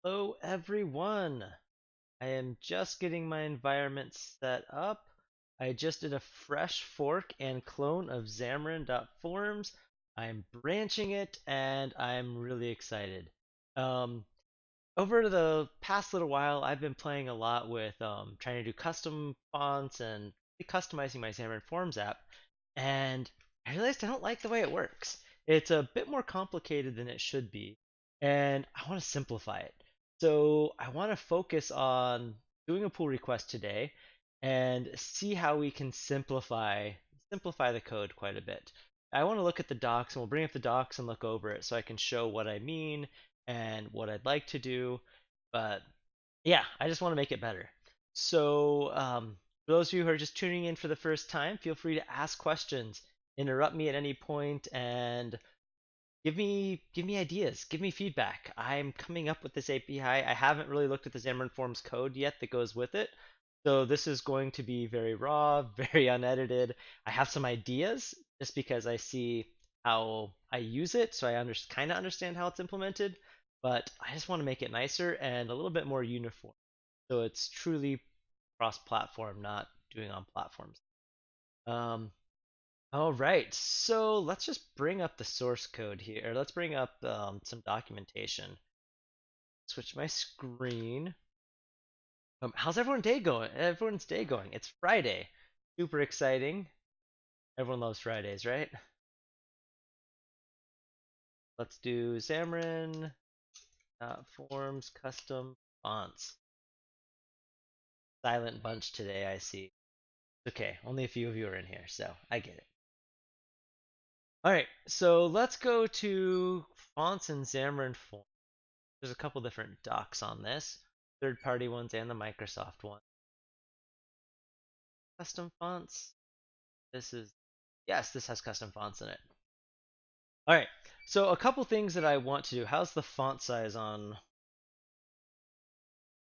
Hello everyone! I am just getting my environment set up. I just did a fresh fork and clone of Xamarin.Forms. I'm branching it and I'm really excited. Um, Over the past little while, I've been playing a lot with trying to do custom fonts and customizing my Xamarin.Forms app, and I realized I don't like the way it works. It's a bit more complicated than it should be, and I want to simplify it. So I want to focus on doing a pull request today and see how we can simplify the code quite a bit. I want to look at the docs, and we'll bring up the docs and look over it so I can show what I mean and what I'd like to do. But yeah, I just want to make it better. So, for those of you who are just tuning in for the first time, feel free to ask questions, interrupt me at any point, and give me ideas, give me feedback. I'm coming up with this API. I haven't really looked at the Xamarin.Forms code yet that goes with it. So this is going to be very raw, very unedited. I have some ideas just because I see how I use it, so I kind of understand how it's implemented, but I just want to make it nicer and a little bit more uniform. So it's truly cross-platform, not doing on platforms. Um, all right, so let's just bring up the source code here. Let's bring up some documentation. Switch my screen. How's everyone's day going? Everyone's day going. It's Friday. Super exciting. Everyone loves Fridays, right? Let's do Xamarin Forms custom fonts. Silent bunch today, I see. Okay, only a few of you are in here, so I get it. All right, so let's go to fonts in Xamarin.Forms. There's a couple different docs on this, third-party ones and the Microsoft one. Custom fonts. Yes, this has custom fonts in it. All right, so a couple things that I want to do. How's the font size on?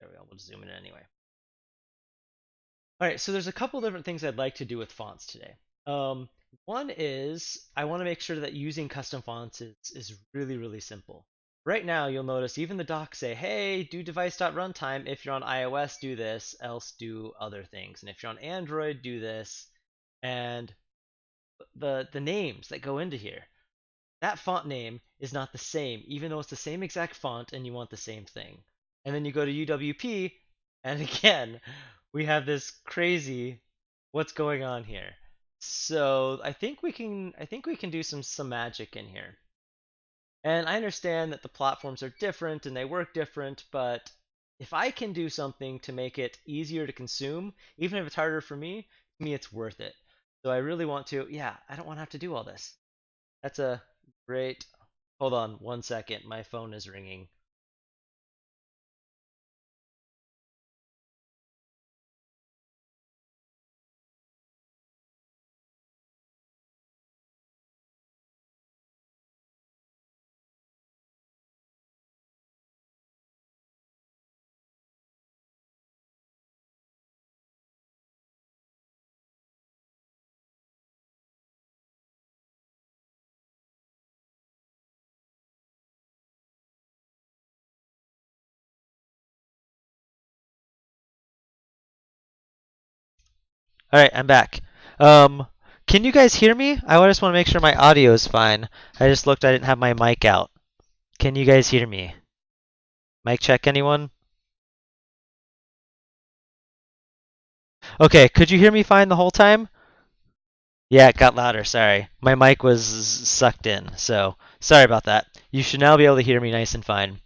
There we go. We'll zoom in anyway. All right, so there's a couple different things I'd like to do with fonts today. One is I want to make sure that using custom fonts is really, really simple. Right now, you'll notice even the docs say, hey, do device.runtime. If you're on iOS, do this, else do other things. And if you're on Android, do this. And the names that go into here, that font name is not the same, even though it's the same exact font and you want the same thing. And then you go to UWP, and again, we have this crazy what's going on here. So I think we can do some magic in here. And I understand that the platforms are different and they work different, but if I can do something to make it easier to consume, even if it's harder for me, to me it's worth it. So I really want to, yeah, I don't want to have to do all this. That's a great, hold on 1 second, my phone is ringing. All right, I'm back. Um, can you guys hear me? I just want to make sure my audio is fine. I just looked, I didn't have my mic out. Can you guys hear me? Mic check, anyone? Okay, could you hear me fine the whole time? Yeah, it got louder, sorry. My mic was sucked in, so sorry about that. You should now be able to hear me nice and fine.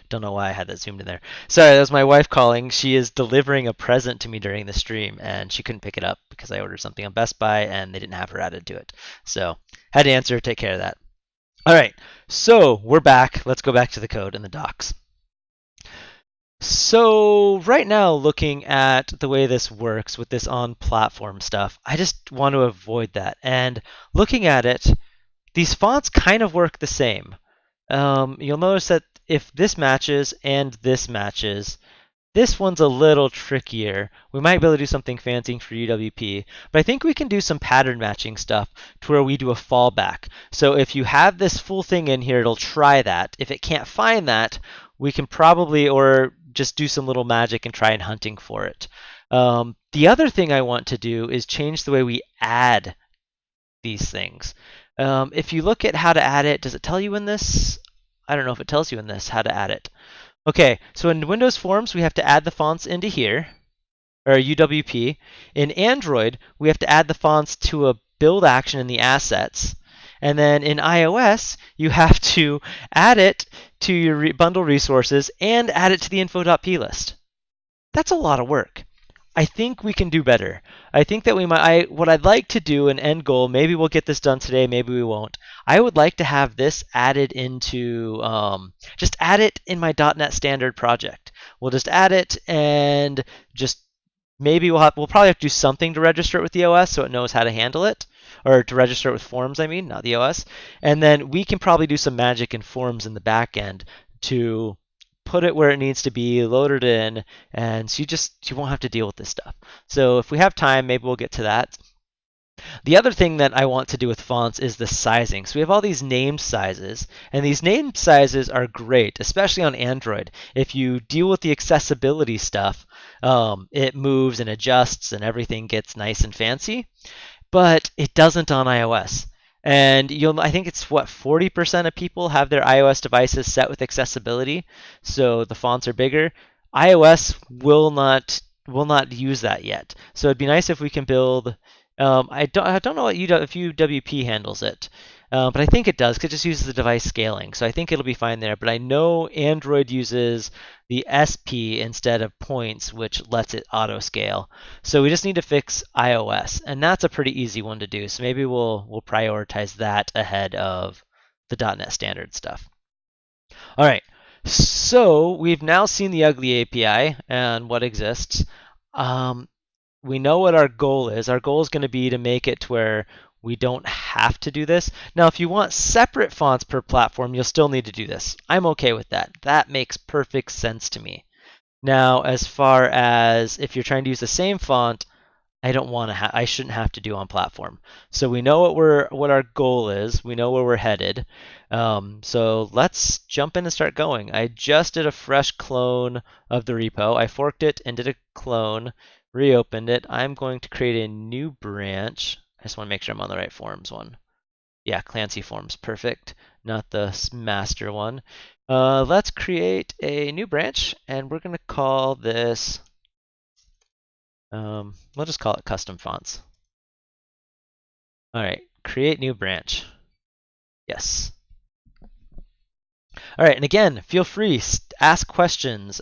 Don't know why I had that zoomed in there. Sorry, that was my wife calling. She is delivering a present to me during the stream, and she couldn't pick it up because I ordered something on Best Buy and they didn't have her added to it. So, had to answer, take care of that. All right, so we're back. Let's go back to the code and the docs. So right now, looking at the way this works with this on-platform stuff, I just want to avoid that. And looking at it, these fonts kind of work the same. You'll notice that if this matches and this matches, this one's a little trickier. We might be able to do something fancy for UWP, but I think we can do some pattern matching stuff to where we do a fallback. So if you have this full thing in here, it'll try that. If it can't find that, we can probably, or just do some little magic and try and hunting for it. The other thing I want to do is change the way we add these things. If you look at how to add it, does it tell you in this? I don't know if it tells you in this how to add it. Okay, so in Windows Forms, we have to add the fonts into here, or UWP. In Android, we have to add the fonts to a build action in the assets. And then in iOS, you have to add it to your bundle resources and add it to the info.plist. That's a lot of work. I think we can do better. I think that we might. What I'd like to do, an end goal, maybe we'll get this done today, maybe we won't. I would like to have this added into, just add it in my .NET Standard project. We'll just add it and just maybe we'll probably have to do something to register it with the OS so it knows how to handle it, or to register it with Forms, I mean, not the OS. And then we can probably do some magic in Forms in the back end to put it where it needs to be, load it in, and so you won't have to deal with this stuff. So if we have time, maybe we'll get to that. The other thing that I want to do with fonts is the sizing. So we have all these named sizes, and these named sizes are great, especially on Android. If you deal with the accessibility stuff, it moves and adjusts and everything gets nice and fancy, but it doesn't on iOS. And I think it's what 40% of people have their iOS devices set with accessibility, so the fonts are bigger. iOS will not use that yet. So it'd be nice if we can build. I don't know if UWP handles it, but I think it does because it just uses the device scaling. So I think it'll be fine there. But I know Android uses the SP instead of points, which lets it auto scale. So we just need to fix iOS, and that's a pretty easy one to do. So maybe we'll prioritize that ahead of the .NET Standard stuff. All right. So we've now seen the ugly API and what exists. We know what our goal is. Our goal is going to be to make it to where we don't have to do this. Now, if you want separate fonts per platform, you'll still need to do this. I'm okay with that. That makes perfect sense to me. Now, as far as if you're trying to use the same font, I shouldn't have to do on platform. So we know what our goal is. We know where we're headed. So let's jump in and start going. I just did a fresh clone of the repo. I forked it and did a clone, reopened it. I'm going to create a new branch. I just want to make sure I'm on the right forms one. Yeah, Clancy Forms, perfect. Not the master one. Let's create a new branch, and we're going to call this. We'll just call it custom fonts. All right, create new branch. Yes. All right, and again, feel free, ask questions.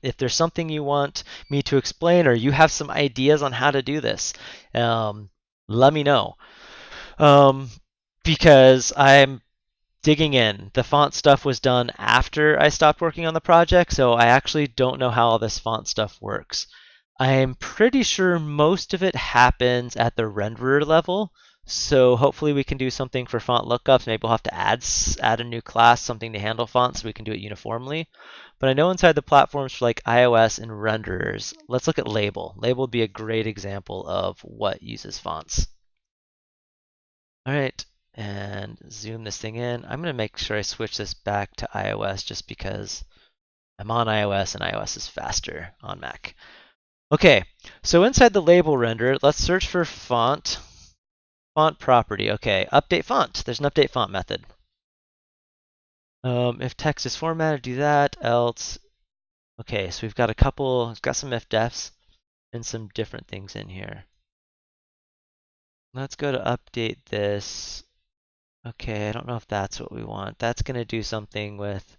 If there's something you want me to explain or you have some ideas on how to do this, let me know. Because I'm digging in. The font stuff was done after I stopped working on the project, so I actually don't know how all this font stuff works. I'm pretty sure most of it happens at the renderer level, so hopefully we can do something for font lookups. Maybe we'll have to add a new class, something to handle fonts, so we can do it uniformly. But I know inside the platforms for like iOS and renderers, let's look at label. Label would be a great example of what uses fonts. All right, and zoom this thing in. I'm going to make sure I switch this back to iOS just because I'm on iOS and iOS is faster on Mac. Okay, so inside the label renderer, let's search for font property. Okay, update font. There's an update font method. If text is formatted, do that, else. Okay, so we've got some if-defs and some different things in here. Let's go to update this. Okay, I don't know if that's what we want. That's going to do something with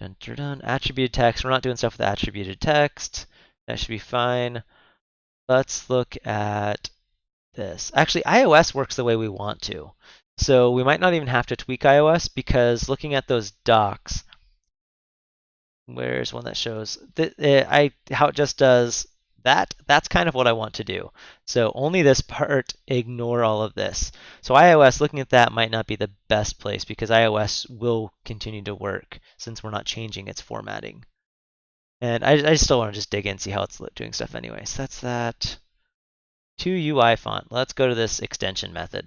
attributed text. We're not doing stuff with attributed text. That should be fine. Let's look at this. Actually, iOS works the way we want to. So we might not even have to tweak iOS because looking at those docs, where's one that shows how it just does that? That's kind of what I want to do. So only this part, ignore all of this. So iOS, looking at that might not be the best place because iOS will continue to work since we're not changing its formatting. And I still want to just dig in and see how it's doing stuff anyway. So that's that. To UI font. Let's go to this extension method.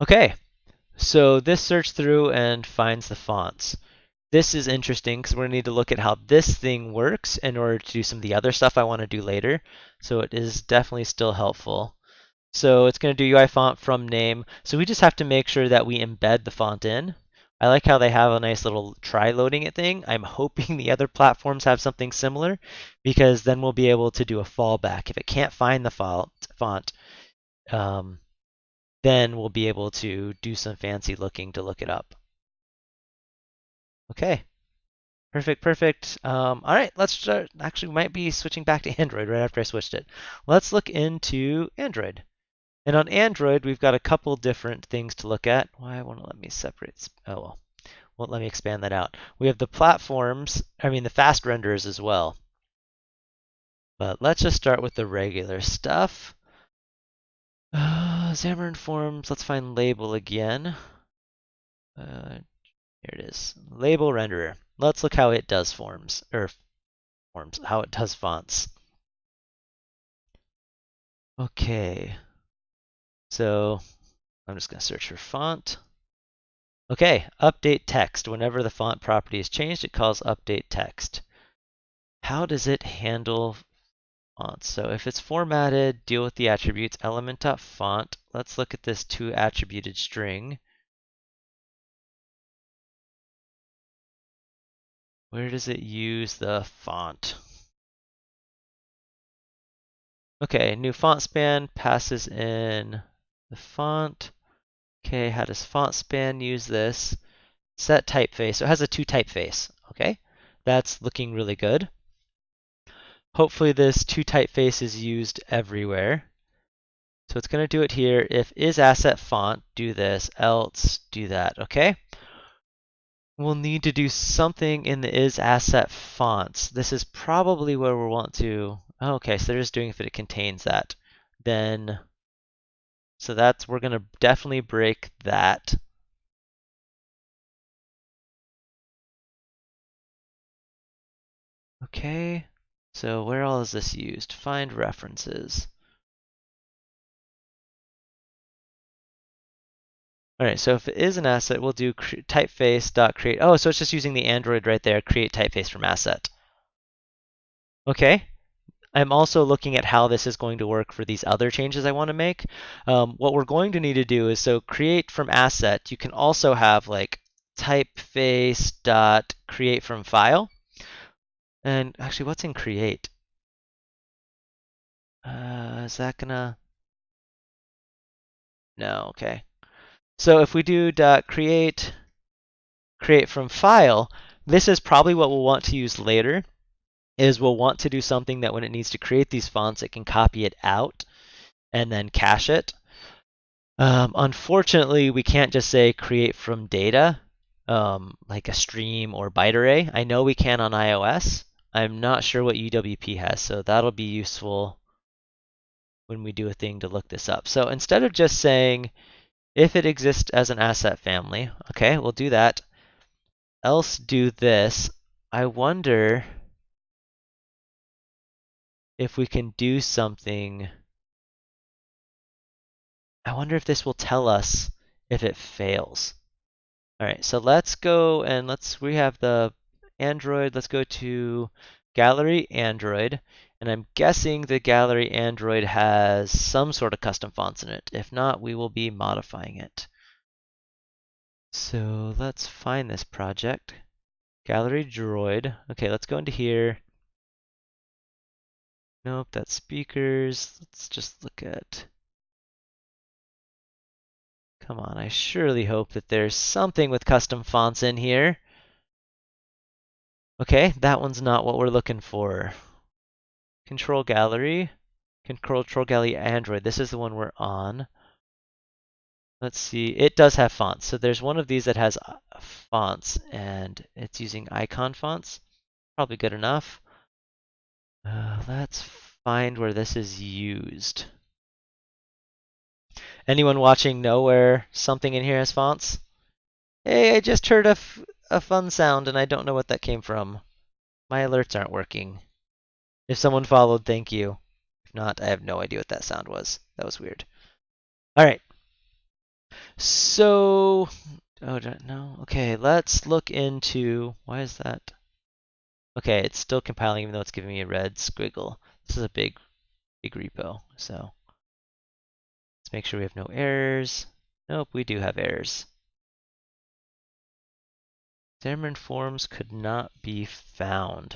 Okay, so this searched through and finds the fonts. this is interesting because we're going to need to look at how this thing works in order to do some of the other stuff I want to do later. So it is definitely still helpful. So it's going to do UI font from name. So we just have to make sure that we embed the font in. I like how they have a nice little try loading it thing. I'm hoping the other platforms have something similar because then we'll be able to do a fallback. If it can't find the font, then we'll be able to do some fancy looking to look it up. Okay, perfect, perfect. All right, let's start. Actually, we might be switching back to Android right after I switched it. Let's look into Android. And on Android, we've got a couple different things to look at. Why won't it let me separate? Oh, well, won't let me expand that out. We have the platforms, the fast renderers as well. But let's just start with the regular stuff. Xamarin.Forms, let's find label again. Here it is. Label renderer. Let's look how it does forms, how it does fonts. Okay. So I'm just going to search for font. Okay, update text. Whenever the font property is changed, it calls update text. How does it handle fonts? So if it's formatted, deal with the attributes element.font. Let's look at this to attributed string. Where does it use the font? Okay, new font span passes in the font. Okay, how does font span use this? Set typeface. So it has a to typeface. Okay, that's looking really good. Hopefully this to typeface is used everywhere. So it's going to do it here. If is asset font, do this, else do that. Okay. We'll need to do something in the is asset fonts. This is probably where we'll want to. Oh, okay, so they're just doing if it contains that. Then, so we're going to definitely break that. Okay, so where all is this used? Find references. All right, so if it is an asset, we'll do typeface.create. Oh, so it's just using the Android right there, create typeface from asset. Okay, I'm also looking at how this is going to work for these other changes I want to make. What we're going to need to do is, so create from asset, you can also have like typeface.create from file. And actually, what's in create? Is that gonna? No, okay. So if we do .create from file, this is probably what we'll want to use later, is we'll want to do something that when it needs to create these fonts, it can copy it out and then cache it. Unfortunately, we can't just say create from data, like a stream or byte array. I know we can on iOS. I'm not sure what UWP has, so that'll be useful when we do a thing to look this up. So instead of just saying if it exists as an asset family, okay, we'll do that. Else do this. I wonder if we can do something. I wonder if this will tell us if it fails. All right, so let's go and we have the Android. Let's go to Gallery Android. And I'm guessing the Gallery Android has some sort of custom fonts in it. If not, we will be modifying it. So let's find this project. Gallery Droid. Okay, let's go into here. Nope, that's speakers. Let's just look at. Come on, I surely hope that there's something with custom fonts in here. Okay, that one's not what we're looking for. Control Gallery. Control Gallery Android. This is the one we're on. Let's see. It does have fonts. So there's one of these that has fonts, and it's using icon fonts. Probably good enough. Let's find where this is used. Anyone watching know where something in here has fonts? Hey, I just heard a fun sound and I don't know what that came from. My alerts aren't working. If someone followed, thank you. If not, I have no idea what that sound was. That was weird. All right. So Oh, no. Okay, let's look into, why is that? Okay, it's still compiling even though it's giving me a red squiggle. This is a big repo, so let's make sure we have no errors. Nope, we do have errors. Xamarin.Forms could not be found.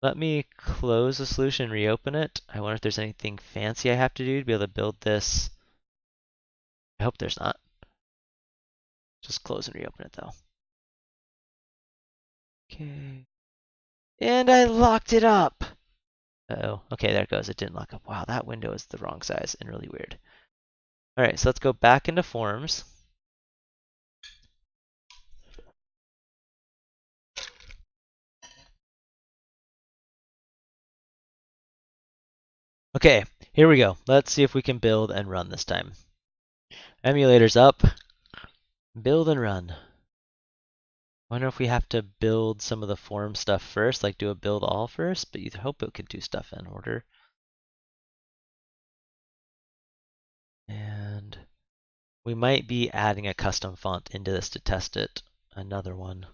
Let me close the solution and reopen it. I wonder if there's anything fancy I have to do to be able to build this. I hope there's not. Just close and reopen it though. Okay. And I locked it up! Uh-oh. Okay, there it goes. It didn't lock up. Wow, that window is the wrong size and really weird. Alright, so let's go back into Forms. Okay, here we go. Let's see if we can build and run this time. Emulator's up. Build and run. Wonder if we have to build some of the form stuff first, like do a build all first, but you'd hope it could do stuff in order. And we might be adding a custom font into this to test it. Another one.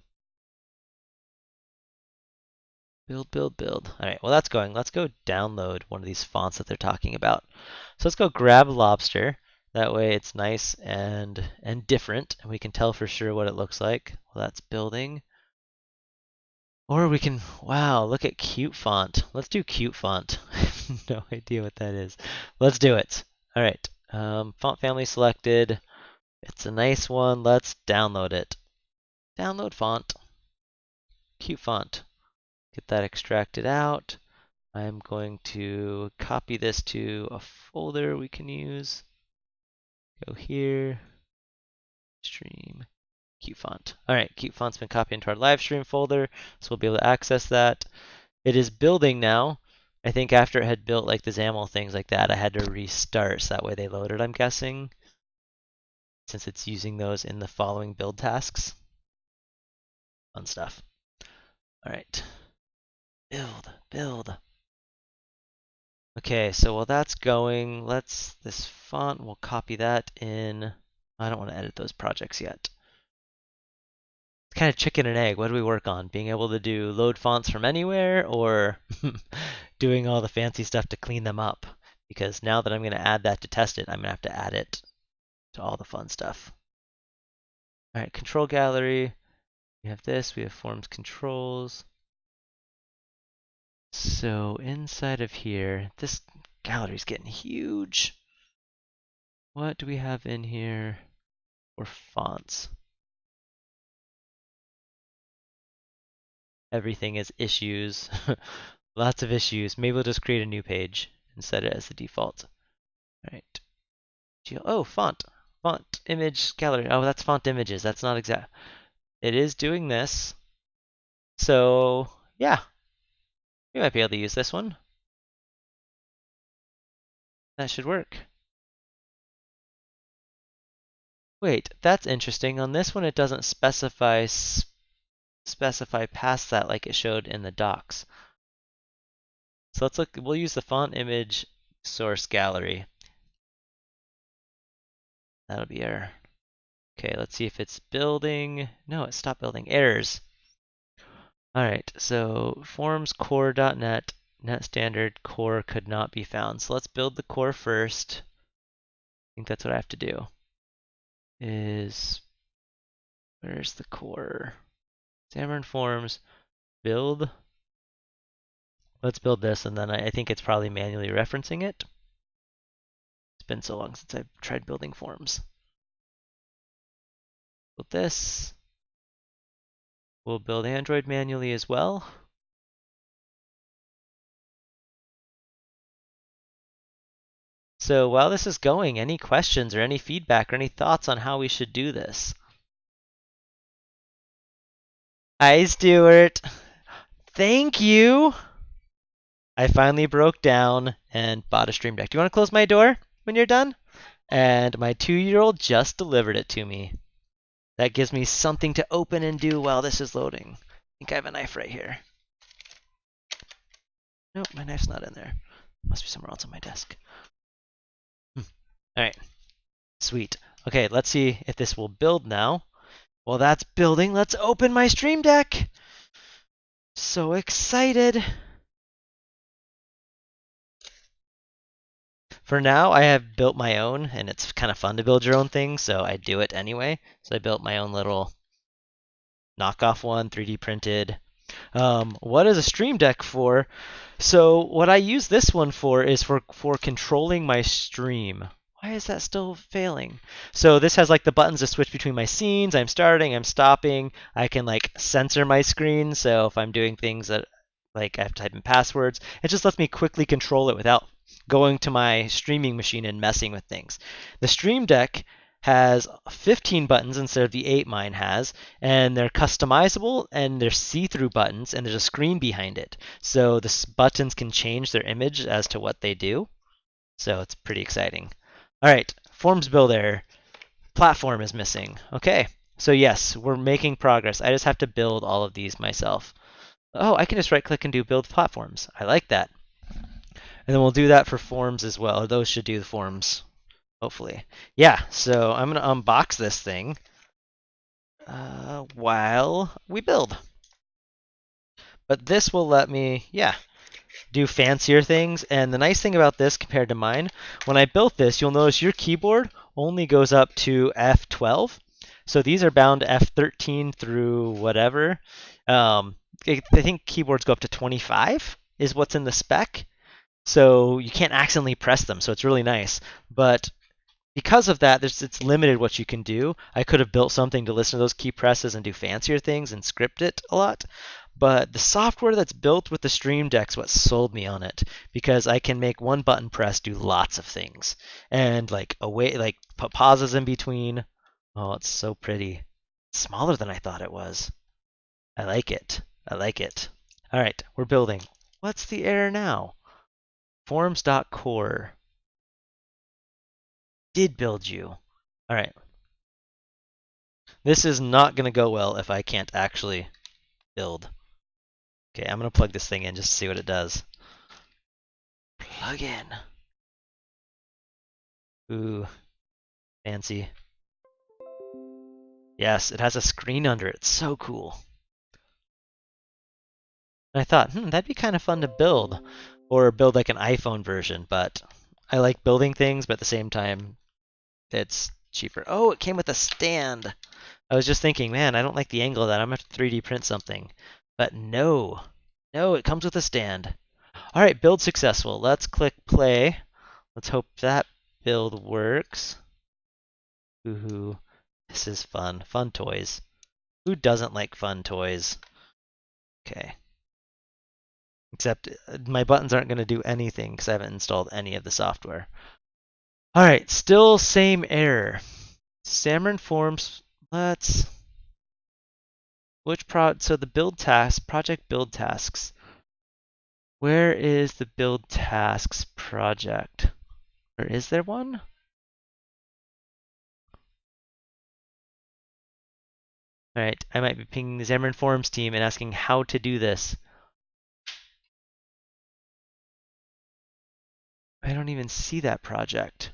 Build, build, build. All right, well that's going. Let's go download one of these fonts that they're talking about. So let's go grab Lobster. That way it's nice and different, and we can tell for sure what it looks like. Well, that's building. Or we can, wow, look at cute font. Let's do cute font. I have no idea what that is. Let's do it. All right, font family selected. It's a nice one. Let's download it. Download font. Cute font. Get that extracted out. I'm going to copy this to a folder we can use. Go here. Stream. Cute font. All right, cute font's been copied into our live stream folder, so we'll be able to access that. It is building now. I think after it had built like the XAML things like that, I had to restart so that way they loaded, I'm guessing, since it's using those in the following build tasks. Fun stuff. All right. Build, build. Okay, so while that's going, this font, we'll copy that in. I don't want to edit those projects yet. It's kind of chicken and egg. What do we work on? Being able to do load fonts from anywhere or doing all the fancy stuff to clean them up? Because now that I'm going to add that to test it, I'm going to have to add it to all the fun stuff. All right, control gallery. We have this, we have forms controls. So inside of here, this gallery's getting huge. What do we have in here for fonts? Everything is issues. Lots of issues. Maybe we'll just create a new page and set it as the default. All right. Oh, font. Font image gallery. Oh, that's font images. That's not exact. It is doing this. So, yeah. We might be able to use this one. That should work. Wait, that's interesting. On this one, it doesn't specify past that like it showed in the docs. So let's look. We'll use the font image source gallery. That'll be our. Okay, let's see if it's building. No, it stopped building. Errors. All right, so forms core.net net standard core could not be found. So let's build the core first. I think that's what I have to do. Where's the core? Xamarin.Forms build. Let's build this, and then I think it's probably manually referencing it. It's been so long since I've tried building forms. Build this. We'll build Android manually as well. So while this is going, any questions or any feedback or any thoughts on how we should do this? Hi, Stuart. Thank you. I finally broke down and bought a Stream Deck. Do you want to close my door when you're done? And my 2-year-old just delivered it to me. That gives me something to open and do while this is loading. I think I have a knife right here. Nope, my knife's not in there. Must be somewhere else on my desk. All right, sweet. Okay, let's see if this will build now. Well, that's building. Let's open my Stream Deck. So excited. For now, I have built my own, and it's kind of fun to build your own thing, so I do it anyway. So I built my own little knockoff one, 3D printed. What is a Stream Deck for? So what I use this one for is for controlling my stream. Why is that still failing? So this has like the buttons to switch between my scenes. I'm starting, I'm stopping. I can like censor my screen. So if I'm doing things that like I have to type in passwords, it just lets me quickly control it without going to my streaming machine and messing with things. The Stream Deck has 15 buttons instead of the 8 mine has, and they're customizable and they're see-through buttons, and there's a screen behind it. So the buttons can change their image as to what they do. So it's pretty exciting. All right, forms builder. Platform is missing. Okay, so yes, we're making progress. I just have to build all of these myself. Oh, I can just right-click and do build platforms. I like that. And then we'll do that for forms as well. Those should do the forms, hopefully. Yeah, so I'm going to unbox this thing while we build. But this will let me, yeah, do fancier things. And the nice thing about this compared to mine, when I built this, you'll notice your keyboard only goes up to F12. So these are bound to F13 through whatever. I think keyboards go up to 25 is what's in the spec. So you can't accidentally press them. So it's really nice. But because of that, it's limited what you can do. I could have built something to listen to those key presses and do fancier things and script it a lot. But the software that's built with the Stream Deck's what sold me on it, because I can make one button press do lots of things and like put pauses in between. Oh, it's so pretty. It's smaller than I thought it was. I like it. I like it. All right, we're building. What's the error now? Forms.core did build you. All right. This is not going to go well if I can't actually build. Okay, I'm going to plug this thing in just to see what it does. Plug in. Ooh, fancy. Yes, it has a screen under it. It's so cool. And I thought, that'd be kind of fun to build. Or build like an iPhone version, but I like building things, but at the same time, it's cheaper. Oh, it came with a stand. I was just thinking, man, I don't like the angle of that. I'm going to have to 3D print something. But no. No, it comes with a stand. All right, build successful. Let's click play. Let's hope that build works. Woohoo. This is fun. Fun toys. Who doesn't like fun toys? Okay. Except my buttons aren't going to do anything because I haven't installed any of the software. All right, still same error. Xamarin.Forms, let's... So the build task, project build tasks. Where is the build tasks project? Or is there one? All right, I might be pinging the Xamarin.Forms team and asking how to do this. I don't even see that project.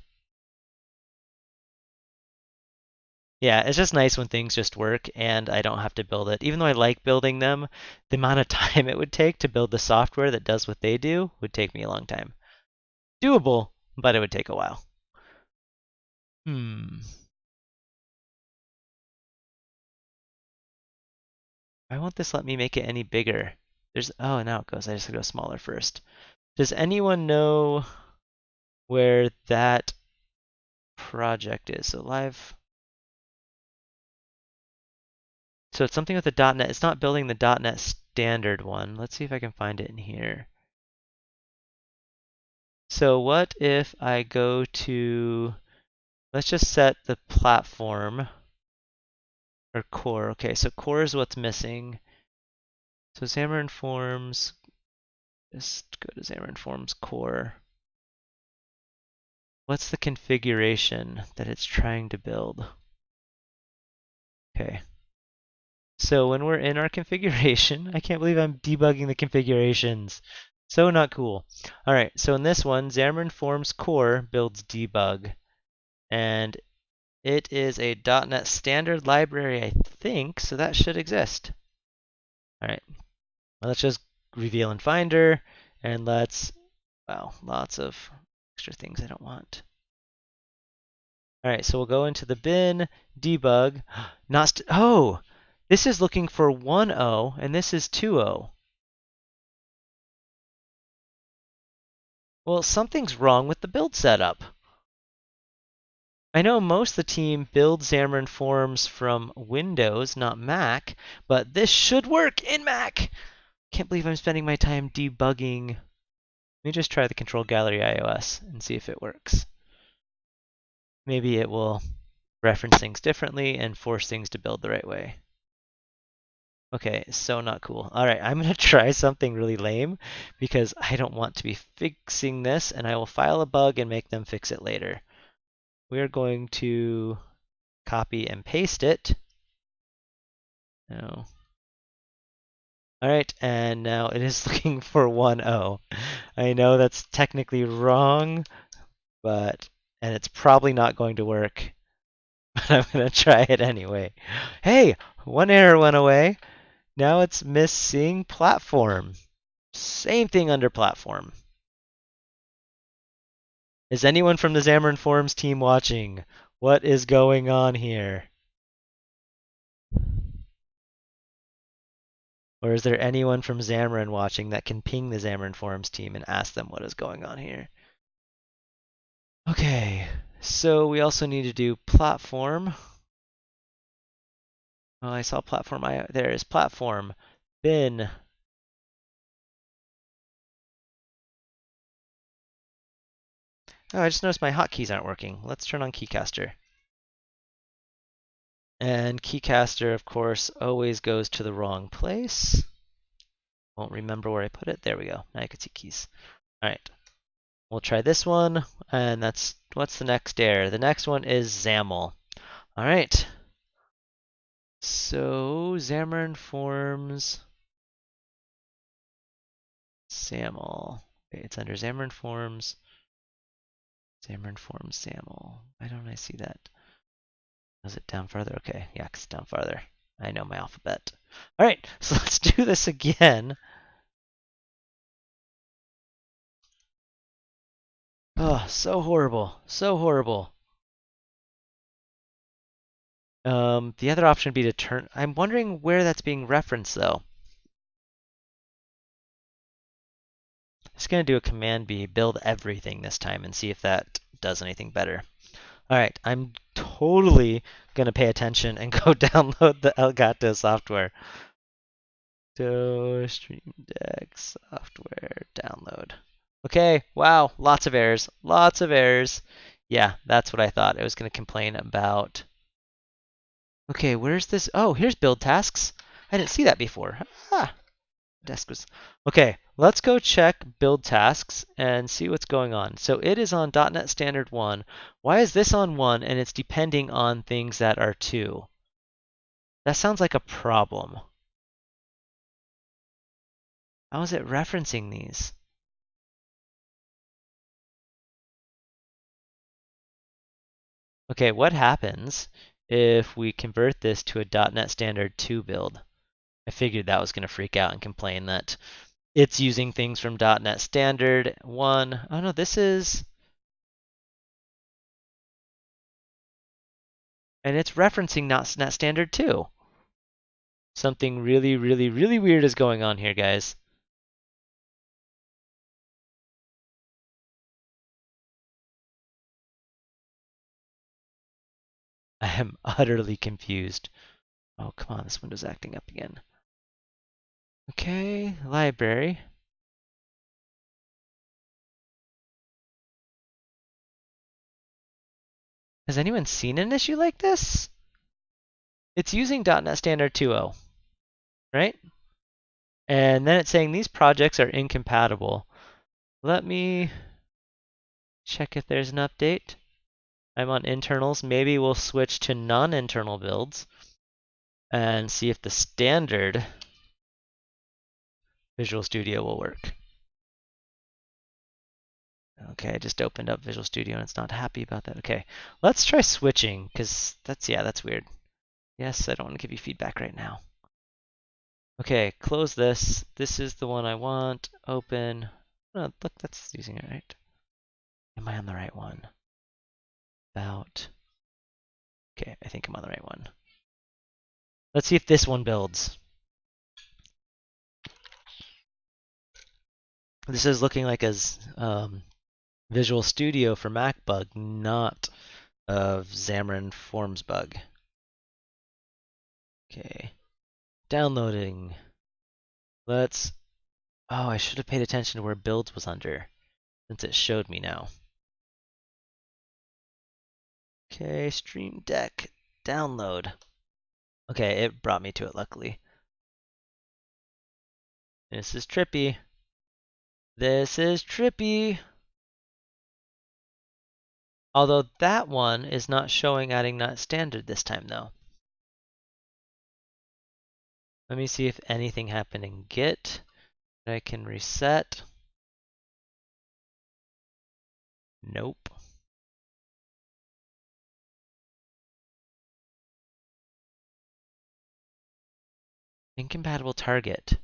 Yeah, it's just nice when things just work and I don't have to build it. Even though I like building them, the amount of time it would take to build the software that does what they do would take me a long time. Doable, but it would take a while. Why won't this let me make it any bigger? Oh, now it goes. I just have to go smaller first. Does anyone know where that project is? So live. So it's something with the .NET. It's not building the .NET standard one. Let's see if I can find it in here. So what if I go to, let's just set the platform or core. Okay, so core is what's missing. So Xamarin.Forms, just go to Xamarin.Forms core. What's the configuration that it's trying to build? Okay. So when we're in our configuration, I can't believe I'm debugging the configurations. So not cool. All right, so in this one, Xamarin.Forms core builds debug. And It is a .NET Standard library, I think, so that should exist. All right, well, let's just reveal in Finder, and let's, wow, lots of extra things I don't want. All right, so we'll go into the bin, debug, oh, this is looking for 1.0, and this is 2.0. Well, something's wrong with the build setup. I know most of the team builds Xamarin.Forms from Windows, not Mac, but this should work in Mac. Can't believe I'm spending my time debugging. Let me just try the Control Gallery iOS and see if it works. Maybe it will reference things differently and force things to build the right way. Okay, so not cool. All right, I'm going to try something really lame because I don't want to be fixing this, and I will file a bug and make them fix it later. We are going to copy and paste it. No. All right, and now it is looking for 1.0. I know that's technically wrong, and it's probably not going to work, but I'm going to try it anyway. Hey, one error went away. Now it's missing platform. Same thing under platform. Is anyone from the Xamarin.Forms team watching? What is going on here? Or is there anyone from Xamarin watching that can ping the Xamarin.Forms team and ask them what is going on here? Okay, so we also need to do platform. Oh, I saw platform. There is platform. Bin. Oh, I just noticed my hotkeys aren't working. Let's turn on Keycaster. And Keycaster, of course, always goes to the wrong place. Won't remember where I put it. There we go. Now I can see keys. All right. We'll try this one, and what's the next error? The next one is XAML. All right. So Xamarin.Forms, XAML. Okay, it's under Xamarin.Forms, Xamarin.Forms, XAML. Why don't I see that? Is it down farther? Okay, yeah, it's down farther. I know my alphabet. All right, so let's do this again. Oh, so horrible, so horrible. The other option would be to turn. I'm wondering where that's being referenced though. Just gonna do a Command B, build everything this time, and see if that does anything better. All right, I'm totally gonna pay attention and go download the Elgato software. Do Stream Deck software download. Okay, wow, lots of errors, lots of errors. Yeah, that's what I thought. I was gonna complain about. Okay, where's this? Oh, here's build tasks. I didn't see that before. Ah, desk was. Okay, let's go check build tasks and see what's going on. So it is on .NET Standard 1. Why is this on 1 and it's depending on things that are 2? That sounds like a problem. How is it referencing these? Okay, what happens if we convert this to a .NET Standard 2 build? I figured that was going to freak out and complain that it's using things from .NET Standard 1. Oh no, this is... And it's referencing .NET Standard 2. Something really, really, really weird is going on here, guys. I am utterly confused. Oh, come on, this window's acting up again. Okay, library. Has anyone seen an issue like this? It's using .NET Standard 2.0, right? And then it's saying these projects are incompatible. Let me check if there's an update. I'm on internals. Maybe we'll switch to non-internal builds and see if the standard Visual Studio will work. Okay, I just opened up Visual Studio and it's not happy about that. Okay, let's try switching because that's weird. Yes, I don't want to give you feedback right now. Okay, close this. This is the one I want. Open. Oh, look, that's using it right. Am I on the right one? About. Okay, I think I'm on the right one. Let's see if this one builds. This is looking like a Visual Studio for Mac bug, not a Xamarin.Forms bug. Okay, downloading. Let's. Oh, I should have paid attention to where builds was under, since it showed me now. Okay, Stream Deck, download. Okay, it brought me to it, luckily. This is trippy. This is trippy. Although that one is not showing adding not standard this time, though. Let me see if anything happened in Git that I can reset. Nope. Incompatible target.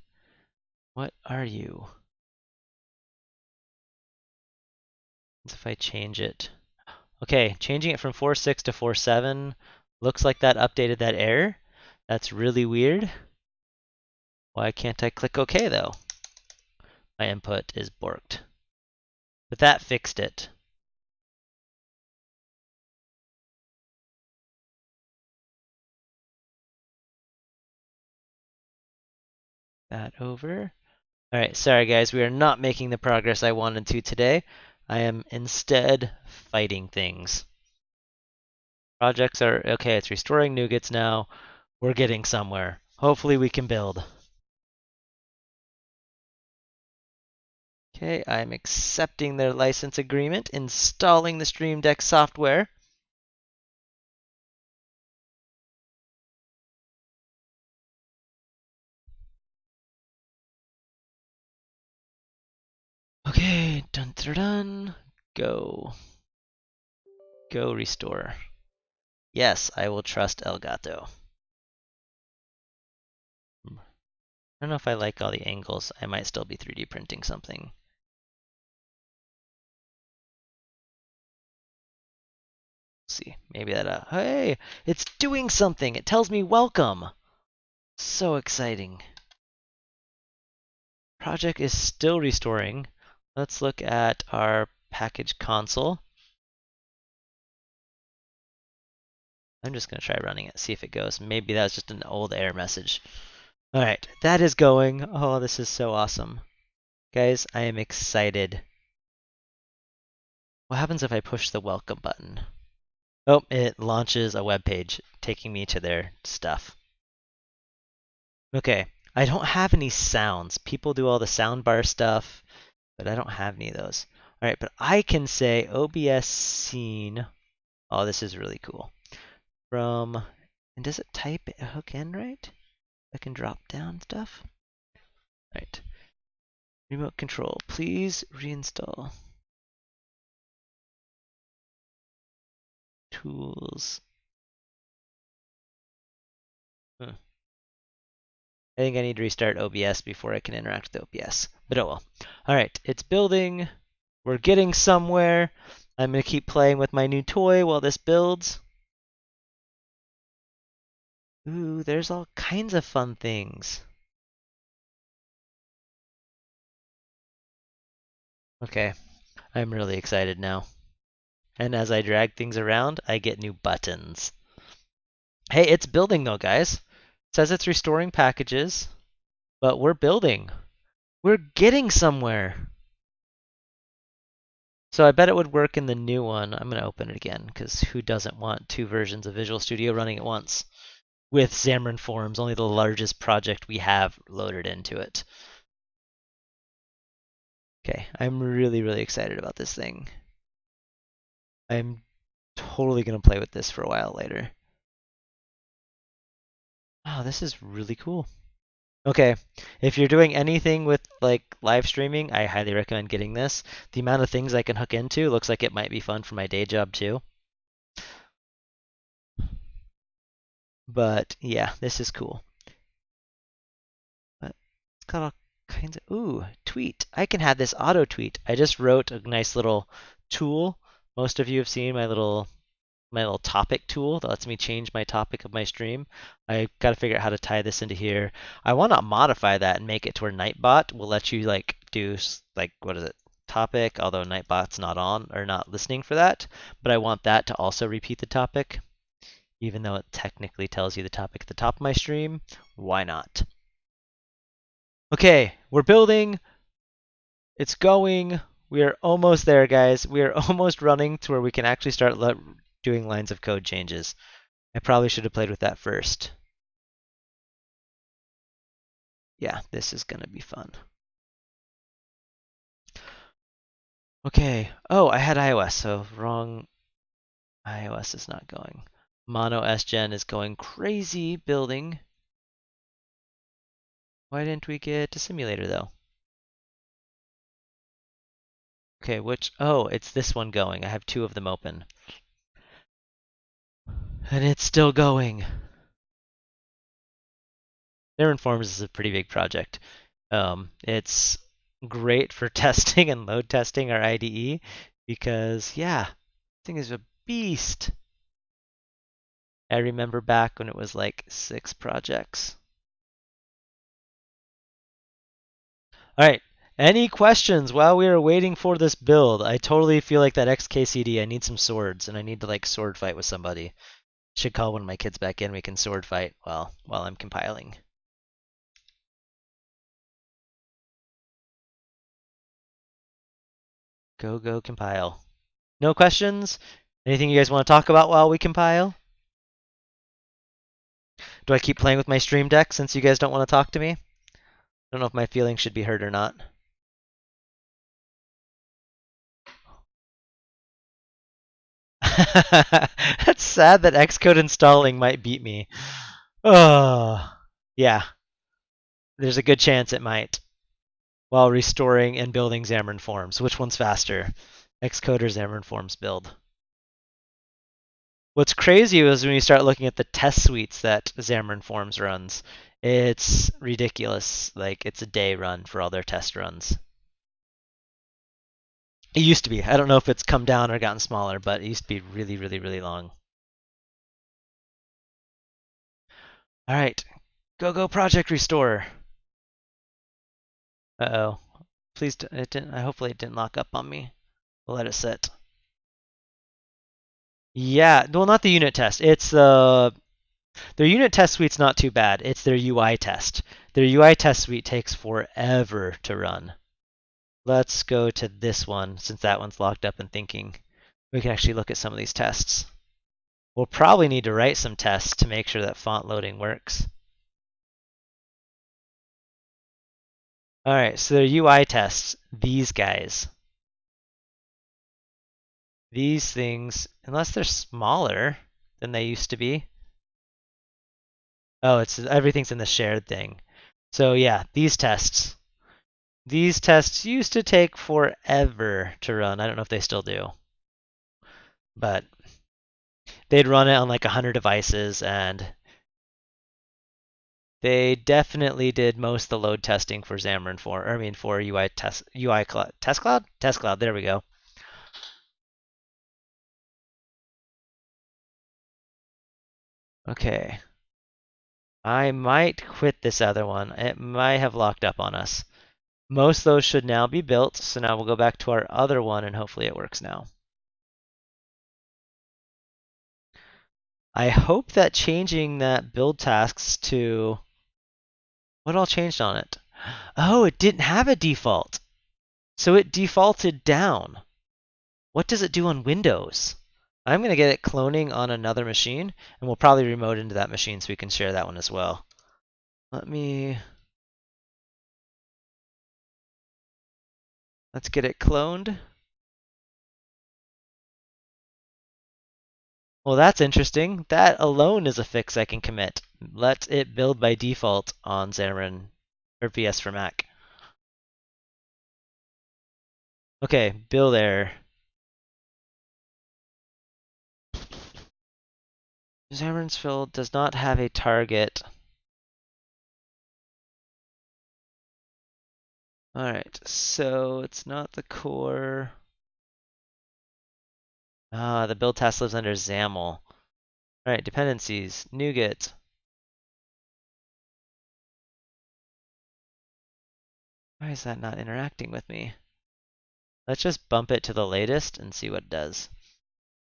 What are you? If I change it. Okay, changing it from 4.6 to 4.7 looks like that updated that error. That's really weird. Why can't I click OK though? My input is borked. But that fixed it. That over. All right, sorry guys, we are not making the progress I wanted to today. I am instead fighting things. Projects are, okay, it's restoring NuGets now. We're getting somewhere. Hopefully we can build. Okay, I'm accepting their license agreement, installing the Stream Deck software. Okay, dun dun dun. Go. Go restore. Yes, I will trust Elgato. I don't know if I like all the angles. I might still be 3D printing something. See, maybe that, hey, it's doing something. It tells me welcome. So exciting. Project is still restoring. Let's look at our package console. I'm just going to try running it, see if it goes. Maybe that's just an old error message. All right, that is going. Oh, this is so awesome. Guys, I am excited. What happens if I push the welcome button? Oh, it launches a web page taking me to their stuff. Okay, I don't have any sounds. People do all the soundbar stuff, but I don't have any of those. All right, but I can say OBS scene. Oh, this is really cool. From, and does it type a hook in right? I can drop down stuff. All right. Remote control, please reinstall. Tools. I think I need to restart OBS before I can interact with OBS, but oh well. All right, it's building. We're getting somewhere. I'm going to keep playing with my new toy while this builds. Ooh, there's all kinds of fun things. Okay, I'm really excited now. And as I drag things around, I get new buttons. Hey, it's building though, guys. It says it's restoring packages, but we're building. We're getting somewhere. So I bet it would work in the new one. I'm going to open it again, because who doesn't want two versions of Visual Studio running at once? With Xamarin.Forms, only the largest project we have loaded into it. Okay, I'm really, really excited about this thing. I'm totally going to play with this for a while later. Wow, this is really cool. Okay, if you're doing anything with like live streaming, I highly recommend getting this. The amount of things I can hook into looks like it might be fun for my day job too. But yeah, this is cool. But it's got all kinds of tweet. I can have this auto tweet. I just wrote a nice little tool. Most of you have seen my little topic tool that lets me change my topic of my stream. I got to figure out how to tie this into here. I want to modify that and make it to where Nightbot will let you like do like what is it? Topic, although Nightbot's not on or not listening for that, but I want that to also repeat the topic, even though it technically tells you the topic at the top of my stream. Why not? Okay, we're building. It's going. We are almost there, guys. We are almost running to where we can actually start doing lines of code changes. I probably should have played with that first. Yeah, this is going to be fun. Okay. Oh, I had iOS, so wrong. iOS is not going. Mono SGen is going crazy building. Why didn't we get a simulator though? Okay, which? Oh, it's this one going. I have two of them open. And it's still going. Xamarin.Forms is a pretty big project. It's great for testing and load testing our IDE because, yeah, this thing is a beast. I remember back when it was like 6 projects. All right, any questions while we are waiting for this build? I totally feel like that XKCD. I need some swords, and I need to like sword fight with somebody. Should call one of my kids back in. We can sword fight while I'm compiling. Go compile. No questions? Anything you guys want to talk about while we compile? Do I keep playing with my stream deck since you guys don't want to talk to me? I don't know if my feelings should be hurt or not. That's sad that Xcode installing might beat me. Oh, yeah. There's a good chance it might. While restoring and building Xamarin.Forms. Which one's faster? Xcode or Xamarin.Forms build? What's crazy is when you start looking at the test suites that Xamarin.Forms runs. It's ridiculous. Like, it's a day run for all their test runs. It used to be. I don't know if it's come down or gotten smaller, but it used to be really, really, really long. All right. Go project restore. Uh-oh. Please, it didn't. Hopefully it didn't lock up on me. We'll let it sit. Yeah, well, not the unit test. It's their unit test suite's not too bad. It's their UI test. Their UI test suite takes forever to run. Let's go to this one since that one's locked up and thinking. We can actually look at some of these tests. We'll probably need to write some tests to make sure that font loading works. All right, so their UI tests, these guys. These things, unless they're smaller than they used to be. Oh, it's everything's in the shared thing. So yeah, these tests. These tests used to take forever to run. I don't know if they still do. But they'd run it on like 100 devices, and they definitely did most of the load testing for Xamarin for UI test cloud? Test cloud, there we go. Okay. I might quit this other one. It might have locked up on us. Most of those should now be built, so now we'll go back to our other one and hopefully it works now. I hope that changing that build tasks to... What all changed on it? Oh, it didn't have a default. So it defaulted down. What does it do on Windows? I'm going to get it cloning on another machine, and we'll probably remote into that machine so we can share that one as well. Let's get it cloned. Well, that's interesting. That alone is a fix I can commit. Let it build by default on Xamarin or VS for Mac. Okay, build error. Xamarin's field does not have a target. Alright, so it's not the core. Ah, the build task lives under XAML. Alright, dependencies, NuGet. Why is that not interacting with me? Let's just bump it to the latest and see what it does.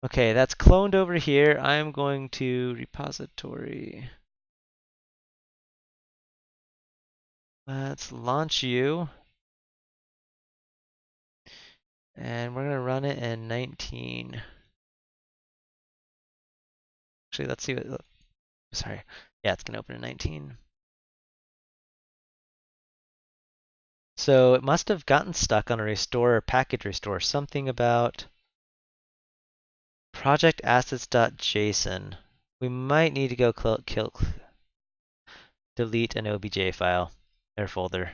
Okay, that's cloned over here. I'm going to repository. Let's launch you. And we're going to run it in 19. Actually, let's see what, sorry. Yeah, it's going to open in 19. So it must have gotten stuck on a restore or package restore. Something about project assets.json. We might need to go delete an obj file or folder.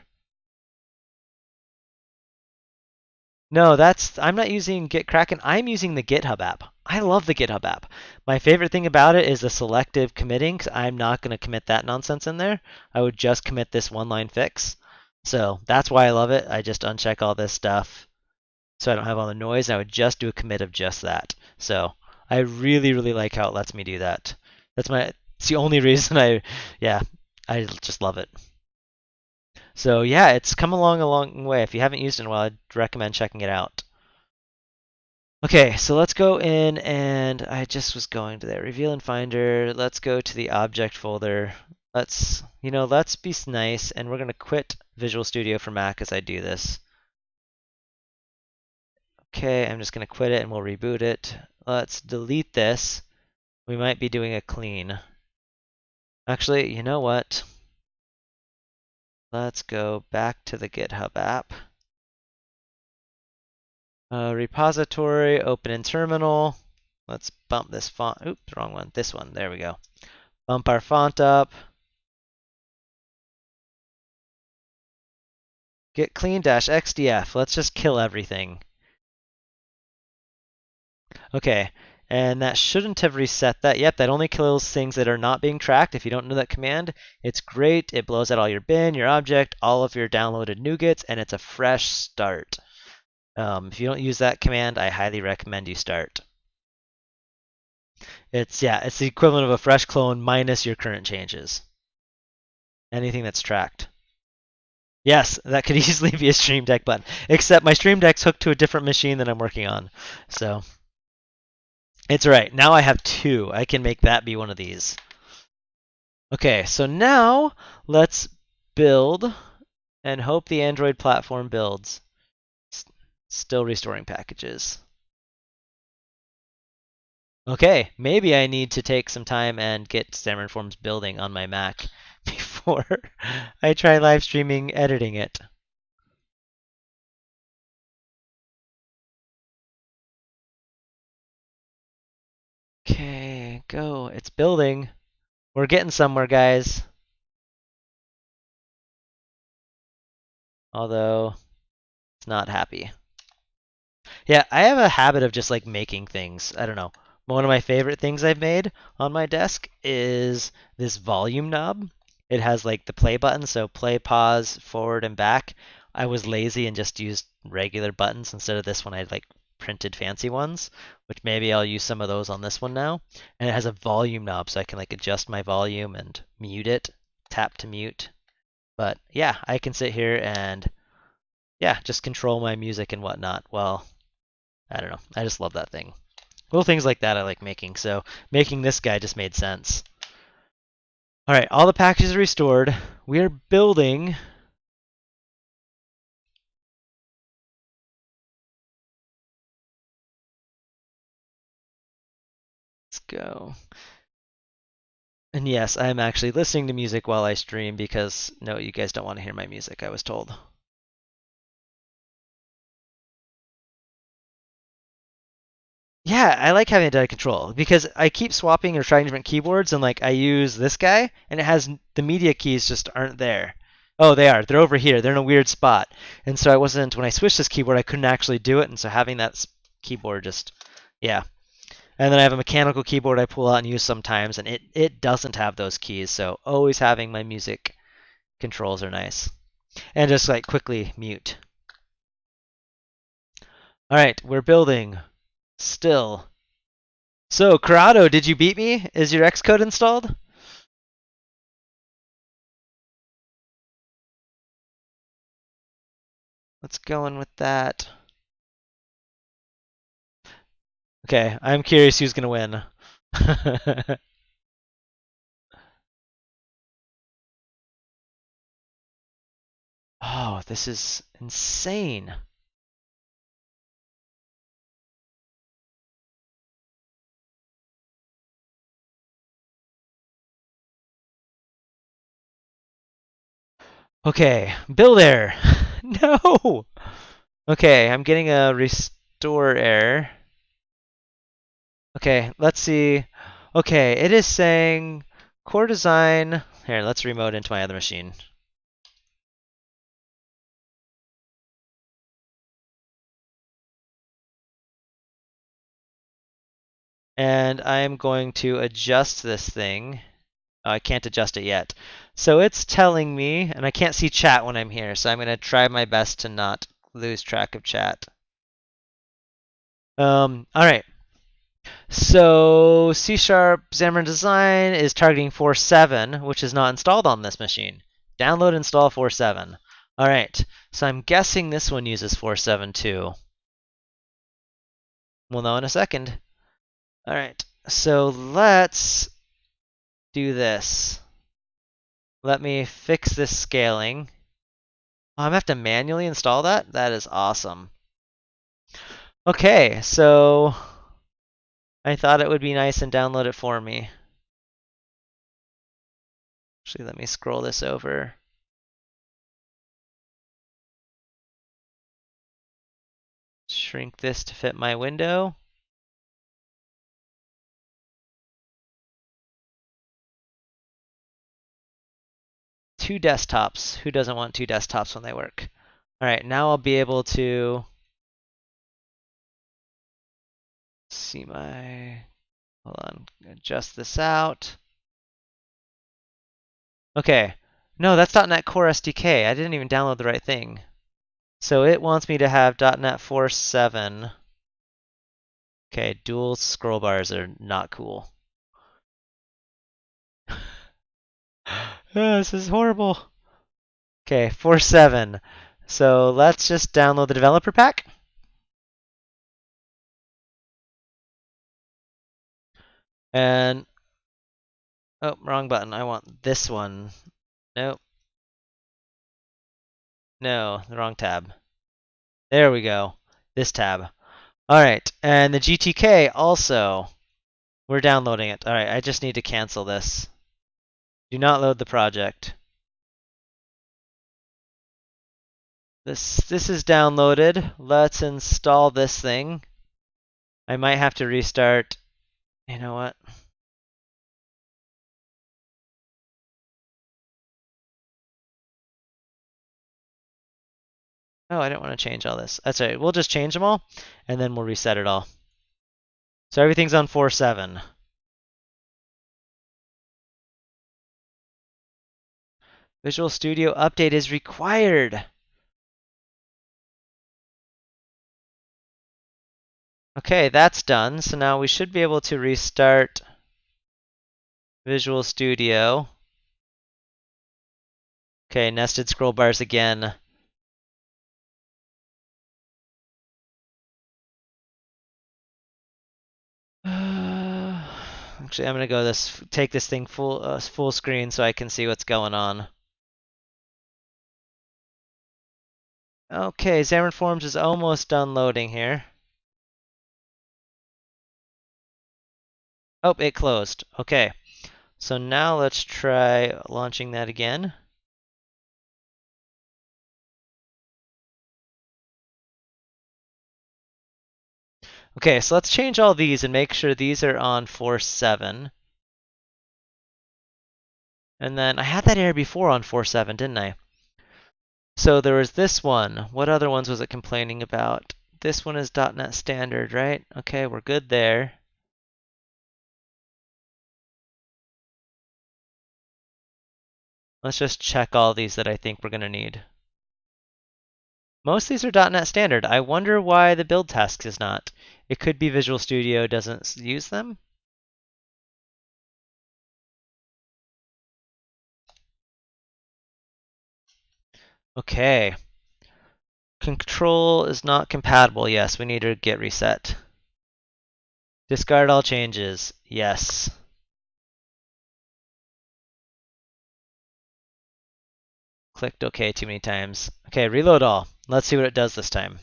No, I'm not using GitKraken. I'm using the GitHub app. I love the GitHub app. My favorite thing about it is the selective committing, 'cause I'm not going to commit that nonsense in there. I would just commit this one line fix. So that's why I love it. I just uncheck all this stuff so I don't have all the noise. And I would just do a commit of just that. So I really, really like how it lets me do that. It's the only reason yeah, I just love it. So yeah, it's come along a long way. If you haven't used it in a while, I'd recommend checking it out. Okay, so let's go in and I just was going to that reveal in Finder. Let's go to the object folder. Let's be nice and we're going to quit Visual Studio for Mac as I do this. Okay, I'm just going to quit it and we'll reboot it. Let's delete this. We might be doing a clean. Actually, you know what? Let's go back to the GitHub app. Repository, open in terminal. Let's bump this font. Oops, wrong one. This one. There we go. Bump our font up. Get clean-xdf. Let's just kill everything. Okay, and that shouldn't have reset that. Yep, that only kills things that are not being tracked. If you don't know that command, it's great. It blows out all your bin, your object, all of your downloaded NuGets, and it's a fresh start. If you don't use that command, I highly recommend you start. It's the equivalent of a fresh clone minus your current changes. Anything that's tracked. Yes, that could easily be a Stream Deck button, except my Stream Deck's hooked to a different machine than I'm working on. So it's all right. Now I have two. I can make that be one of these. Okay, so now let's build and hope the Android platform builds. Still restoring packages. Okay, maybe I need to take some time and get Xamarin.Forms building on my Mac before I try live streaming editing it. Okay, go. It's building. We're getting somewhere, guys. Although, it's not happy. Yeah, I have a habit of just like making things. I don't know. One of my favorite things I've made on my desk is this volume knob. It has like the play button, so play, pause, forward, and back. I was lazy and just used regular buttons instead of this one. I had like printed fancy ones, which maybe I'll use some of those on this one now. And it has a volume knob, so I can like adjust my volume and mute it, tap to mute. But yeah, I can sit here and yeah, just control my music and whatnot. Well, I don't know. I just love that thing. Little things like that I like making. So making this guy just made sense. All right, all the packages are restored. We are building. Let's go. And yes, I'm actually listening to music while I stream because no, you guys don't want to hear my music, I was told. Yeah, I like having it out of control because I keep swapping or trying different keyboards and like I use this guy and it has the media keys just aren't there. Oh, they are. They're over here. They're in a weird spot. And so when I switched this keyboard, I couldn't actually do it. And so having that keyboard just, yeah. And then I have a mechanical keyboard I pull out and use sometimes, and it doesn't have those keys. So always having my music controls are nice. And just like quickly mute. All right, we're building still. So, Corrado, did you beat me? Is your Xcode installed? Let's go in with that. Okay, I'm curious who's going to win. Oh, this is insane. Okay, build error. No! Okay, I'm getting a restore error. Okay, let's see. Okay, it is saying core design. Here, let's remote into my other machine. And I'm going to adjust this thing. Oh, I can't adjust it yet. So it's telling me, and I can't see chat when I'm here, so I'm going to try my best to not lose track of chat. All right. So C# Xamarin Design is targeting 4.7, which is not installed on this machine. Download install 4.7. All right. So I'm guessing this one uses 4.7 too. We'll know in a second. All right. So let's do this. Let me fix this scaling. Oh, I'm gonna have to manually install that? That is awesome. Okay, so I thought it would be nice and download it for me. Actually, let me scroll this over. Shrink this to fit my window. Two desktops. Who doesn't want two desktops when they work? All right, now I'll be able to see my, hold on, adjust this out. Okay, no, that's .NET Core SDK. I didn't even download the right thing. So it wants me to have .NET 4.7. Okay, dual scroll bars are not cool. This is horrible. Okay, 4.7. So let's just download the developer pack. And, oh, wrong button. I want this one. Nope. No, the wrong tab. There we go. This tab. All right, and the GTK also. We're downloading it. All right, I just need to cancel this. Do not load the project. This is downloaded. Let's install this thing. I might have to restart. You know what? Oh, I didn't want to change all this. That's all right. We'll just change them all, and then we'll reset it all. So everything's on 4.7. Visual Studio update is required. Okay, that's done. So now we should be able to restart Visual Studio. Okay, nested scroll bars again. Actually, I'm gonna go take this thing full screen so I can see what's going on. Okay, Xamarin.Forms is almost done loading here. Oh, it closed. Okay, so now let's try launching that again. Okay, so let's change all these and make sure these are on 4.7. And then I had that error before on 4.7, didn't I? So there was this one. What other ones was it complaining about? This one is .NET Standard, right? Okay, we're good there. Let's just check all these that I think we're going to need. Most of these are .NET Standard. I wonder why the build task is not. It could be Visual Studio doesn't use them. Okay. Control is not compatible. Yes, we need to get reset. Discard all changes. Yes. Clicked OK too many times. Okay, reload all. Let's see what it does this time.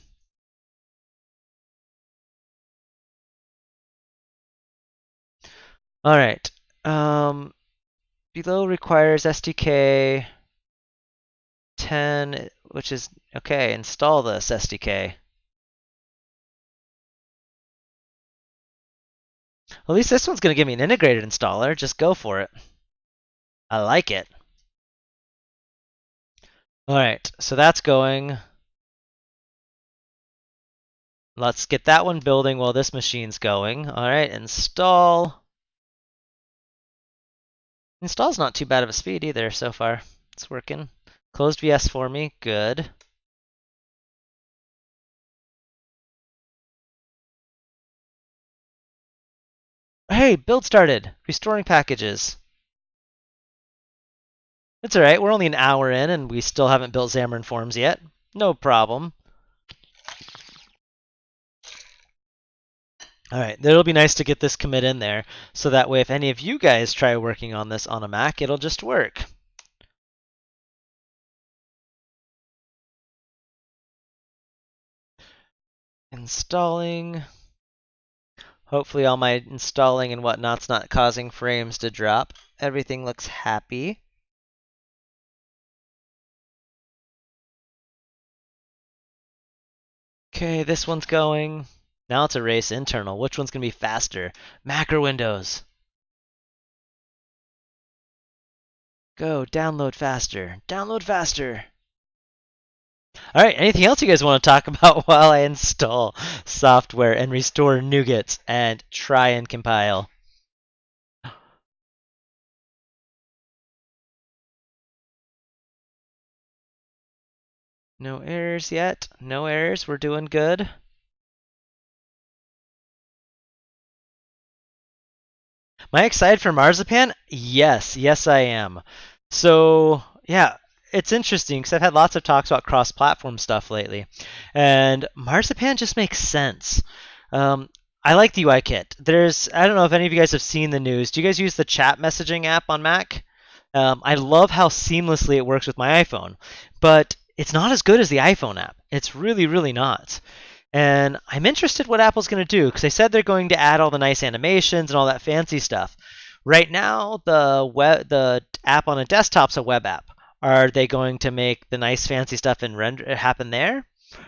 All right. Below requires SDK 10, which is okay. Install this SDK. At least this one's going to give me an integrated installer. Just go for it. I like it. All right, so that's going. Let's get that one building while this machine's going. All right, install. Install's not too bad of a speed either so far. It's working. Closed VS for me. Good. Hey, build started. Restoring packages. It's all right. We're only an hour in and we still haven't built Xamarin.Forms yet. No problem. All right, it'll be nice to get this commit in there so that way if any of you guys try working on this on a Mac, it'll just work. Installing. Hopefully all my installing and whatnot's not causing frames to drop. Everything looks happy. Okay, this one's going. Now it's erase internal. Which one's going to be faster? Mac or Windows? Go, download faster. Download faster. All right, anything else you guys want to talk about while I install software and restore NuGets and try and compile? No errors yet. No errors. We're doing good. Am I excited for Marzipan? Yes, yes, I am. So, yeah, it's interesting because I've had lots of talks about cross platform stuff lately. And Marzipan just makes sense. I like the UI kit. I don't know if any of you guys have seen the news. Do you guys use the chat messaging app on Mac? I love how seamlessly it works with my iPhone, but it's not as good as the iPhone app. It's really, really not. And I'm interested what Apple's going to do because they said they're going to add all the nice animations and all that fancy stuff. Right now, the app on a desktop's a web app. Are they going to make the nice fancy stuff and render happen there?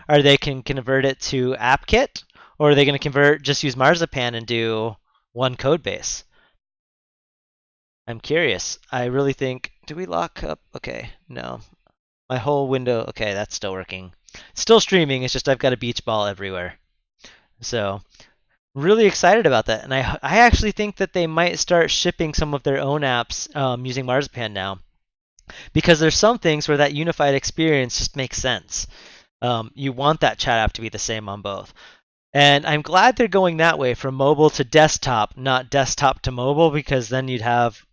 Are they can convert it to AppKit, or are they going to just use Marzipan and do one code base? I'm curious. I really think. Do we lock up? Okay, no. My whole window. Okay, that's still working. Still streaming. It's just I've got a beach ball everywhere. So really excited about that, and I actually think that they might start shipping some of their own apps using Marzipan now, because there's some things where that unified experience just makes sense. You want that chat app to be the same on both. And I'm glad they're going that way from mobile to desktop, not desktop to mobile, because then you'd have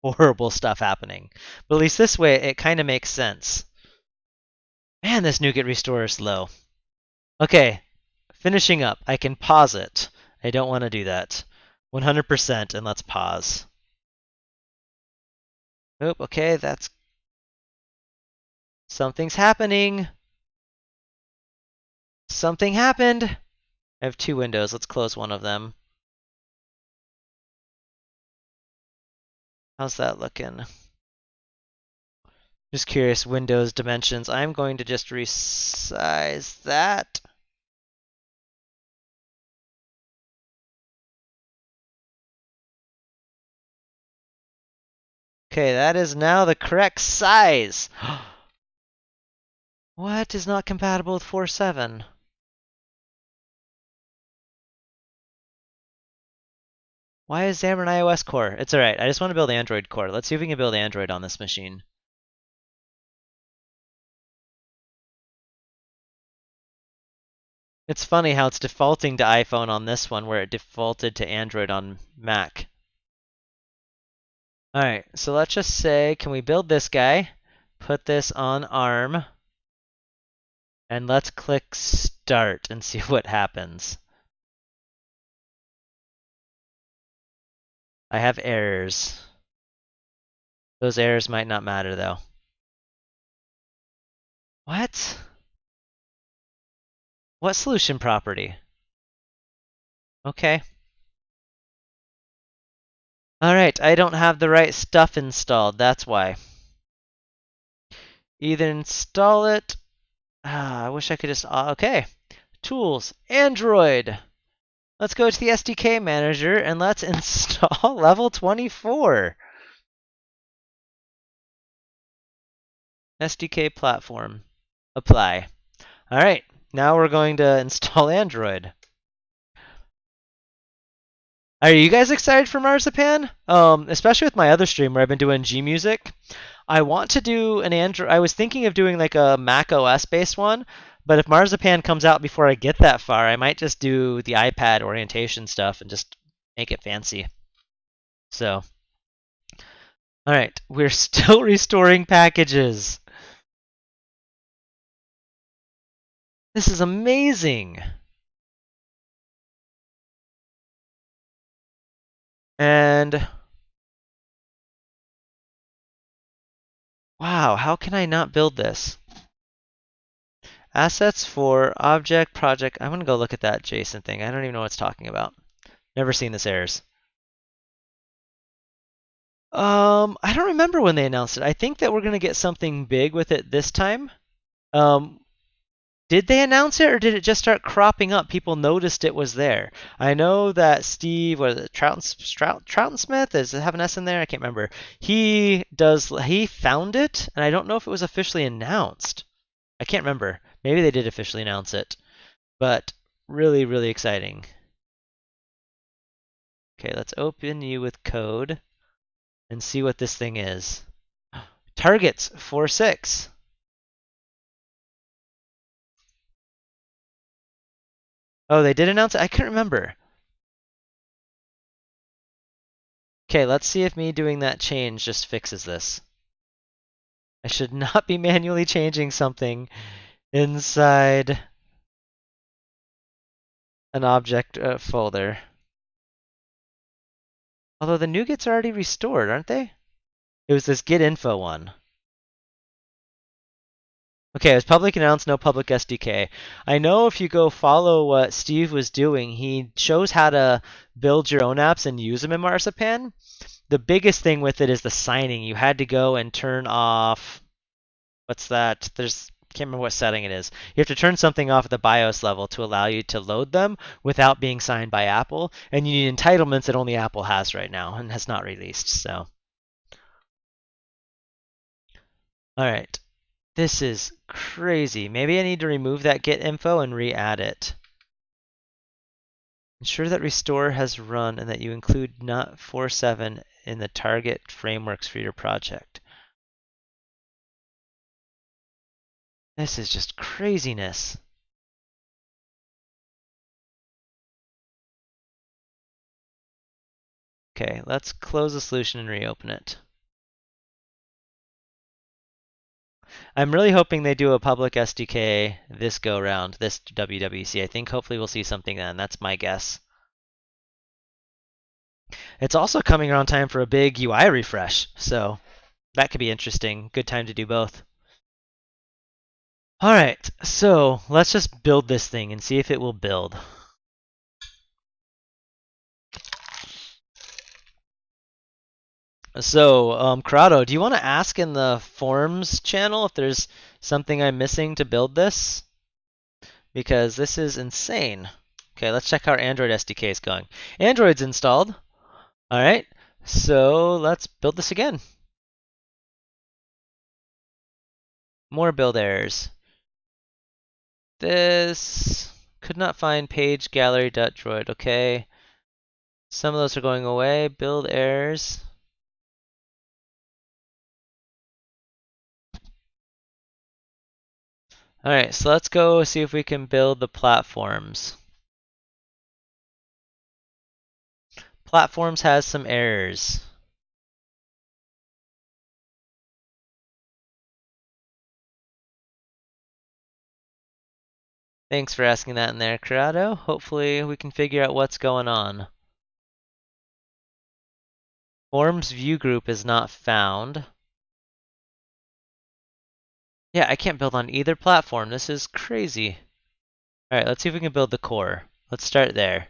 horrible stuff happening. But at least this way, it kind of makes sense. Man, this NuGet restore is slow. Okay, finishing up. I can pause it. I don't want to do that. 100% and let's pause. Oh, okay, that's... Something's happening. Something happened. I have two windows. Let's close one of them. How's that looking? Just curious, Windows dimensions. I'm going to just resize that. Okay, that is now the correct size. What is not compatible with 4.7? Why is Xamarin iOS Core? It's alright. I just want to build Android Core. Let's see if we can build Android on this machine. It's funny how it's defaulting to iPhone on this one where it defaulted to Android on Mac. Alright, so let's just say, can we build this guy? Put this on ARM. And let's click start and see what happens. I have errors. Those errors might not matter though. What? What solution property? Okay. Alright, I don't have the right stuff installed, that's why. Either install it. I wish I could just. Okay. Tools. Android. Let's go to the SDK manager and let's install level 24. SDK platform. Apply. Alright, now we're going to install Android. Are you guys excited for Marzipan? Especially with my other stream where I've been doing G Music. I want to do an Android. I was thinking of doing like a Mac OS based one, but if Marzipan comes out before I get that far, I might just do the iPad orientation stuff and just make it fancy. So, all right, we're still restoring packages. This is amazing. And wow, how can I not build this? Assets for object project. I'm gonna go look at that JSON thing. I don't even know what it's talking about. Never seen this errors. I don't remember when they announced it. I think that we're gonna get something big with it this time. Um, did they announce it or did it just start cropping up? People noticed it was there. I know that Steve, was it Trouton Smith? Does it have an S in there? I can't remember. He found it, and I don't know if it was officially announced. I can't remember. Maybe they did officially announce it, but really, really exciting. Okay, let's open you with code and see what this thing is. Targets 4.6. Oh, they did announce it? I couldn't remember. Okay, let's see if me doing that change just fixes this. I should not be manually changing something inside an object folder. Although the NuGets are already restored, aren't they? It was this get info one. Okay, it was public announced, no public SDK. I know if you go follow what Steve was doing, he shows how to build your own apps and use them in Marzipan. The biggest thing with it is the signing. You had to go and turn off, what's that? Can't remember what setting it is. You have to turn something off at the BIOS level to allow you to load them without being signed by Apple. And you need entitlements that only Apple has right now and has not released. So, all right. This is crazy. Maybe I need to remove that get info and re-add it. Ensure that restore has run and that you include not 4.7 in the target frameworks for your project. This is just craziness. Okay, let's close the solution and reopen it. I'm really hoping they do a public SDK this go round, this WWC. I think hopefully we'll see something then. That's my guess. It's also coming around time for a big UI refresh, so that could be interesting. Good time to do both. All right, so let's just build this thing and see if it will build. So, Corrado, do you want to ask in the forums channel if there's something I'm missing to build this? Because this is insane. Okay, let's check how our Android SDK is going. Android's installed. All right, so let's build this again. More build errors. this. Could not find page gallery.droid. Okay. Some of those are going away. Build errors. Alright, so let's go see if we can build the platforms. Platforms has some errors. Thanks for asking that in there, Corrado. Hopefully we can figure out what's going on. Forms view group is not found. Yeah, I can't build on either platform. This is crazy. Alright, let's see if we can build the core. Let's start there.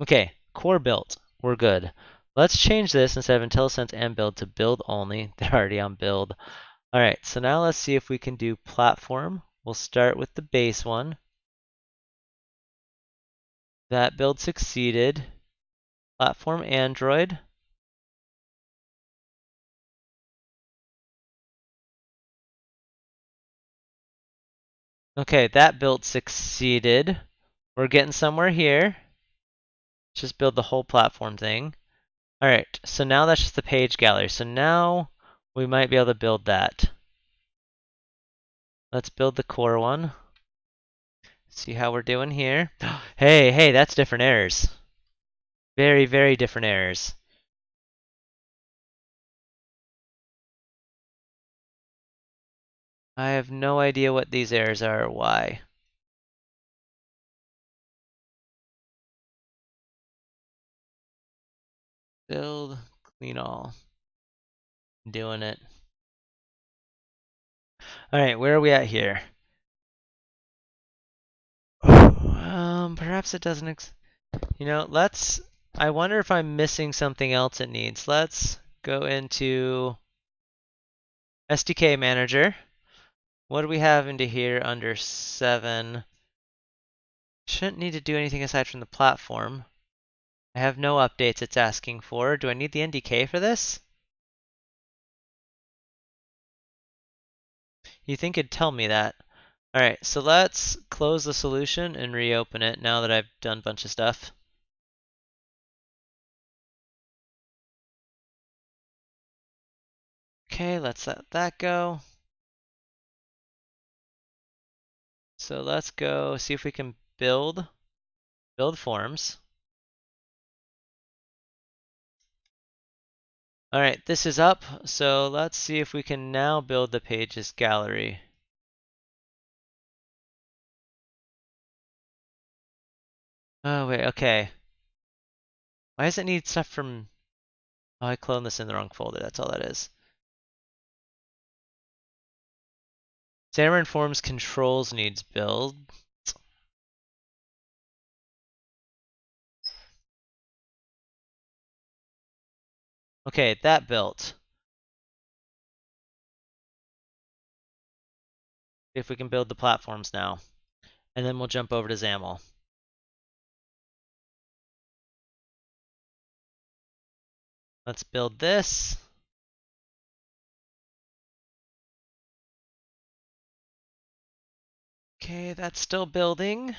Okay, core built. We're good. Let's change this instead of IntelliSense and build to build only. They're already on build. Alright, so now let's see if we can do platform. We'll start with the base one. That build succeeded. Platform Android. Okay, that build succeeded. We're getting somewhere here. Just build the whole platform thing. Alright, so now that's just the page gallery. So now we might be able to build that. Let's build the core one. See how we're doing here. Hey, that's different errors. Very, very different errors. I have no idea what these errors are or why. Build, clean all. Doing it. Alright, where are we at here? Perhaps it doesn't. I wonder if I'm missing something else it needs. Let's go into SDK Manager. What do we have into here under 7? Shouldn't need to do anything aside from the platform. I have no updates it's asking for. Do I need the NDK for this? You think it'd tell me that. Alright, so let's close the solution and reopen it now that I've done a bunch of stuff. Okay, let's let that go. So let's go see if we can build forms. Alright, this is up, so let's see if we can now build the pages gallery. Oh wait, okay. Why does it need stuff from... Oh, I cloned this in the wrong folder, that's all that is. Xamarin.Forms controls needs build. Okay, that built. See if we can build the platforms now. And then we'll jump over to XAML. Let's build this. Okay, that's still building.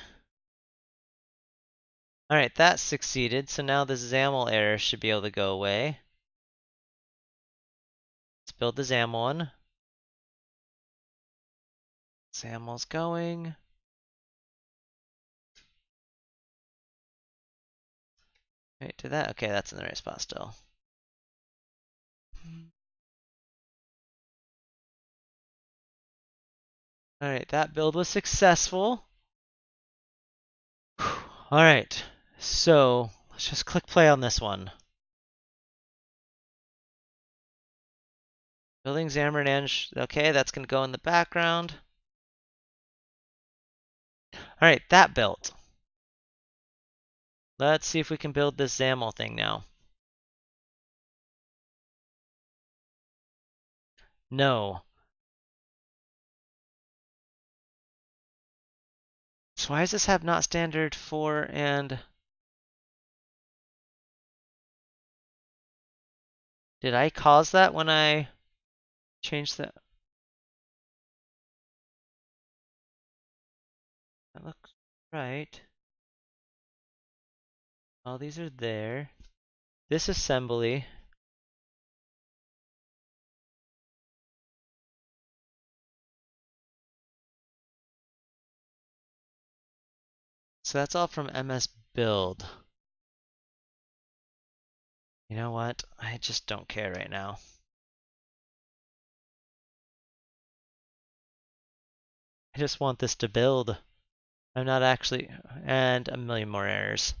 Alright, that succeeded, so now the XAML error should be able to go away. Let's build the XAML one. XAML's going. Wait, did that? Okay, that's in the right spot still. Alright, that build was successful. Alright, so let's just click play on this one. Building Xamarin Eng. Okay, that's going to go in the background. Alright, that built. Let's see if we can build this XAML thing now. No. So why does this have not standard for and... Did I cause that when I changed that? That looks right. All these are there. This assembly. So that's all from MS Build. You know what? I just don't care right now. I just want this to build. I'm not actually, and a million more errors.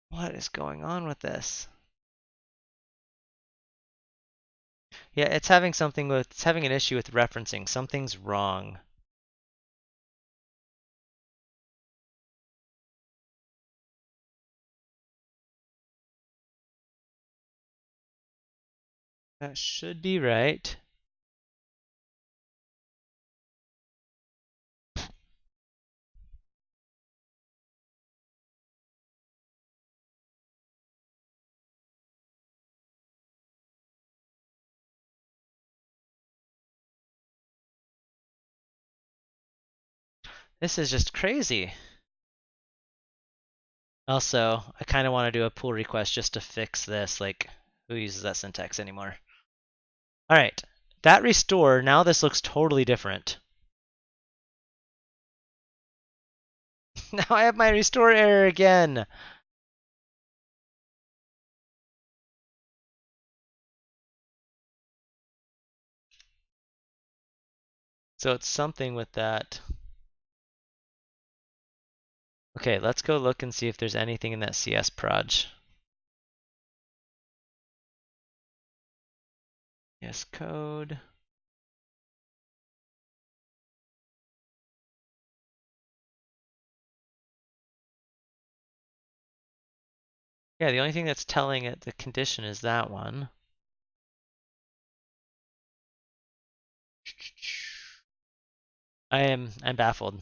What is going on with this? Yeah, it's having an issue with referencing. Something's wrong. That should be right. This is just crazy. Also, I kind of want to do a pull request just to fix this. Like, who uses that syntax anymore? All right, that restore, now this looks totally different. Now I have my restore error again. So it's something with that. Okay, let's go look and see if there's anything in that CS proj. Yes, code. Yeah, the only thing that's telling it the condition is that one. I'm baffled.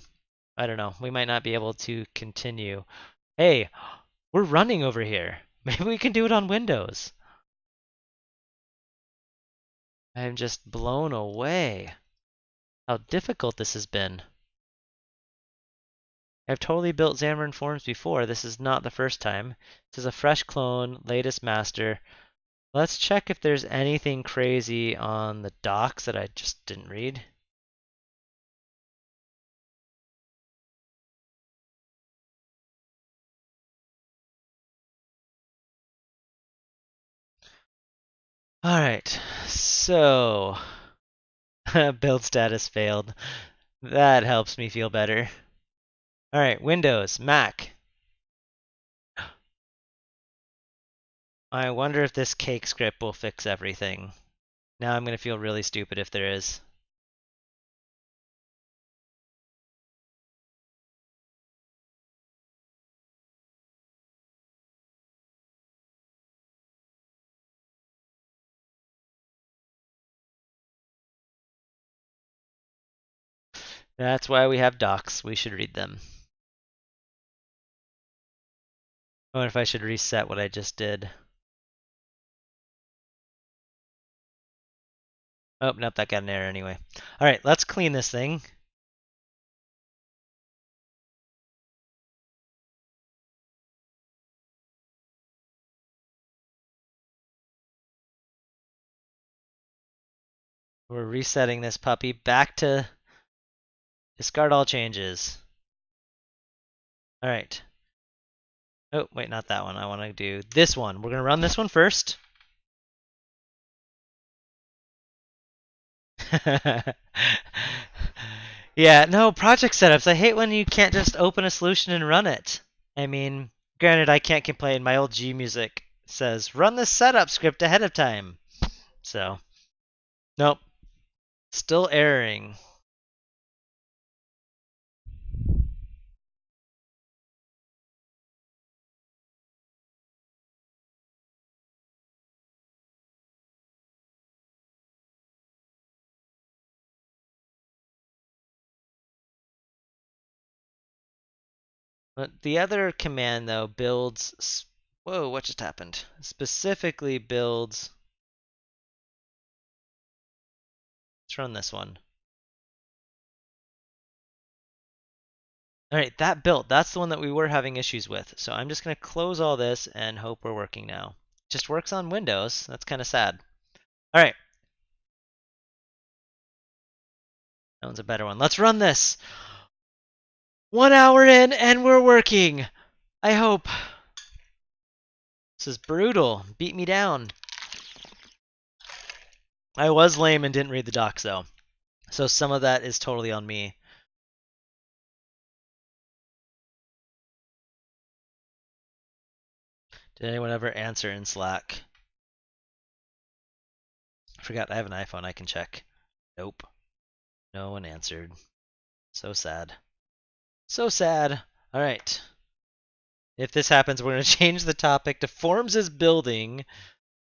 I don't know. We might not be able to continue. Hey, we're running over here. Maybe we can do it on Windows. I'm just blown away how difficult this has been. I've totally built Xamarin.Forms before. This is not the first time. This is a fresh clone, latest master. Let's check if there's anything crazy on the docs that I just didn't read. All right, so build status failed. That helps me feel better. All right, Windows, Mac. I wonder if this cake script will fix everything. Now I'm going to feel really stupid if there is. That's why we have docs. We should read them. I wonder if I should reset what I just did. Oh, nope, that got an error anyway. All right, let's clean this thing. We're resetting this puppy back to discard all changes. All right. Oh, wait, not that one. I want to do this one. We're going to run this one first. Yeah, no, project setups. I hate when you can't just open a solution and run it. I mean, granted, I can't complain. My old G music says run the setup script ahead of time. So, nope, still erroring. But the other command though builds. Whoa, what just happened? Specifically builds. Let's run this one. All right, that built. That's the one that we were having issues with. So I'm just going to close all this and hope we're working now. Just works on Windows. That's kind of sad. All right. That one's a better one. Let's run this. 1 hour in and we're working. I hope. This is brutal. Beat me down. I was lame and didn't read the docs though. So some of that is totally on me. Did anyone ever answer in Slack? I forgot I have an iPhone I can check. Nope. No one answered. So sad. So sad. All right. If this happens, we're going to change the topic to Forms is building.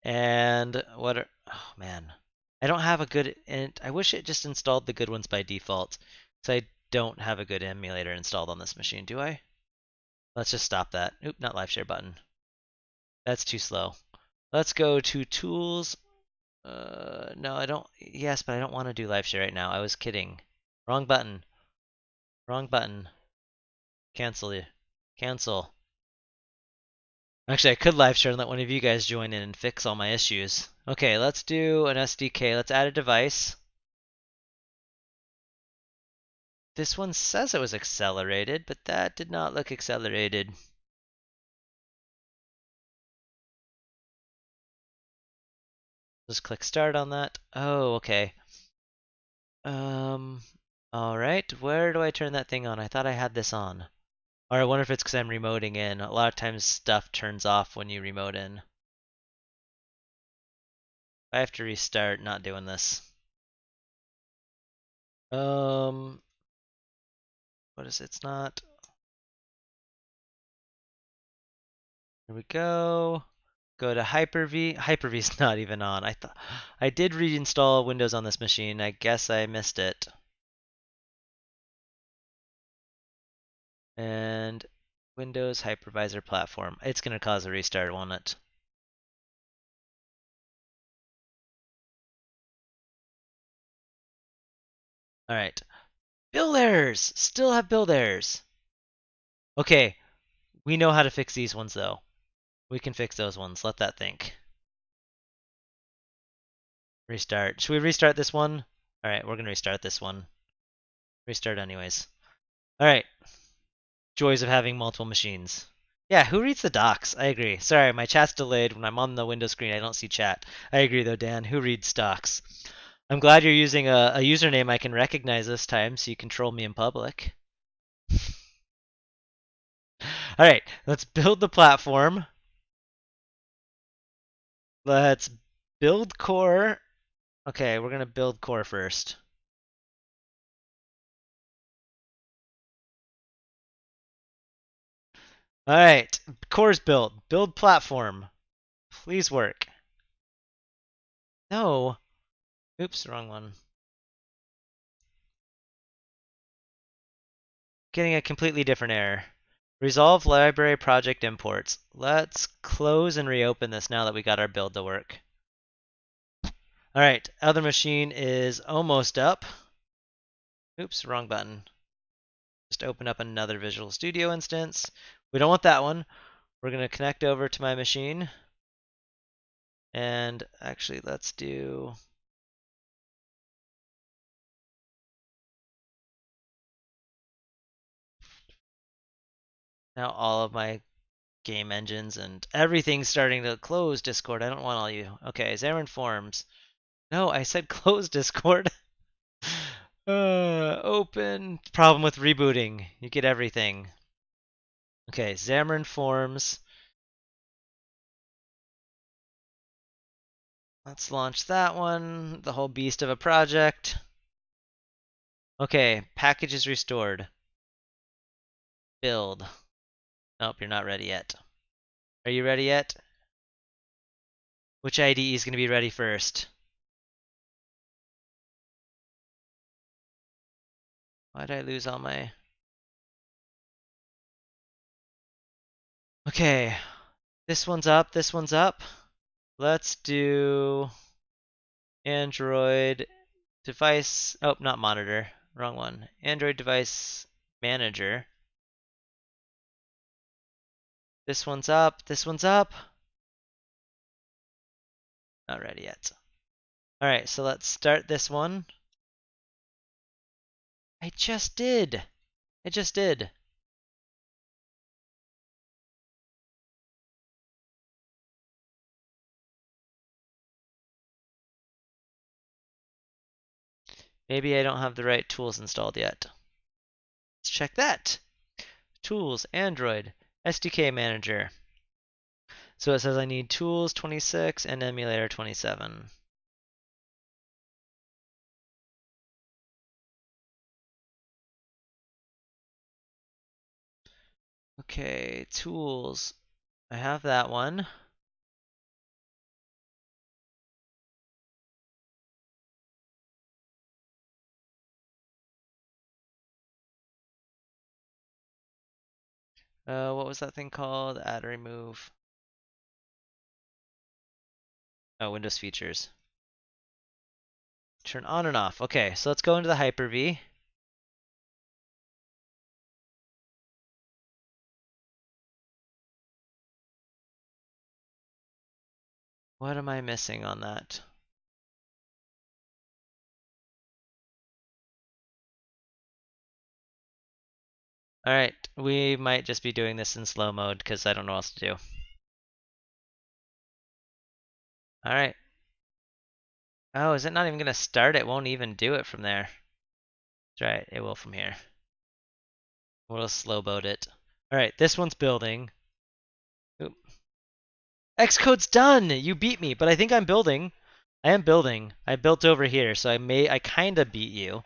And what are. Oh, man. I don't have a good. I wish it just installed the good ones by default. So I don't have a good emulator installed on this machine, do I? Let's just stop that. Oop, not live share button. That's too slow. Let's go to tools. No, I don't. Yes, but I don't want to do live share right now. I was kidding. Wrong button. Wrong button. Cancel. Cancel. Actually, I could live share and let one of you guys join in and fix all my issues. Okay, let's do an SDK. Let's add a device. This one says it was accelerated, but that did not look accelerated. Just click start on that. Oh, okay. All right. Where do I turn that thing on? I thought I had this on. Or I wonder if it's because I'm remoting in. A lot of times stuff turns off when you remote in. I have to restart, not doing this. What is it? It's not. Here we go. Go to Hyper-V. Hyper-V's not even on. I thought I did reinstall Windows on this machine. I guess I missed it. And Windows Hypervisor Platform. It's gonna cause a restart, won't it? All right. Build errors. Still have build errors. Okay, we know how to fix these ones though. We can fix those ones. Let that think. Restart. Should we restart this one? All right, we're gonna restart this one. Restart anyways. All right. Joys of having multiple machines. Yeah, who reads the docs? I agree. Sorry, my chat's delayed. When I'm on the window screen, I don't see chat. I agree though, Dan. Who reads docs? I'm glad you're using a username I can recognize this time so you can troll me in public. All right, let's build the platform. Let's build core. Okay, we're going to build core first. All right, core's built. Build platform. Please work. No. Oops, wrong one. Getting a completely different error. Resolve library project imports. Let's close and reopen this now that we got our build to work. All right, other machine is almost up. Oops, wrong button. Just open up another Visual Studio instance. We don't want that one. We're going to connect over to my machine. And actually, let's do. Now all of my game engines and everything's starting to close Discord. I don't want all you. Okay, Xamarin.Forms. No, I said close Discord. Open. Problem with rebooting. You get everything. Okay, Xamarin.Forms. Let's launch that one. The whole beast of a project. Okay, package is restored. Build. Nope, you're not ready yet. Are you ready yet? Which IDE is going to be ready first? Why did I lose all my... Okay, this one's up, this one's up. Let's do Android device, oh, not monitor, wrong one. Android device manager. This one's up, this one's up. Not ready yet. All right, so let's start this one. I just did. I just did. Maybe I don't have the right tools installed yet. Let's check that. Tools, Android, SDK Manager. So it says I need tools 26 and emulator 27. Okay, tools. I have that one. What was that thing called? Add or remove. Oh, Windows features. Turn on and off. Okay, so let's go into the Hyper-V. What am I missing on that? All right, we might just be doing this in slow mode because I don't know what else to do. All right. Oh, is it not even gonna start? It won't even do it from there. That's right, it will from here. We'll slow boat it. All right, this one's building. Oop. Xcode's done! You beat me, but I think I'm building. I am building. I built over here, so I kinda beat you.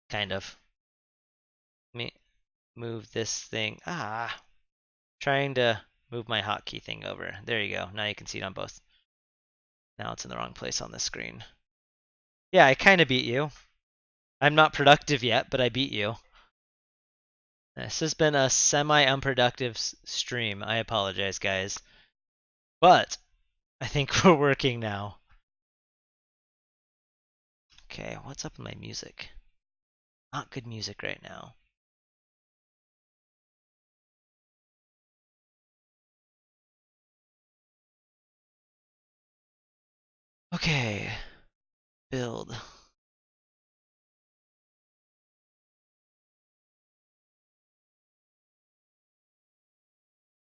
Kind of. Let me move this thing. Trying to move my hotkey thing over. There you go. Now you can see it on both. Now it's in the wrong place on this screen. Yeah, I kinda beat you. I'm not productive yet, but I beat you. This has been a semi-unproductive stream. I apologize, guys. But I think we're working now. Okay, what's up with my music? Not good music right now. Okay, build.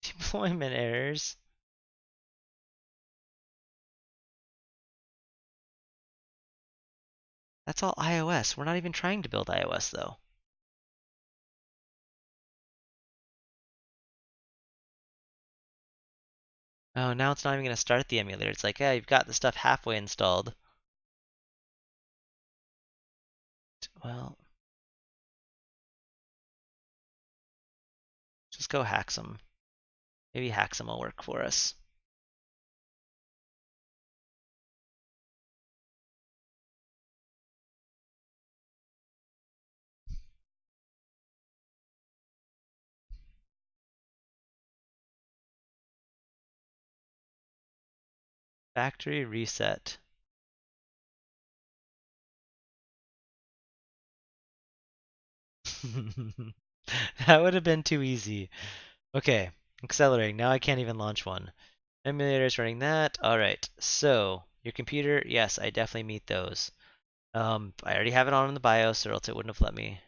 Deployment errors. That's all iOS. We're not even trying to build iOS though. Oh, now it's not even going to start the emulator. It's like, yeah, you've got the stuff halfway installed. Well, just go hack some. Maybe hack some will work for us. Factory reset. That would have been too easy. Okay, accelerating. Now I can't even launch one. Emulator's running that. All right. So your computer, yes, I definitely meet those. I already have it on in the BIOS, or else it wouldn't have let me.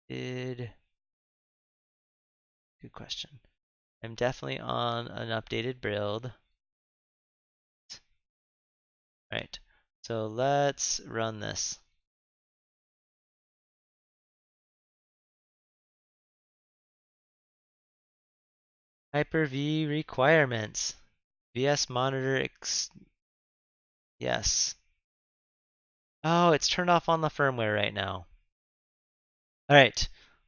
Good question. I'm definitely on an updated build. Right. So let's run this. Hyper-V requirements. VS monitor yes. Oh, it's turned off on the firmware right now. All right.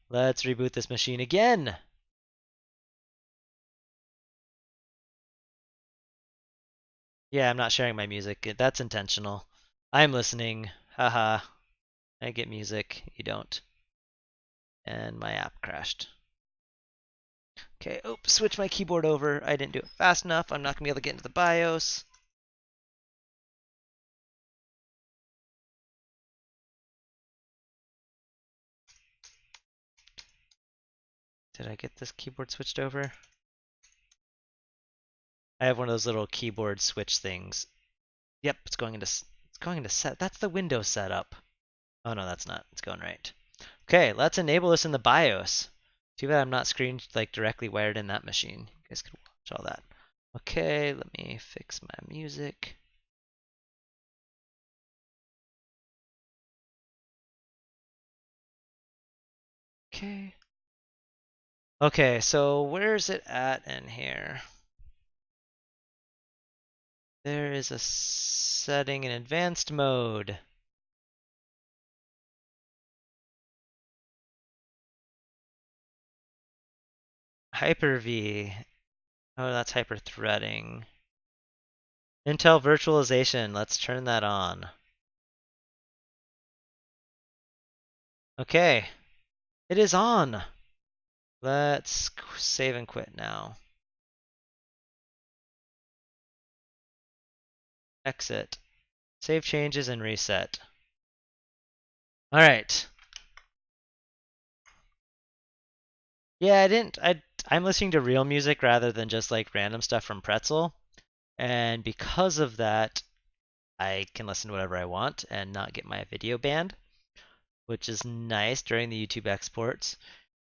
Let's reboot this machine again. Yeah, I'm not sharing my music. That's intentional. I'm listening. Haha. I get music. You don't. And my app crashed. Okay, oh, switch my keyboard over. I didn't do it fast enough. I'm not gonna be able to get into the BIOS. Did I get this keyboard switched over? I have one of those little keyboard switch things. Yep, it's going into set. That's the Windows setup. Oh no, that's not. It's going right. Okay, let's enable this in the BIOS. Too bad I'm not screen like directly wired in that machine. You guys could watch all that. Okay, let me fix my music. Okay. Okay, so where's it at in here? There is a setting in advanced mode. Hyper-V. Oh, that's hyper-threading. Intel virtualization. Let's turn that on. Okay. It is on. Let's save and quit now. Exit. Save changes and reset. All right. Yeah, I'm listening to real music rather than just like random stuff from Pretzel. And because of that, I can listen to whatever I want and not get my video banned, which is nice during the YouTube exports.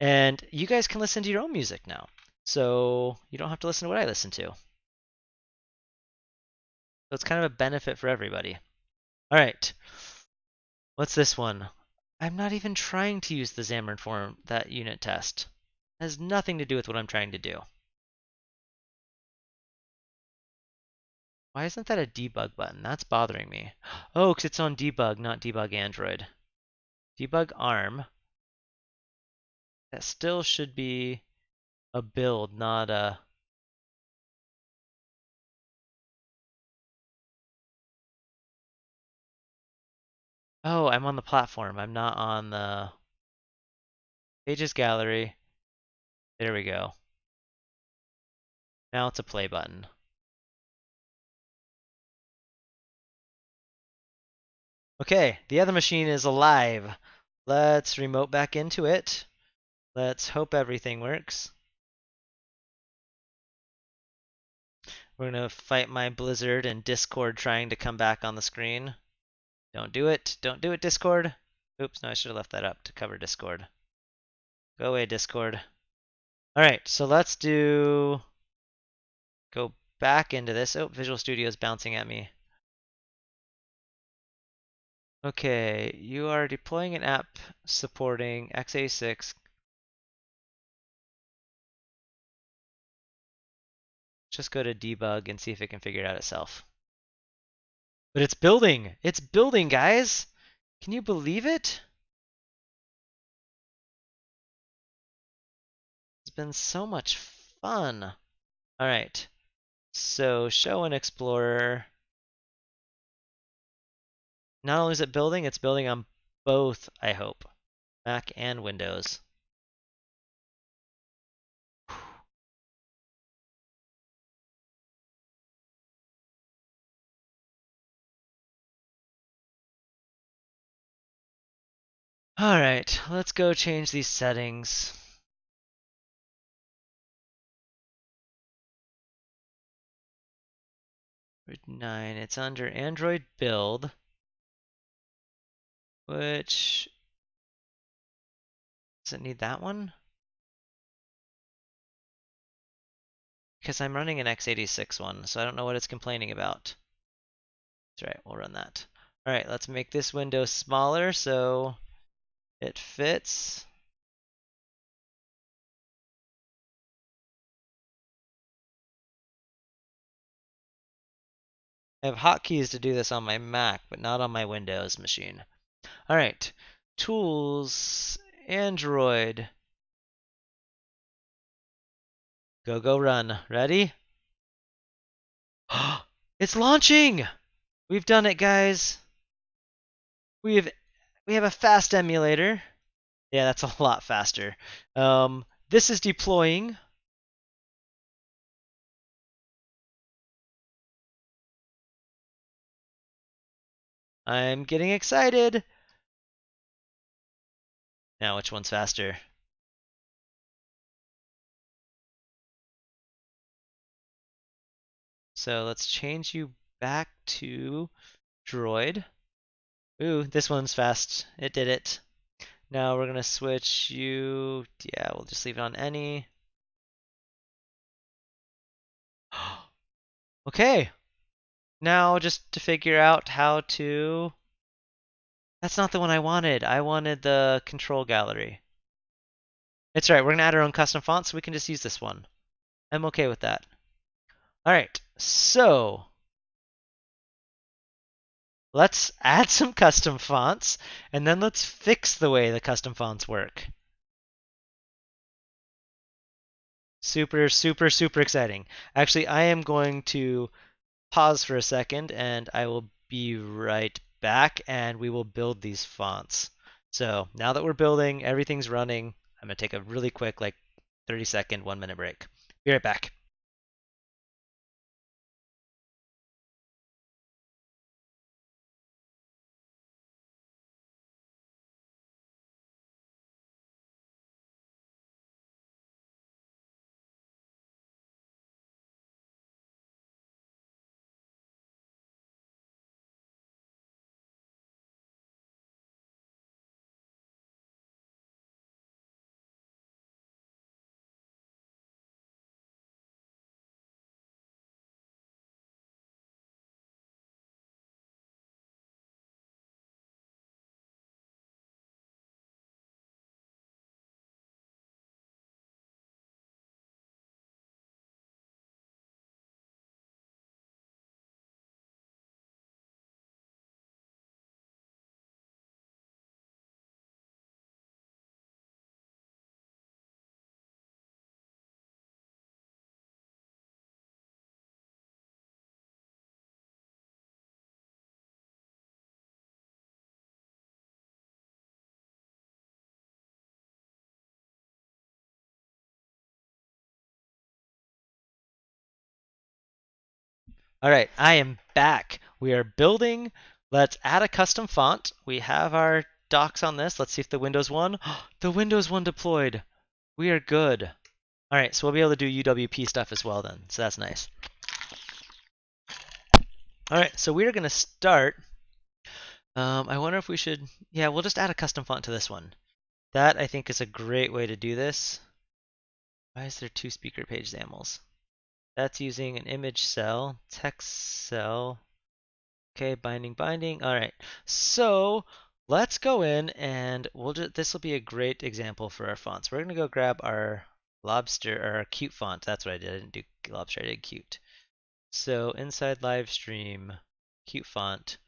And you guys can listen to your own music now. So you don't have to listen to what I listen to. So it's kind of a benefit for everybody. All right. What's this one? I'm not even trying to use the Xamarin.Form, that unit test. It has nothing to do with what I'm trying to do. Why isn't that a debug button? That's bothering me. Oh, because it's on debug, not debug Android. Debug ARM. That still should be a build, not a... Oh, I'm on the platform. I'm not on the Pages Gallery. There we go. Now it's a play button. Okay, the other machine is alive. Let's remote back into it. Let's hope everything works. We're gonna fight my Blizzard and Discord trying to come back on the screen. Don't do it. Don't do it, Discord. Oops, no, I should have left that up to cover Discord. Go away, Discord. Alright, so let's go back into this. Oh, Visual Studio is bouncing at me. Okay, you are deploying an app supporting x86. Just go to debug and see if it can figure it out itself. But it's building! It's building, guys! Can you believe it? It's been so much fun. Alright, so show in Explorer. Not only is it building, it's building on both, I hope. Mac and Windows. Alright, let's go change these settings. 9, it's under Android build, which, does it need that one? Because I'm running an x86 one, so I don't know what it's complaining about. That's right, we'll run that. Alright, let's make this window smaller so it fits. I have hotkeys to do this on my Mac, but not on my Windows machine. Alright, tools, Android. Go run. Ready? It's launching! We've done it, guys. We have a fast emulator. Yeah, that's a lot faster. This is deploying. I'm getting excited. Now, which one's faster? So let's change you back to Droid. Ooh, this one's fast. It did it. Now we're gonna switch you. Yeah, we'll just leave it on any. Okay. Now just to figure out how to. That's not the one I wanted. I wanted the control gallery. It's right. We're gonna add our own custom font, so we can just use this one. I'm okay with that. All right. So let's add some custom fonts, and then let's fix the way the custom fonts work. Super, super, super exciting. Actually, I am going to pause for a second and I will be right back and we will build these fonts. So now that we're building, everything's running, I'm going to take a really quick, like 30-second, 1 minute break. Be right back. All right, I am back. We are building. Let's add a custom font. We have our docs on this. Let's see if the Windows one. The Windows one deployed. We are good. All right, so we'll be able to do UWP stuff as well then. So that's nice. All right, so we're going to start. I wonder if we should. Yeah, we'll just add a custom font to this one. That I think is a great way to do this. Why is there two speaker page XAMLs? That's using an image cell, text cell. Okay, binding. All right. So let's go in and we'll just, this will be a great example for our fonts. We're gonna go grab our lobster or our cute font. That's what I did. I didn't do lobster, I did cute. So inside live stream, cute font.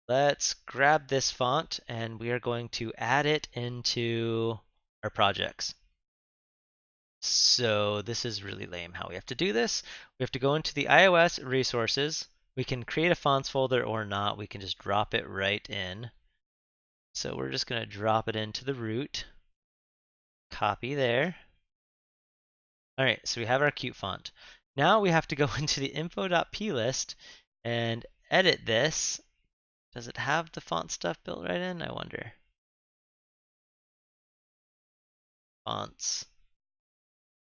Let's grab this font and we are going to add it into our projects. So this is really lame how we have to do this. We have to go into the iOS resources. We can create a fonts folder or not. We can just drop it right in. So we're just going to drop it into the root. Copy there. All right, so we have our cute font. Now we have to go into the info.plist and edit this. Does it have the font stuff built right in? I wonder. Fonts.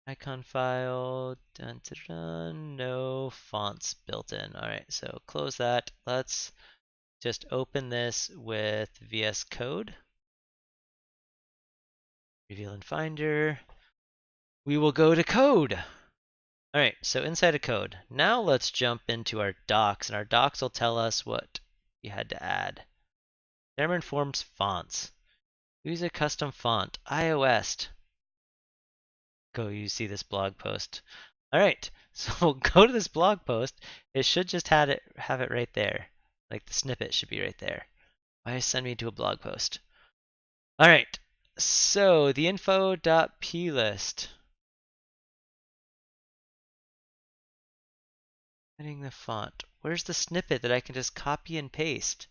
Icon file, dun, dun, dun, no fonts built in. All right, so close that. Let's just open this with VS Code. Reveal in Finder. We will go to code. All right, so inside of code. Now let's jump into our docs, and our docs will tell us what you had to add. Xamarin.Forms fonts. Use a custom font. iOS. Go you see this blog post. All right, so we'll go to this blog post. It should just have it right there. Like the snippet should be right there. Why send me to a blog post? All right, so the info.plist. Editing the font. Where's the snippet that I can just copy and paste?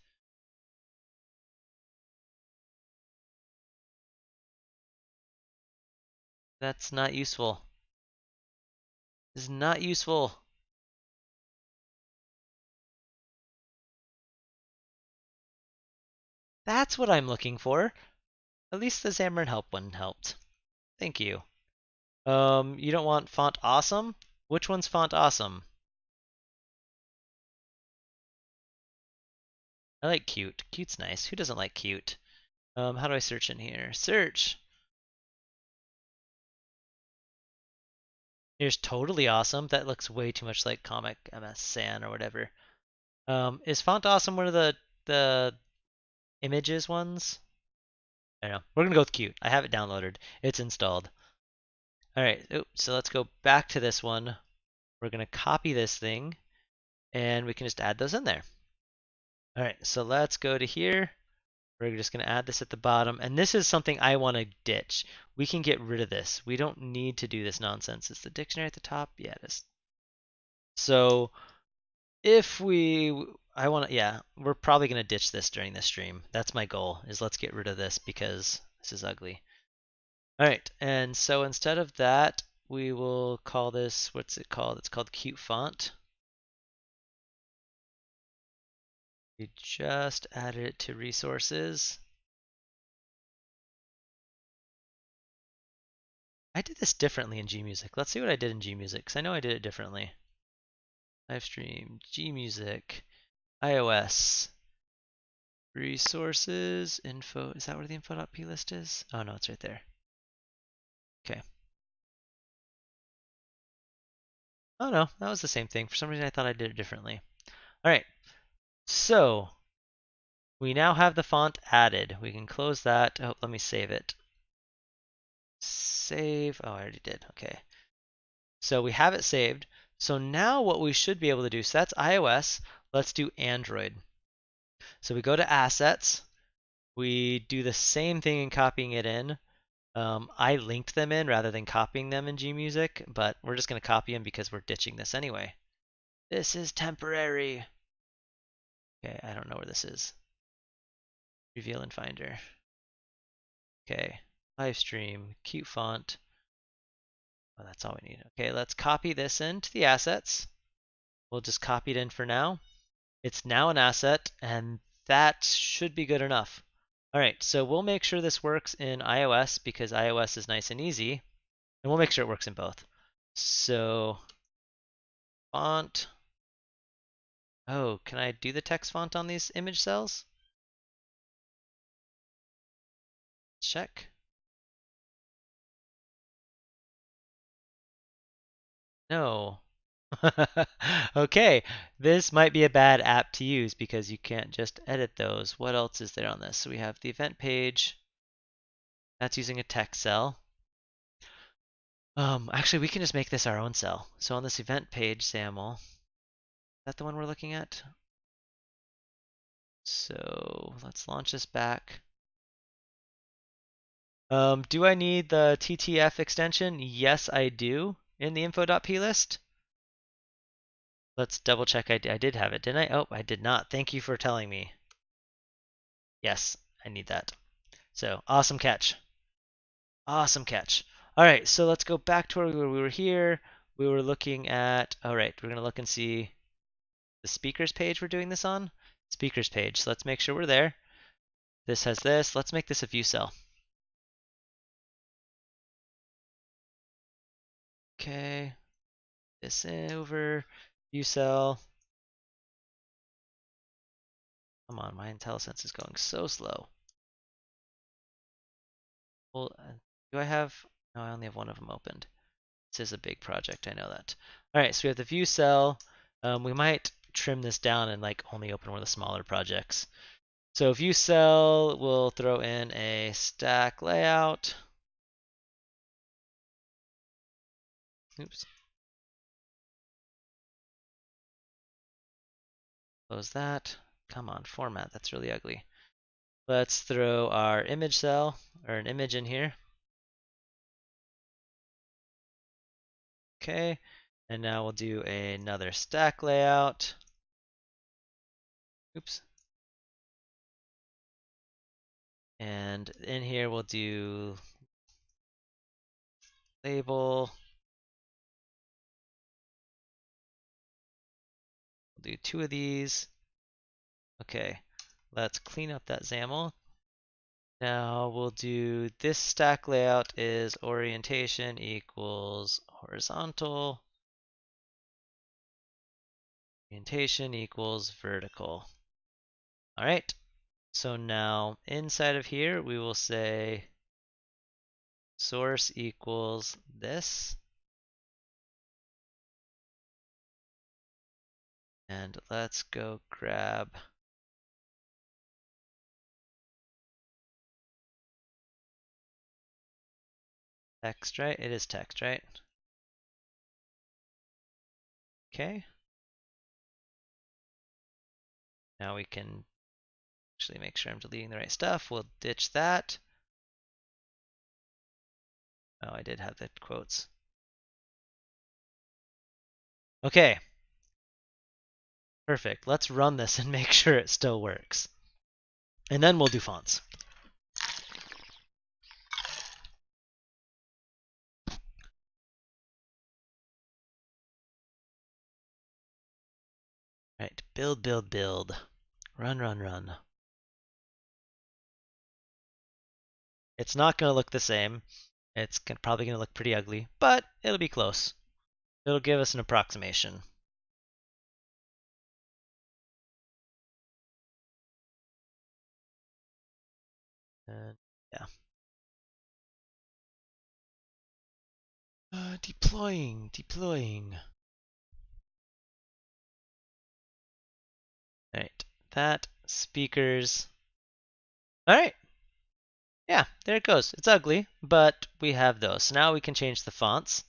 That's not useful. This is not useful. That's what I'm looking for. At least the Xamarin Help one helped. Thank you. You don't want font awesome? Which one's font awesome? I like cute. Cute's nice. Who doesn't like cute? How do I search in here? Search. Here's totally awesome. That looks way too much like Comic MS San or whatever. Is font awesome one of the images ones? I don't know. We're gonna go with cute. I have it downloaded. It's installed. All right. So let's go back to this one. We're gonna copy this thing, and we can just add those in there. All right. So let's go to here. We're just going to add this at the bottom. And this is something I want to ditch. We can get rid of this. We don't need to do this nonsense. Is the dictionary at the top? Yeah, it is. So if I want to, yeah, we're probably going to ditch this during this stream. That's my goal, is let's get rid of this because this is ugly. All right, and so instead of that, we will call this, what's it called? It's called cute font. We just added it to resources. I did this differently in Gmusic. Let's see what I did in Gmusic, because I know I did it differently. Live stream, Gmusic, iOS, resources, info. Is that where the info.p list is? Oh no, it's right there. Okay. Oh no, that was the same thing. For some reason I thought I did it differently. All right, so we now have the font added. We can close that. Oh, let me save it. Save. Oh, I already did. Okay. So we have it saved. So now what we should be able to do, so that's iOS. Let's do Android. So we go to Assets. We do the same thing in copying it in. I linked them in rather than copying them in Gmusic, but we're just going to copy them because we're ditching this anyway. This is temporary. Okay, I don't know where this is. Reveal in Finder. Okay, live stream, cute font. Oh, that's all we need. Okay, let's copy this into the assets. We'll just copy it in for now. It's now an asset, and that should be good enough. All right, so we'll make sure this works in iOS because iOS is nice and easy, and we'll make sure it works in both. So font. Oh, can I do the text font on these image cells? Check. No. Okay, this might be a bad app to use because you can't just edit those. What else is there on this? So we have the event page. That's using a text cell. Actually, we can just make this our own cell. So on this event page, SAML, is that the one we're looking at? So let's launch this back. Do I need the TTF extension? Yes, I do in the info.p list. Let's double check. I did have it, didn't I? Oh, I did not. Thank you for telling me. Yes, I need that. So awesome catch. Awesome catch. All right, so let's go back to where we were here. We were looking at, all right, we're going to look and see the speakers page we're doing this on. Speakers page. So let's make sure we're there. This has this. Let's make this a view cell. Okay. This over. View cell. Come on, my IntelliSense is going so slow. Well, do I have? No, I only have one of them opened. This is a big project, I know that. All right, so we have the view cell. We might trim this down and like only open one of the smaller projects. So view cell, we'll throw in a stack layout. Oops. Close that. Come on, format, that's really ugly. Let's throw our image cell, or an image in here. Okay, and now we'll do another stack layout. Oops. And in here we'll do label. We'll do two of these. Okay. let's clean up that XAML. Now we'll do this stack layout is orientation equals horizontal, orientation equals vertical. All right, so now inside of here we will say source equals this. And let's go grab text, right? It is text, right? Okay. Now we can actually make sure I'm deleting the right stuff. We'll ditch that. Oh, I did have the quotes. Okay. Perfect. Let's run this and make sure it still works. And then we'll do fonts. Right, build, build, build. Run, run, run. It's not going to look the same. It's probably going to look pretty ugly, but it'll be close. It'll give us an approximation. And yeah. Deploying, deploying. All right, that, speakers. All right. Yeah, there it goes. It's ugly, but we have those. So now we can change the fonts.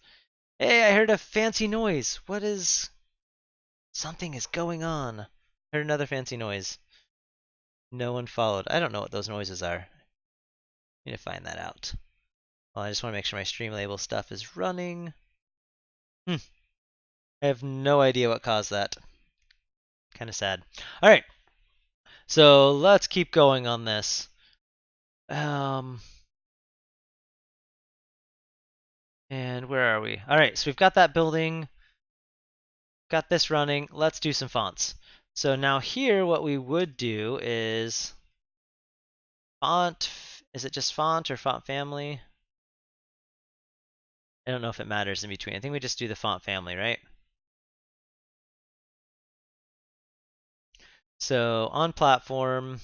Hey, I heard a fancy noise. What is... Something is going on. Heard another fancy noise. No one followed. I don't know what those noises are. Need to find that out. Well, I just want to make sure my stream label stuff is running. I have no idea what caused that. Kind of sad. All right. So let's keep going on this. And where are we? All right, so we've got that building, got this running. Let's do some fonts. So now here, what we would do is font. Is it just font or font family? I don't know if it matters in between. I think we just do the font family, right? So on platform,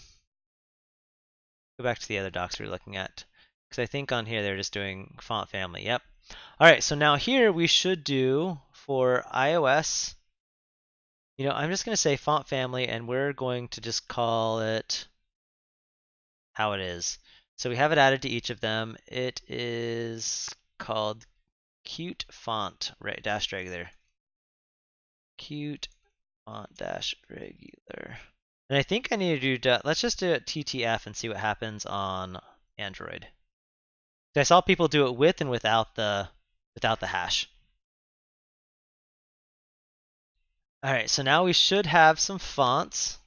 go back to the other docs we were looking at. Because I think on here they're just doing font family. Yep. All right, so now here we should do for iOS, I'm just going to say font family, and we're going to just call it how it is. So we have it added to each of them. It is called cute font dash regular. Cute font dash regular. And I think I need to do, let's just do it TTF and see what happens on Android. I saw people do it with and without the hash. All right, so now we should have some fonts.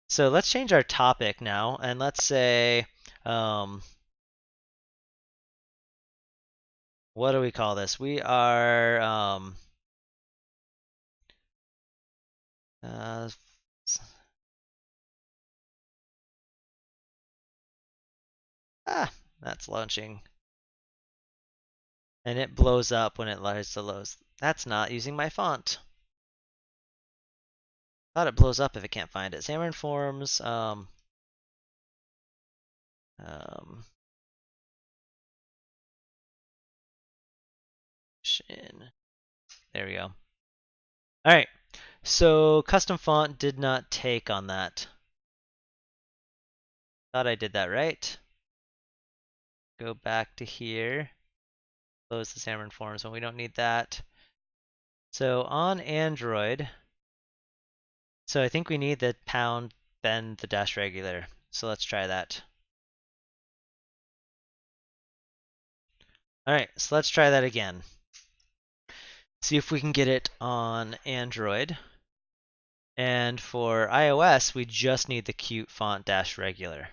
So let's change our topic now, and let's say, what do we call this? We are, that's launching. And it blows up when it lies to lows. That's not using my font. Thought it blows up if it can't find it. Xamarin.Forms, there we go. All right, so custom font did not take on that. Thought I did that right. Go back to here. Close the Xamarin.Forms when we don't need that. So on Android, so I think we need the pound, then the dash regular. So let's try that. All right, so let's try that again. See if we can get it on Android. And for iOS, we just need the cute font dash regular.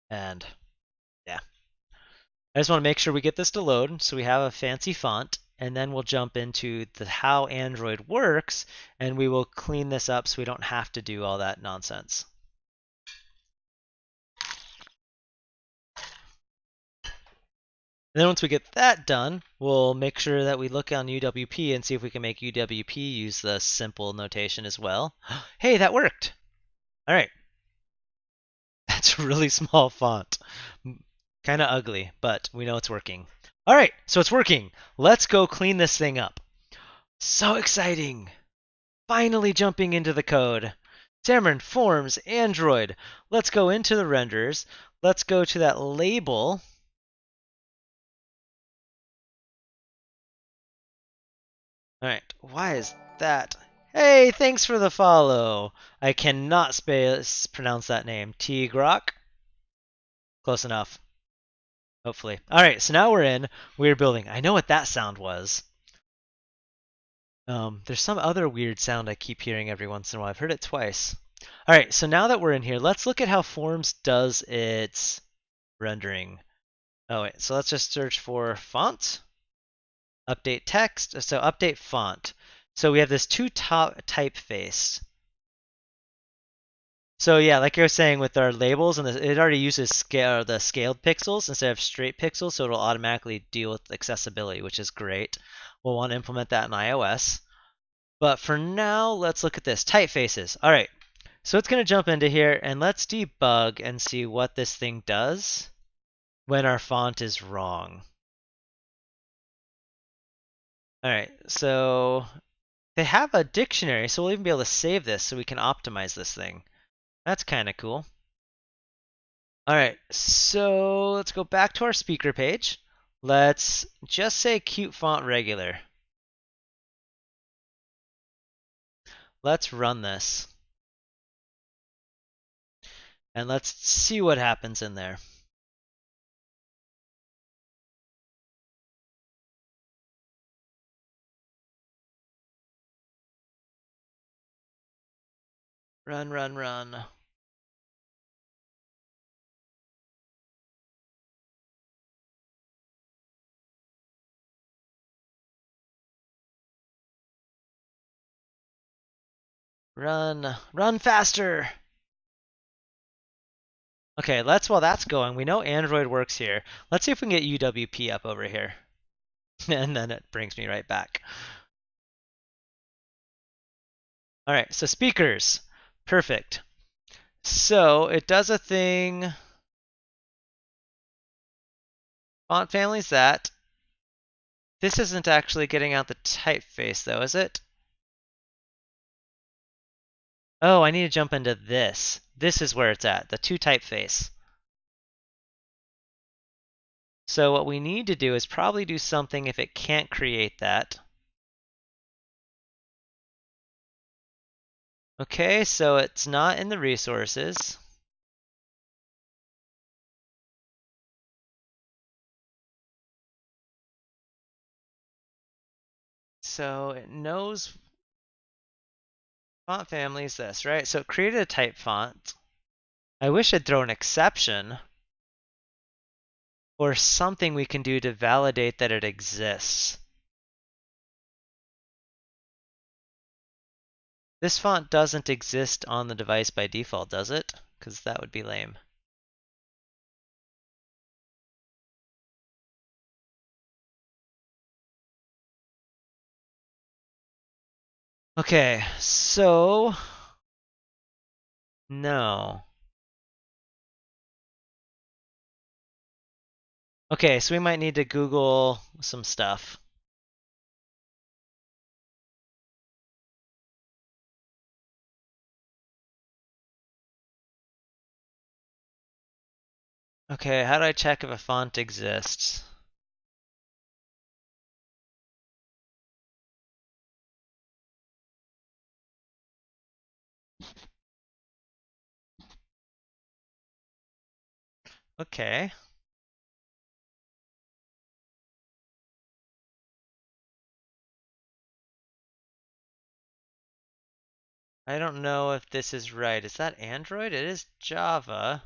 And yeah. I just want to make sure we get this to load so we have a fancy font. and then we'll jump into the how Android works, and we will clean this up so we don't have to do all that nonsense. And then once we get that done, we'll make sure that we look on UWP and see if we can make UWP use the simple notation as well. Hey, that worked! All right. That's a really small font. Kind of ugly, but we know it's working. All right, so it's working. Let's go clean this thing up. So exciting! Finally jumping into the code. Xamarin.Forms, Android. Let's go into the renders. Let's go to that label. All right, why is that? Hey, thanks for the follow. I cannot pronounce that name. T-Grok? Close enough. Hopefully. All right, so now we're in. We're building. I know what that sound was. There's some other weird sound I keep hearing every once in a while. I've heard it twice. All right, so now that we're in here, let's look at how Forms does its rendering. Oh, wait, so let's just search for font, update text, so update font. So we have this typeface. So yeah, like I was saying with our labels, and it already uses the scaled pixels instead of straight pixels, so it'll automatically deal with accessibility, which is great. We'll want to implement that in iOS. But for now, let's look at this. Typefaces. All right. So it's going to jump into here, and let's debug and see what this thing does when our font is wrong. All right. So they have a dictionary, so we'll even be able to save this so we can optimize this thing. That's kind of cool. All right. So let's go back to our speaker page. Let's just say cute font regular. Let's run this. And let's see what happens in there. Run, run, run. Run, run faster. Okay, while that's going, we know Android works here. Let's see if we can get UWP up over here. And then it brings me right back. All right, so speakers. Perfect. So it does a thing. Font family's that. This isn't actually getting out the typeface though, is it? Oh, I need to jump into this. This is where it's at, the to typeface. So what we need to do is probably do something if it can't create that. Okay, so it's not in the resources. So it knows font family is this, right? So it created a type font. I wish it'd throw an exception or something we can do to validate that it exists. This font doesn't exist on the device by default, does it? Because that would be lame. Okay, so no. Okay, so we might need to Google some stuff. Okay, how do I check if a font exists? Okay. I don't know if this is right. Is that Android? It is Java.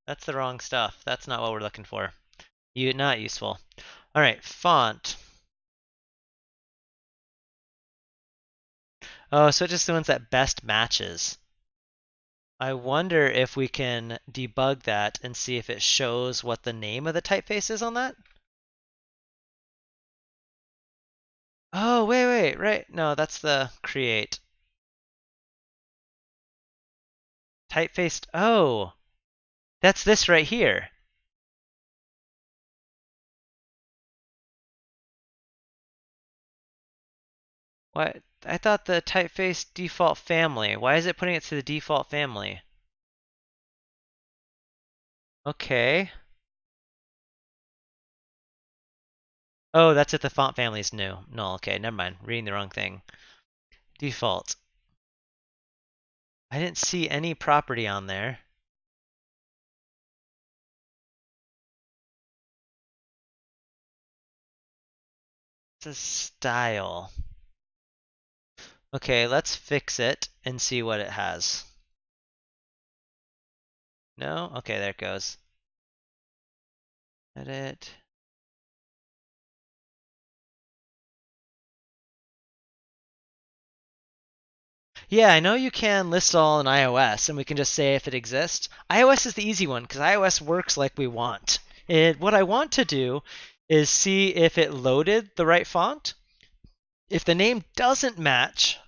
That's the wrong stuff. That's not what we're looking for. Not useful. All right, font. Oh, so it just the ones that best matches. I wonder if we can debug that and see if it shows what the name of the typeface is on that. Oh, wait, right. No, that's the create. Typeface. Oh, that's this right here. What? I thought the typeface default family. Why is it putting it to the default family? Okay. Oh, that's if the font family is new. No, okay, never mind. Reading the wrong thing. Default. I didn't see any property on there. It's a style. Okay, let's fix it and see what it has. No? Okay, there it goes. Edit. Yeah, I know you can list all in iOS, and we can just say if it exists. iOS is the easy one because iOS works like we want. What I want to do is see if it loaded the right font. If the name doesn't match,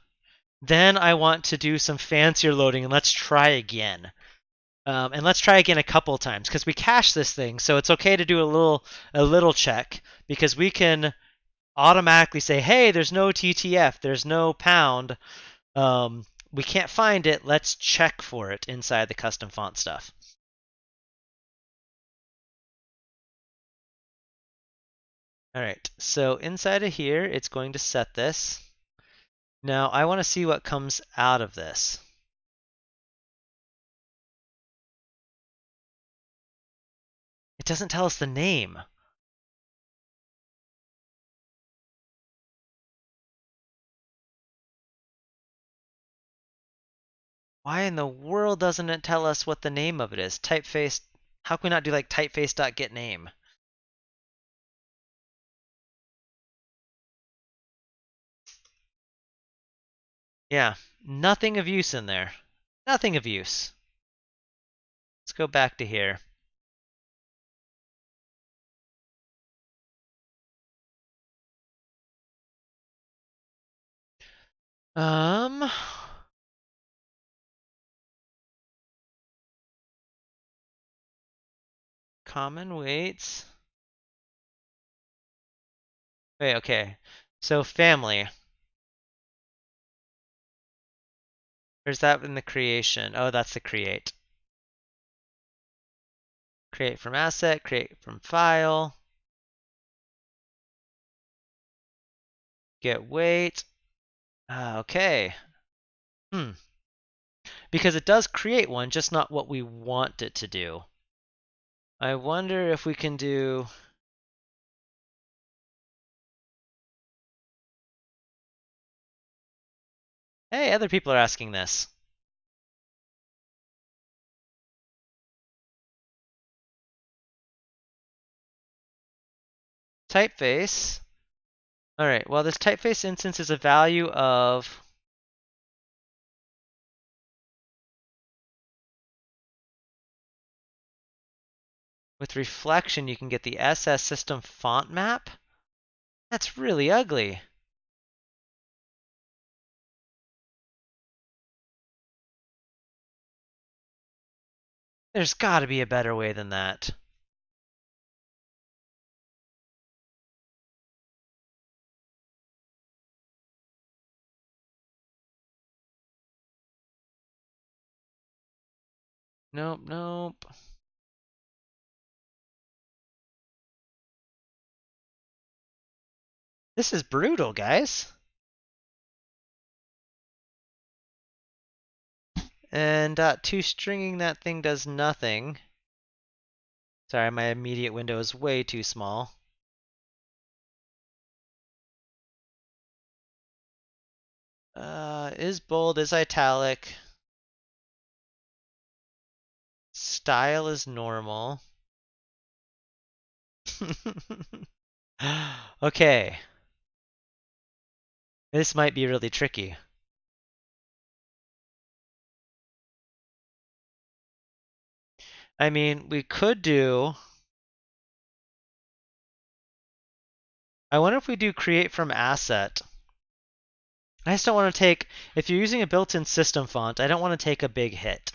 then I want to do some fancier loading, and let's try again. And let's try again a couple times because we cache this thing, so it's okay to do a little check because we can automatically say, hey, there's no TTF, there's no pound. We can't find it. Let's check for it inside the custom font stuff. All right, so inside of here, it's going to set this. Now I want to see what comes out of this. It doesn't tell us the name. Why in the world doesn't it tell us what the name of it is? Typeface. How can we not do like typeface.getName? Yeah, nothing of use in there. Nothing of use. Let's go back to here. Um, common weights. Wait, okay. So family. Where's that in the creation? Oh, that's the create. Create from asset, create from file. Get weight. Okay. Hmm. Because it does create one, just not what we want it to do. I wonder if we can do. Hey, other people are asking this. Typeface. All right, well, this typeface instance is a value of. With reflection, you can get the SS system font map. That's really ugly. There's got to be a better way than that. Nope, nope. This is brutal, guys. And .toStringing that thing does nothing. Sorry, my immediate window is way too small. Is bold, is italic. Style is normal. Okay. This might be really tricky. I mean, we could do. I wonder if we do create from asset. I just don't want to take, if you're using a built-in system font, I don't want to take a big hit.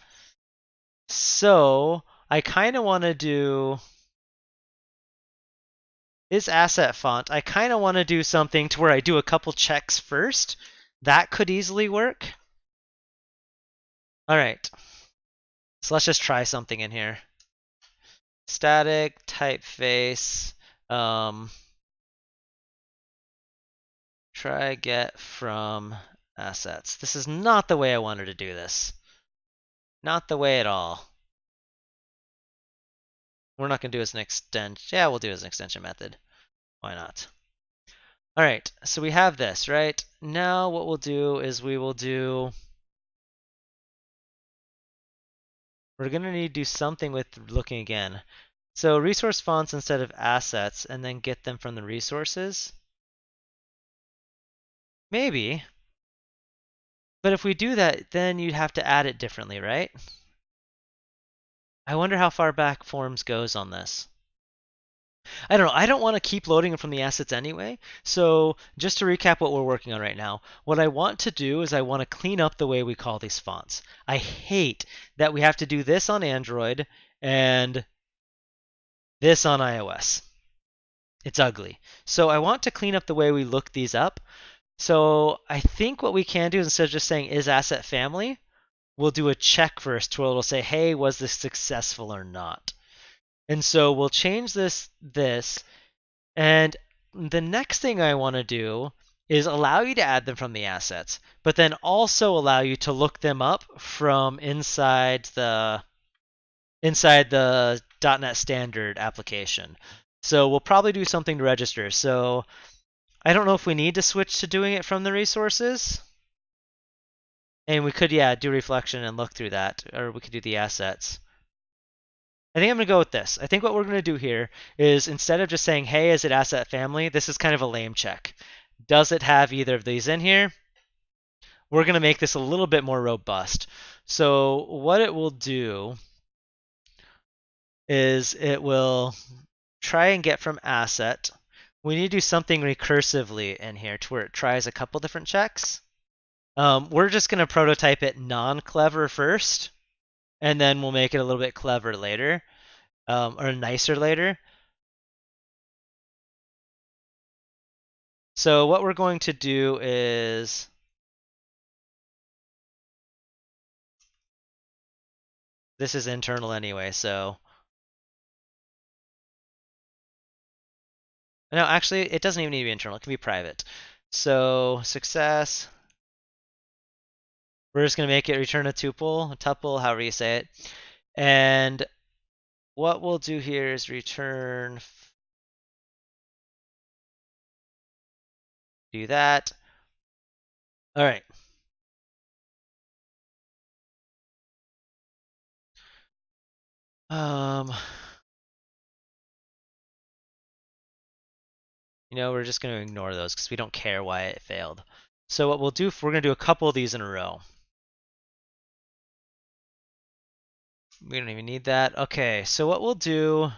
So I kind of want to do is asset font. I kind of want to do something to where I do a couple checks first. That could easily work. All right. So let's just try something in here. Static typeface. Try get from assets. This is not the way I wanted to do this. Not the way at all. We're not going to do it as an extension. Yeah, we'll do it as an extension method. Why not? All right, so we have this, right? Now what we'll do is we're going to need to do something with looking again. So resource fonts instead of assets, and then get them from the resources. Maybe. But if we do that, then you'd have to add it differently, right? I wonder how far back Forms goes on this. I don't know. I don't want to keep loading them from the assets anyway. So just to recap what we're working on right now, what I want to do is I want to clean up the way we call these fonts. I hate that we have to do this on Android and this on iOS. It's ugly. So I want to clean up the way we look these up. So I think what we can do is instead of just saying is asset family, we'll do a check first where it'll say, hey, was this successful or not? And so we'll change this, and the next thing I want to do is allow you to add them from the assets, but then also allow you to look them up from inside the .NET Standard application. So we'll probably do something to register. So I don't know if we need to switch to doing it from the resources. And we could, yeah, do reflection and look through that, or we could do the assets. I think I'm going to go with this. I think what we're going to do here is instead of just saying, hey, is it asset family, this is kind of a lame check. Does it have either of these in here? We're going to make this a little bit more robust. So what it will do is it will try and get from asset. We need to do something recursively in here to where it tries a couple different checks. We're just going to prototype it non-clever first, and then we'll make it a little bit clever later, or nicer later. So what we're going to do is this is internal anyway, so no, actually it doesn't even need to be internal, it can be private. So success, we're just going to make it return a tuple, however you say it. And what we'll do here is return, do that. All right. We're just going to ignore those because we don't care why it failed. So what we'll do, we're going to do a couple of these in a row. We don't even need that. Okay, so what we'll do,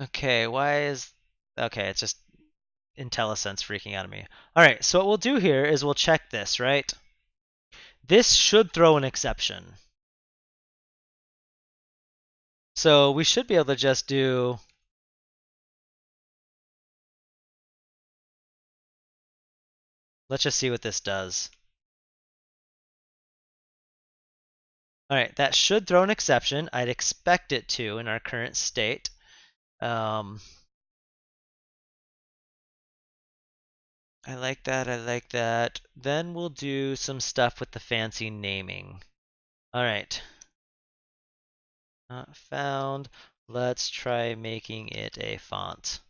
okay, it's just IntelliSense freaking out of me. All right, so what we'll do here is we'll check this, right? This should throw an exception. So we should be able to just do, let's just see what this does. All right, that should throw an exception. I'd expect it to in our current state. I like that, I like that. Then we'll do some stuff with the fancy naming. All right. Not found. Let's try making it a font.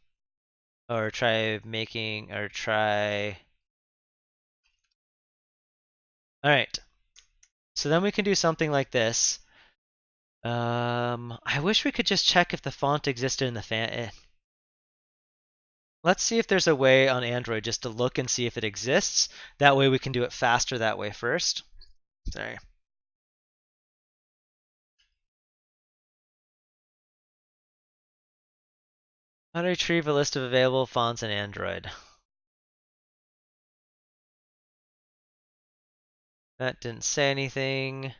Or try. All right. So then we can do something like this. I wish we could just check if the font existed in the Let's see if there's a way on Android just to look and see if it exists. That way we can do it faster that way first. Sorry. How to retrieve a list of available fonts in Android. That didn't say anything.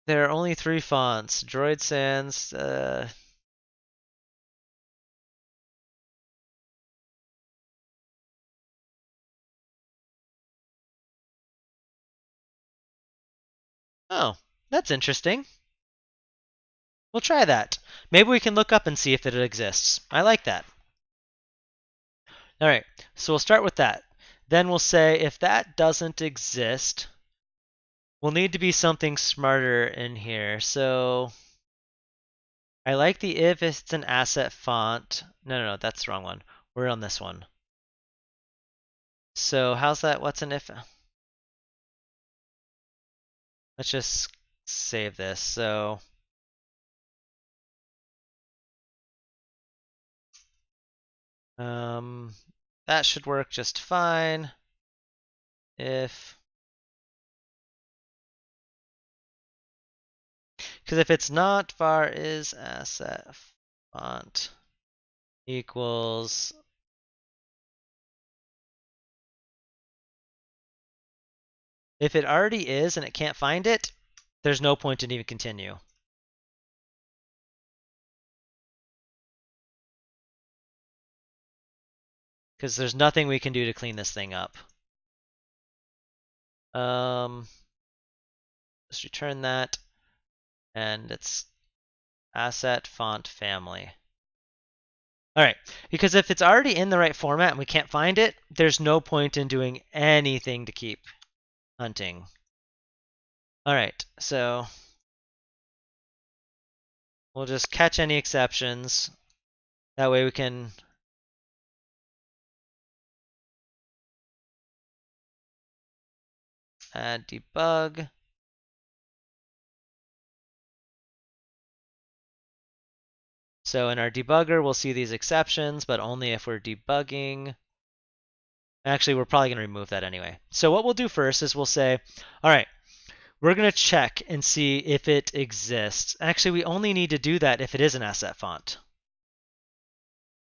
There are only 3 fonts. Droid Sans, Oh, that's interesting. We'll try that. Maybe we can look up and see if it exists. I like that. All right, so we'll start with that. Then we'll say if that doesn't exist, we'll need to be something smarter in here. So I like the if it's an asset font. No, that's the wrong one. We're on this one. So how's that? What's an if? Let's just save this. So that should work just fine. If Because if it's not, var is asset font equals if it already is and it can't find it, there's no point in even continue. Because there's nothing we can do to clean this thing up. Let's return that, and it's asset font family. All right, because if it's already in the right format and we can't find it, there's no point in doing anything to keep hunting. All right, so we'll just catch any exceptions. That way we can add debug. So in our debugger, we'll see these exceptions, but only if we're debugging. Actually, we're probably going to remove that anyway. So what we'll do first is we'll say, all right, we're going to check and see if it exists. Actually, we only need to do that if it is an asset font,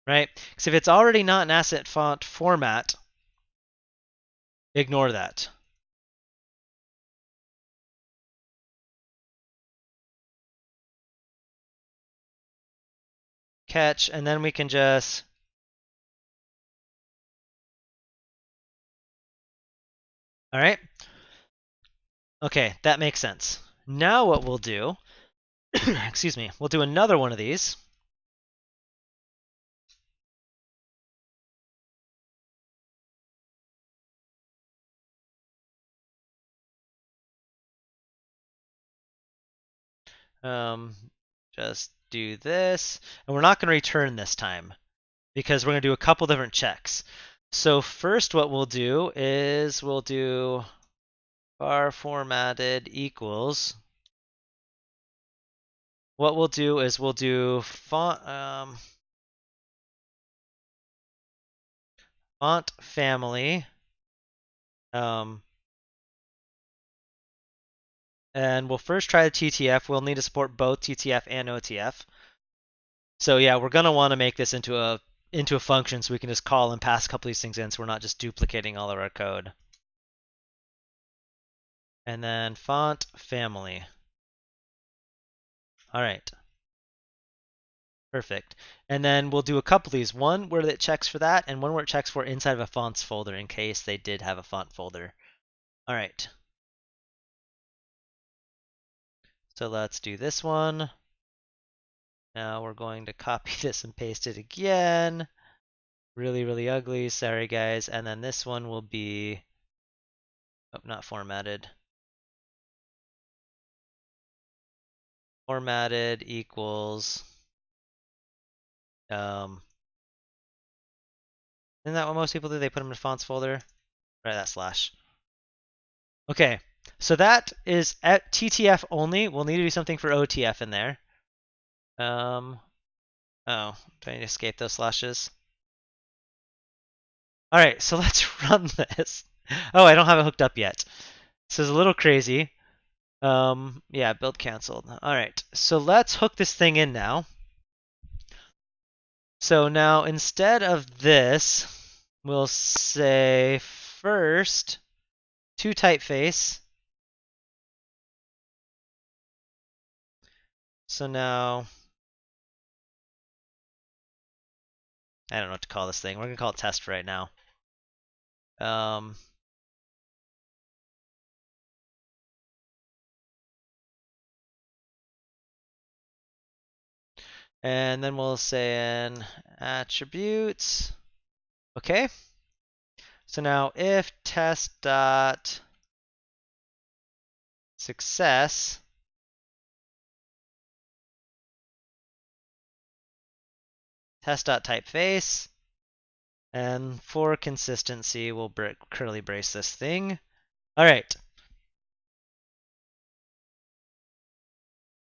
right? Because if it's already not an asset font format, ignore that. Catch, and then we can just all right. Okay, that makes sense. Now what we'll do, excuse me, we'll do another one of these. Just do this, and we're not going to return this time because we're going to do a couple different checks. So first what we'll do is we'll do var formatted equals. What we'll do is we'll do font family, and we'll first try the TTF. We'll need to support both TTF and OTF. So yeah, we're gonna want to make this into a function so we can just call and pass a couple of these things in, so we're not just duplicating all of our code. And then font family. All right. Perfect. And then we'll do a couple of these. One where it checks for that, and one where it checks for inside of a fonts folder in case they did have a font folder. All right. So let's do this one. Now we're going to copy this and paste it again. Really, really ugly. Sorry, guys. And then this one will be, oh, not formatted. Formatted equals, isn't that what most people do? They put them in a fonts folder? Right, that slash. Okay, So that is at TTF only. We'll need to do something for OTF in there. Oh, do I need to escape those slashes? All right, so let's run this. Oh, I don't have it hooked up yet. This is a little crazy. Yeah, build canceled. All right, so let's hook this thing in now. So now instead of this, we'll say first to typeface. So now, I don't know what to call this thing. We're gonna call it test right now. Um, and then we'll say in attributes. Okay. So now if test dot success test dot typeface, and for consistency, we'll curly brace this thing. All right.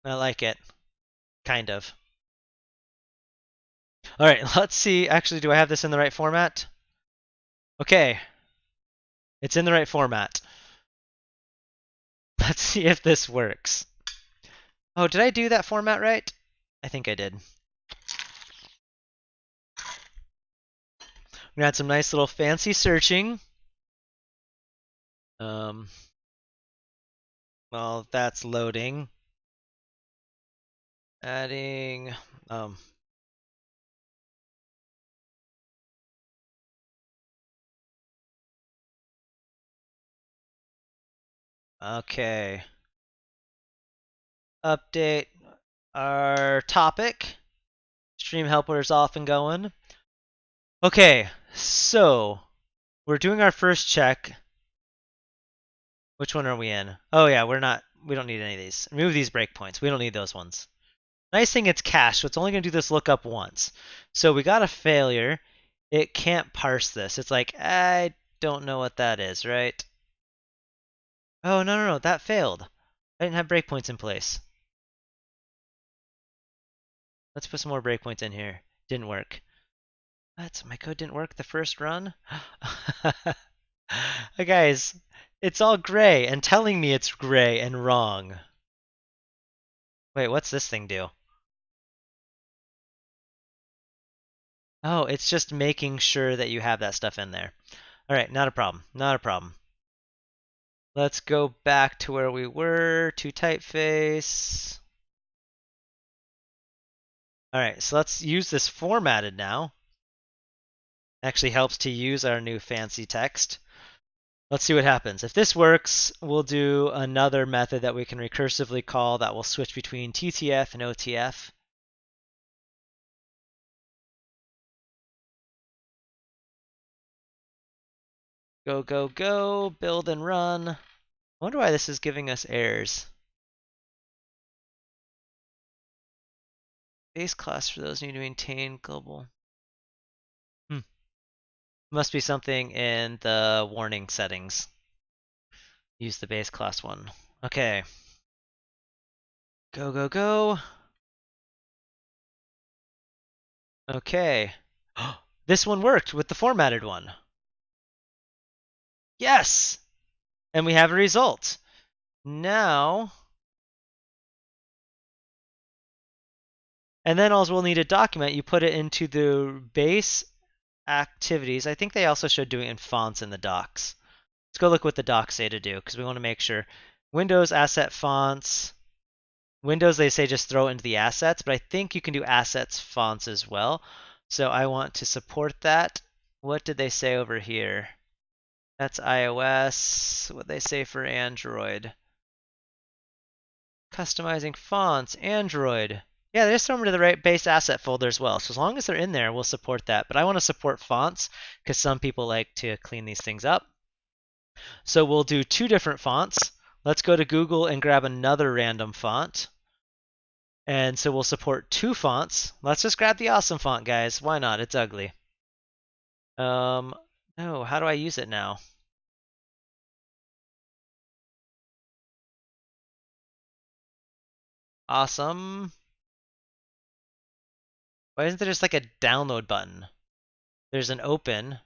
I like it. Kind of. All right, let's see. Actually, do I have this in the right format? Okay. It's in the right format. Let's see if this works. Oh, did I do that format right? I think I did. We had some nice little fancy searching. Well, that's loading. Adding, okay. Update our topic. Stream helper is off and going. Okay, so we're doing our first check. Which one are we in? Oh yeah, we don't need any of these. Remove these breakpoints. We don't need those ones. Nice thing it's cached, so it's only going to do this lookup once. So we got a failure. It can't parse this. It's like, I don't know what that is, right? Oh, no, that failed. I didn't have breakpoints in place. Let's put some more breakpoints in here. Didn't work. What? My code didn't work the first run? Guys, it's all gray and telling me it's gray and wrong. Wait, what's this thing do? Oh, it's just making sure that you have that stuff in there. All right, not a problem. Not a problem. Let's go back to where we were, to typeface. All right, so let's use this formatted now. Actually helps to use our new fancy text. Let's see what happens. If this works, we'll do another method that we can recursively call that will switch between TTF and OTF. Go, go, go, build and run. I wonder why this is giving us errors. Base class for those who need to maintain global. Must be something in the warning settings. Use the base class one. Okay. Go, go, go. Okay. This one worked with the formatted one. Yes! And we have a result. Now, and then all we'll need a document. You put it into the base activities. I think they also showed doing it in fonts in the docs. Let's go look what the docs say to do because we want to make sure. Windows asset fonts. Windows, they say just throw it into the assets, but I think you can do assets fonts as well. So I want to support that. What did they say over here? That's iOS. What they say for Android? Customizing fonts, Android. Yeah, they just throw them to the right base asset folder as well. So as long as they're in there, we'll support that. But I want to support fonts because some people like to clean these things up. So we'll do two different fonts. Let's go to Google and grab another random font. And so we'll support two fonts. Let's just grab the awesome font, guys. Why not? It's ugly. No, how do I use it now? Awesome. Why isn't there just like a download button? There's an open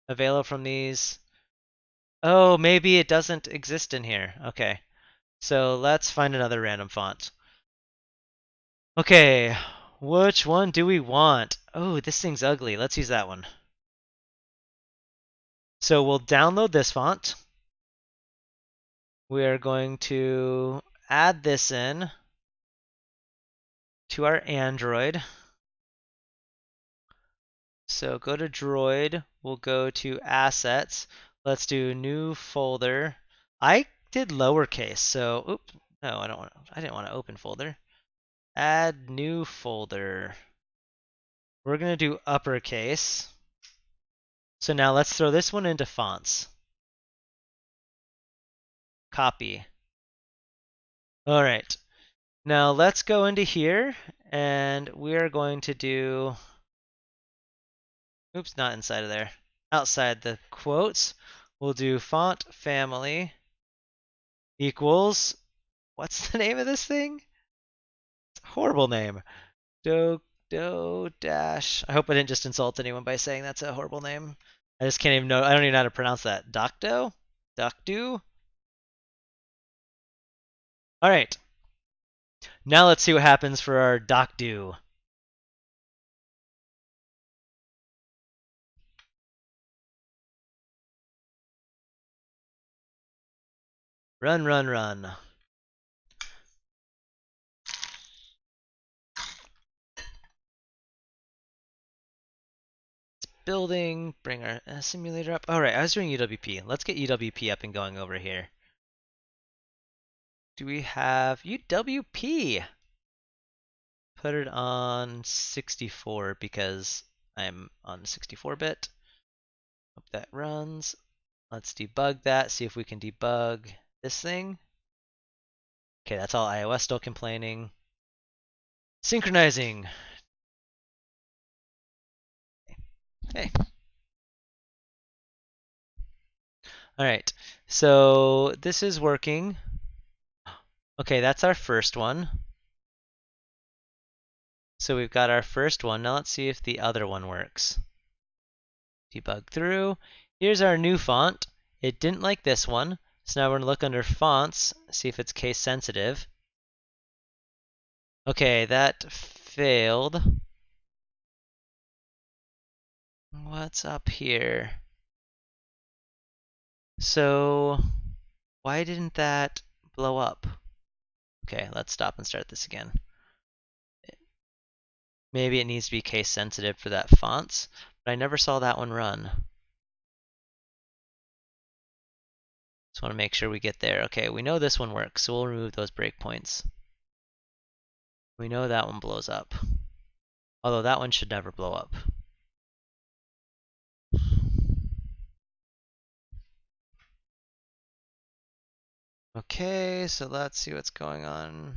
available from these. Oh, maybe it doesn't exist in here. Okay. So let's find another random font. Okay, which one do we want? Oh, this thing's ugly. Let's use that one. So we'll download this font. We are going to add this in to our Android. So go to Droid. We'll go to Assets. Let's do New Folder. I did lowercase, so oops. No, I didn't want to open folder. Add new folder. We're gonna do uppercase. So now let's throw this one into fonts. Copy. All right. Now let's go into here and we're going to do, oops, not inside of there. Outside the quotes, we'll do font family equals, what's the name of this thing? It's a horrible name. Do dash. I hope I didn't just insult anyone by saying that's a horrible name. I just can't even know. I don't even know how to pronounce that. Docdo? Docdo? All right. Now let's see what happens for our Docdo. Run, run, run. Building, bring our simulator up. All right, I was doing UWP. Let's get UWP up and going over here. Do we have UWP? Put it on 64 because I'm on 64-bit. Hope that runs. Let's debug that, see if we can debug this thing. Okay, that's all iOS still complaining. Synchronizing. Hey. All right, so this is working. Okay, that's our first one. So we've got our first one. Now let's see if the other one works. Debug through. Here's our new font. It didn't like this one. So now we're going to look under fonts, see if it's case sensitive. Okay, that failed. What's up here? So why didn't that blow up? Okay, let's stop and start this again. Maybe it needs to be case sensitive for that fonts, but I never saw that one run. Just want to make sure we get there. Okay, we know this one works, so we'll remove those breakpoints. We know that one blows up. Although that one should never blow up. Okay, so let's see what's going on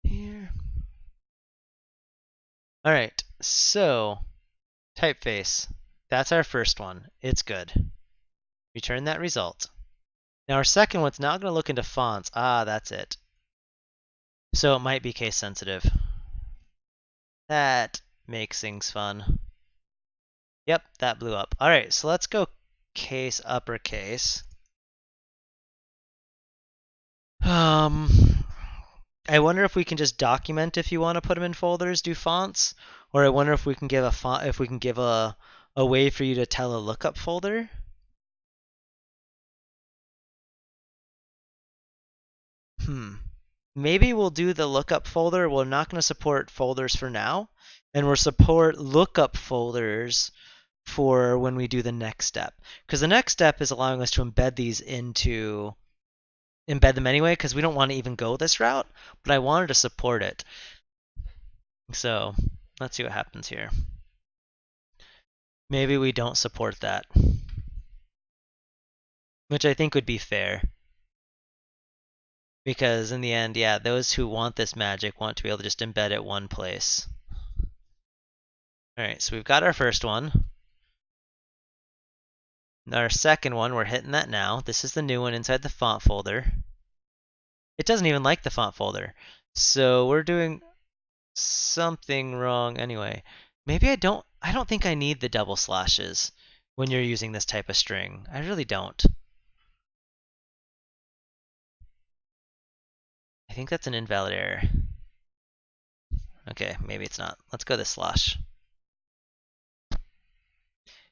here. All right, so typeface. That's our first one. It's good. Return that result. Now our second one's not going to look into fonts. Ah, that's it. So it might be case sensitive. That makes things fun. Yep, that blew up. All right, so let's go case uppercase. I wonder if we can just document if you want to put them in folders, do fonts, or I wonder if we can give a font, if we can give a way for you to tell a lookup folder. Maybe we'll do the lookup folder. We're not going to support folders for now, and we'll support lookup folders for when we do the next step. Because the next step is allowing us to embed them anyway, because we don't want to even go this route, but I wanted to support it. So let's see what happens here. Maybe we don't support that, which I think would be fair. Because in the end, yeah, those who want this magic want to be able to just embed it one place. All right, so we've got our first one. Our second one, we're hitting that now. This is the new one inside the font folder. It doesn't even like the font folder. So we're doing something wrong anyway. Maybe I don't think I need the double slashes when you're using this type of string. I really don't. I think that's an invalid error. Okay, maybe it's not. Let's go to slash.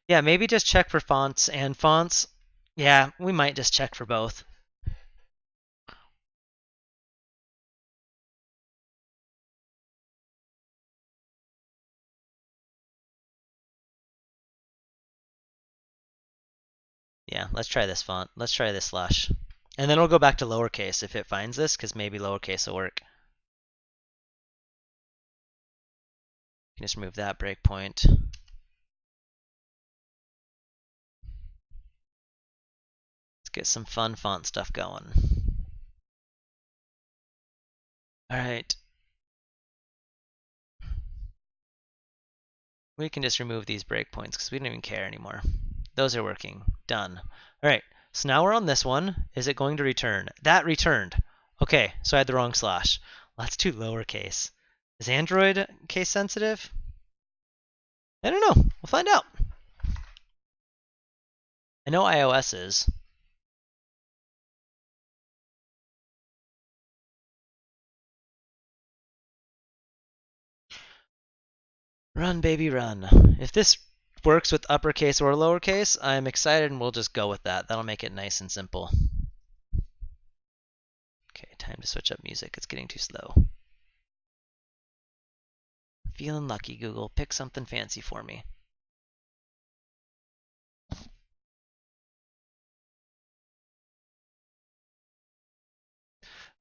Yeah, maybe just check for fonts and fonts. Yeah, we might just check for both. Yeah, let's try this font. Let's try this slash. And then we'll go back to lowercase if it finds this, because maybe lowercase will work. You can just remove that breakpoint. Let's get some fun font stuff going. All right. We can just remove these breakpoints because we don't even care anymore. Those are working. Done. All right. So now we're on this one. Is it going to return? That returned. Okay, so I had the wrong slash. Let's do lowercase. Is Android case sensitive? I don't know. We'll find out. I know iOS is. Run, baby, run. If this works with uppercase or lowercase, I'm excited and we'll just go with that. That'll make it nice and simple. Okay, time to switch up music. It's getting too slow. Feeling lucky, Google. Pick something fancy for me.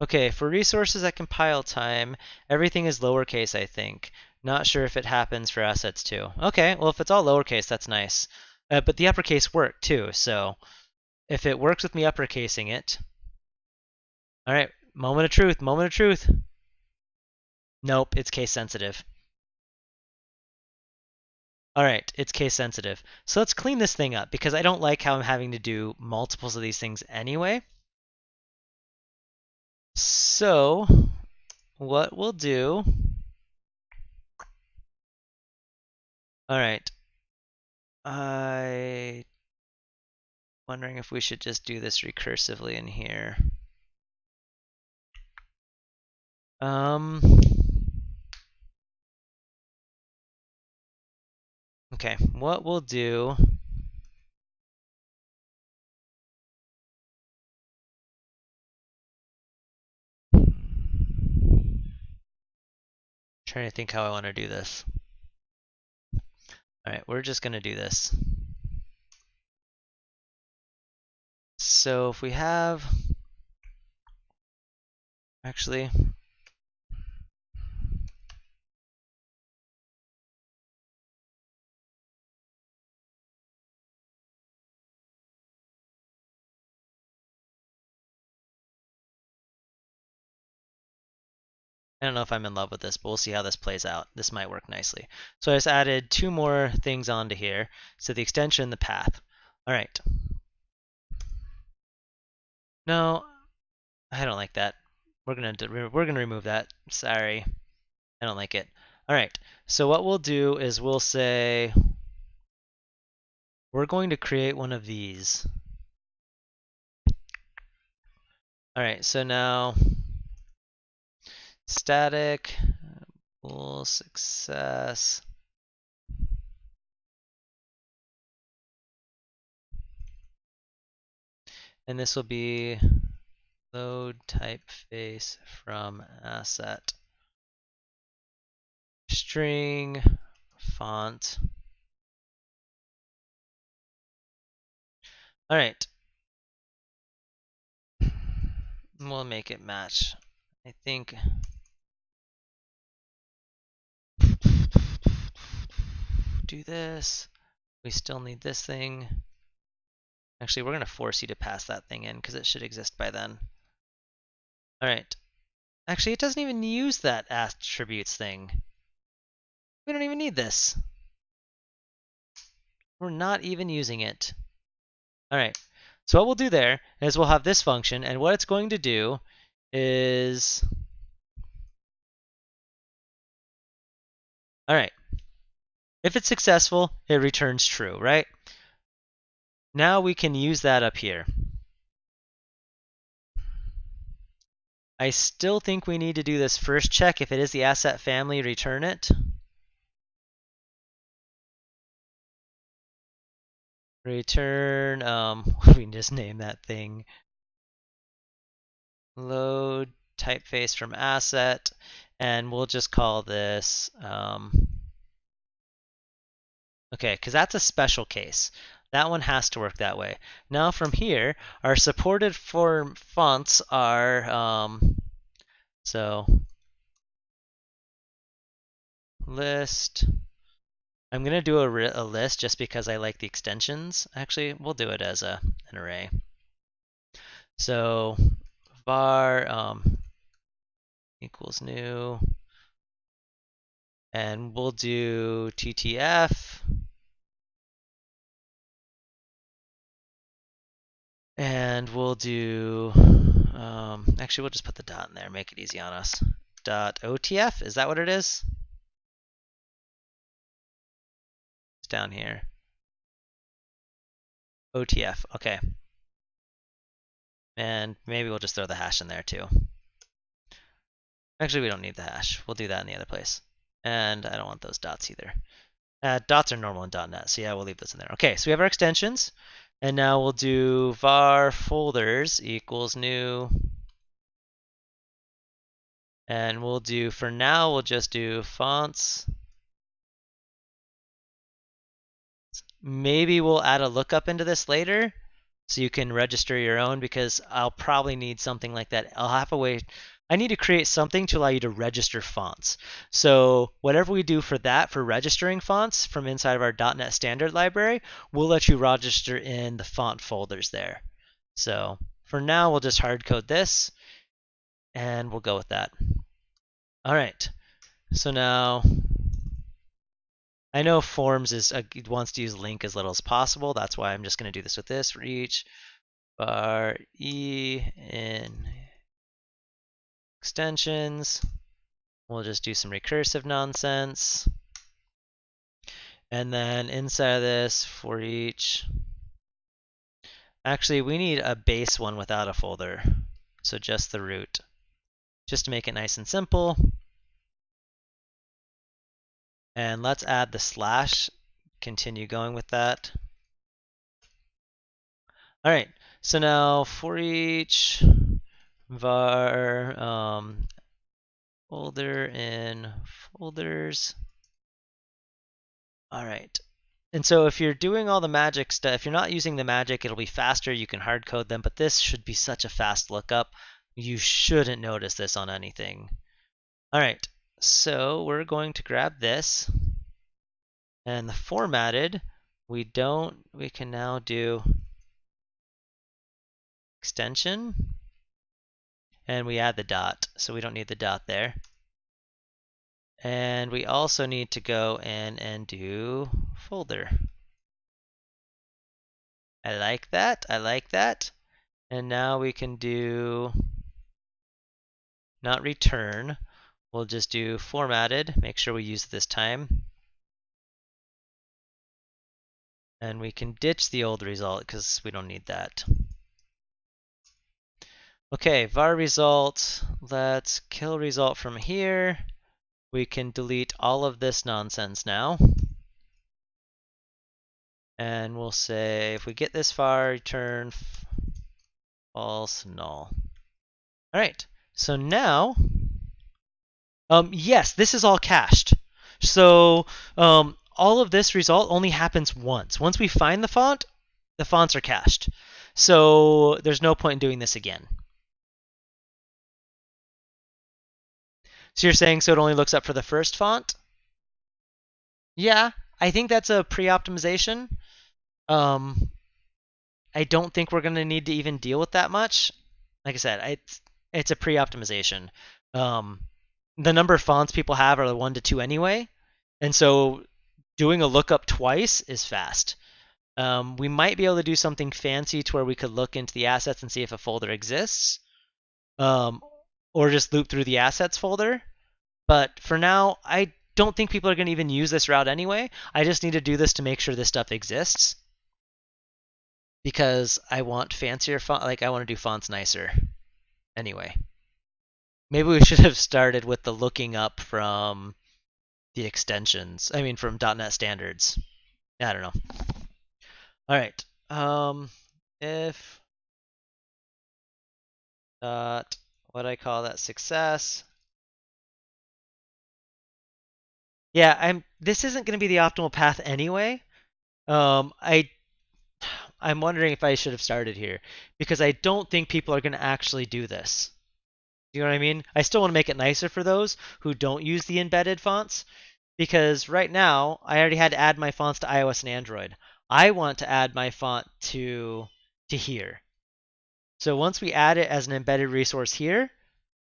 Okay, for resources at compile time, everything is lowercase, I think. Not sure if it happens for assets too. Okay, well, if it's all lowercase, that's nice. But the uppercase worked too, so if it works with me uppercasing it. All right, moment of truth, moment of truth. Nope, it's case sensitive. All right, it's case sensitive. So let's clean this thing up because I don't like how I'm having to do multiples of these things anyway. So what we'll do, all right, I wondering if we should just do this recursively in here. Okay, what we'll do, trying to think how I want to do this. All right, we're just going to do this. So if we have, actually, I don't know if I'm in love with this, but we'll see how this plays out. This might work nicely. So I just added two more things onto here. So the extension, the path. All right. No, I don't like that. We're gonna remove that. Sorry, I don't like it. All right. So what we'll do is we'll say we're going to create one of these. All right. So now static full success. And this will be load typeface from asset string font. All right. We'll make it match. I think. Do this. We still need this thing. Actually, we're going to force you to pass that thing in because it should exist by then. All right. Actually, it doesn't even use that attributes thing. We don't even need this. We're not even using it. All right. So what we'll do there is we'll have this function, and what it's going to do is, all right. If it's successful, it returns true, right? Now we can use that up here. I still think we need to do this first check. If it is the asset family, return it. Return, we can just name that thing. Load typeface from asset, and we'll just call this, okay, because that's a special case. That one has to work that way. Now from here, our supported form fonts are, so list. I'm going to do a list just because I like the extensions. Actually, we'll do it as an array. So var equals new, and we'll do ttf, and we'll do, actually we'll just put the dot in there, make it easy on us. Dot .otf, is that what it is? It's down here. OTF, okay. And maybe we'll just throw the hash in there too. Actually, we don't need the hash. We'll do that in the other place. And I don't want those dots either. Dots are normal in .NET, so yeah, we'll leave this in there. Okay, so we have our extensions, and now we'll do var folders equals new, and we'll do, for now, we'll just do fonts. Maybe we'll add a lookup into this later, so you can register your own, because I'll probably need something like that. I'll have a way, I need to create something to allow you to register fonts. So whatever we do for that, for registering fonts from inside of our .NET Standard library, we'll let you register in the font folders there. So for now, we'll just hard code this, and we'll go with that. All right, so now I know Forms is wants to use link as little as possible. That's why I'm just going to do this with this for each. Var e in extensions. We'll just do some recursive nonsense. And then inside of this, for each, actually we need a base one without a folder. So just the root, just to make it nice and simple. And let's add the slash, continue going with that. All right, so now for each var folder in folders. All right. And so if you're doing all the magic stuff, if you're not using the magic, it'll be faster. You can hard code them, but this should be such a fast lookup. You shouldn't notice this on anything. All right, so we're going to grab this, and the formatted, we can now do extension, and we add the dot, so we don't need the dot there. And we also need to go in and do folder. I like that, I like that. And now we can do, not return, we'll just do formatted, make sure we use it this time. And we can ditch the old result because we don't need that. Okay, var result, let's kill result from here. We can delete all of this nonsense now. And we'll say, if we get this far, return false, null. All right, so now, yes, this is all cached. So all of this result only happens once. Once we find the fonts are cached. So there's no point in doing this again. So you're saying so it only looks up for the first font? Yeah, I think that's a pre-optimization. I don't think we're going to need to even deal with that much. Like I said, it's a pre-optimization. The number of fonts people have are 1 to 2 anyway, and so doing a lookup twice is fast. We might be able to do something fancy to where we could look into the assets and see if a folder exists. or just loop through the assets folder. But for now, I don't think people are going to even use this route anyway. I just need to do this to make sure this stuff exists because I want fancier font. Like I want to do fonts nicer anyway. Maybe we should have started with the looking up from the extensions. I mean, from .NET standards. I don't know. All right. If dot what I call that success. Yeah, this isn't going to be the optimal path anyway. Um, I I'm wondering if I should have started here because I don't think people are going to actually do this. You know what I mean? I still want to make it nicer for those who don't use the embedded fonts because right now I already had to add my fonts to iOS and Android. I want to add my font to here. So once we add it as an embedded resource here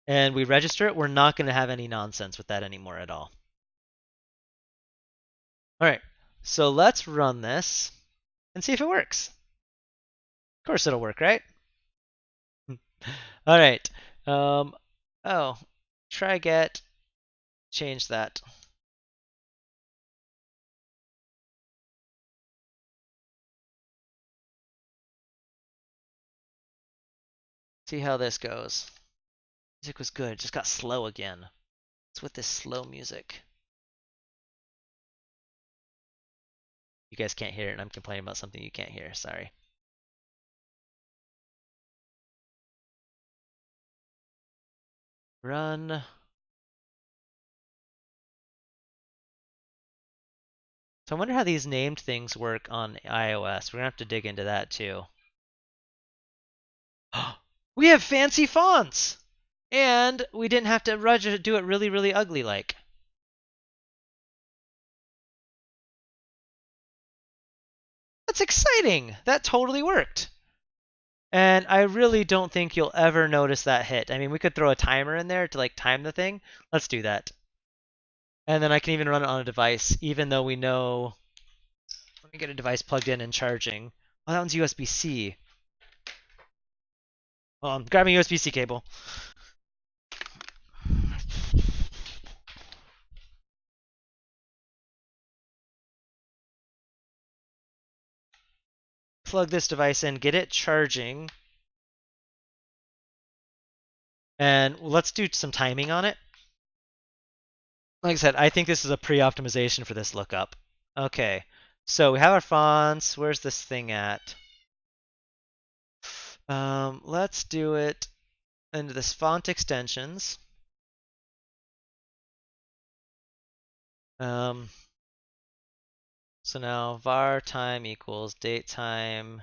and we register it, we're not going to have any nonsense with that anymore at all. All right, so let's run this and see if it works. Of course it'll work, right? All right. Oh, try get, change that. See how this goes. Music was good, just got slow again. What's with this slow music? You guys can't hear it, and I'm complaining about something you can't hear. Sorry. Run. So I wonder how these named things work on iOS. We're gonna have to dig into that too. We have fancy fonts! And we didn't have to do it really, really ugly like. That's exciting! That totally worked. And I really don't think you'll ever notice that hit. I mean, we could throw a timer in there to like time the thing. Let's do that. And then I can even run it on a device, even though we know. Let me get a device plugged in and charging. Oh, that one's USB-C. Well, I'm grabbing a USB-C cable. Plug this device in, get it charging. And let's do some timing on it. Like I said, I think this is a pre-optimization for this lookup. Okay, so we have our fonts. Where's this thing at? Let's do it into this font extensions. So now var time equals date time.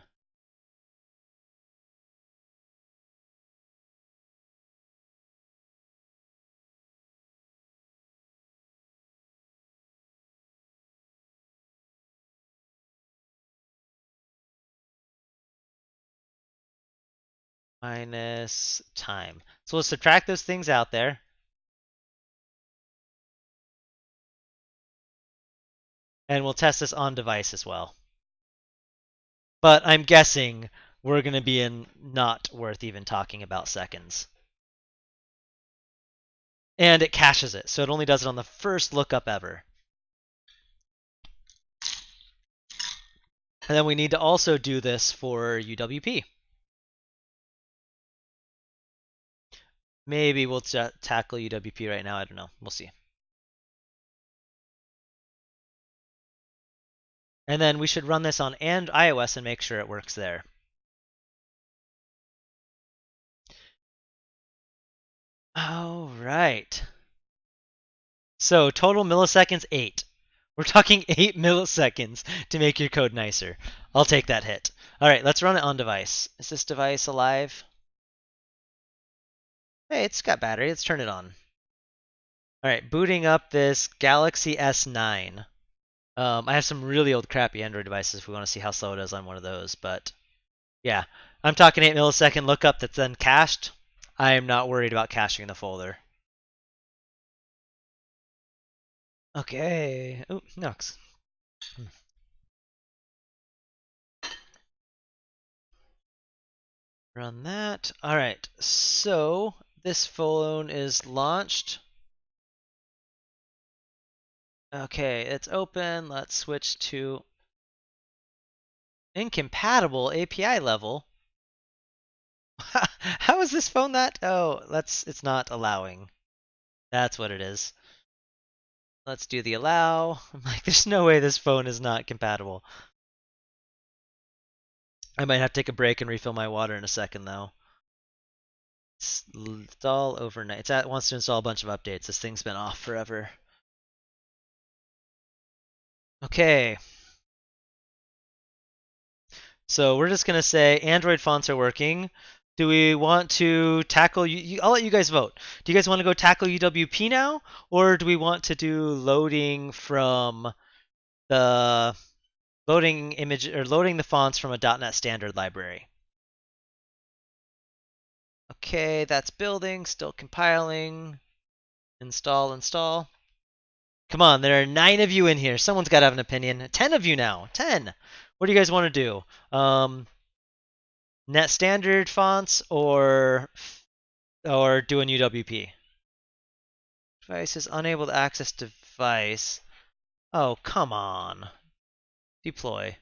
Minus time. So we'll subtract those things out there. And we'll test this on device as well. But I'm guessing we're going to be in not worth even talking about seconds. And it caches it, so it only does it on the first lookup ever. And then we need to also do this for UWP. Maybe we'll tackle UWP right now. I don't know. We'll see. And then we should run this on iOS and make sure it works there. All right. So total milliseconds, 8. We're talking 8 milliseconds to make your code nicer. I'll take that hit. All right, let's run it on device. Is this device alive? Hey, it's got battery. Let's turn it on. All right, booting up this Galaxy S9. I have some really old crappy Android devices if we want to see how slow it is on one of those, but yeah. I'm talking 8 millisecond lookup that's then cached. I am not worried about caching the folder. Okay. Oh, no. Run that. All right. So This phone is launched. Okay, it's open. Let's switch to incompatible API level. How is this phone that? Oh, it's not allowing. That's what it is. Let's do the allow. I'm like, there's no way this phone is not compatible. I might have to take a break and refill my water in a second, though. Install overnight. It wants to install a bunch of updates. This thing's been off forever. Okay. So we're just going to say Android fonts are working. Do we want to tackle, I'll let you guys vote. Do you guys want to go tackle UWP now? Or do we want to do loading from the loading image or loading the fonts from a .NET Standard library? Okay, that's building, still compiling. Install. Come on, there are 9 of you in here. Someone's got to have an opinion. 10 of you now. 10. What do you guys want to do? Net standard fonts or do an UWP? Device is unable to access device. Oh, come on. Deploy.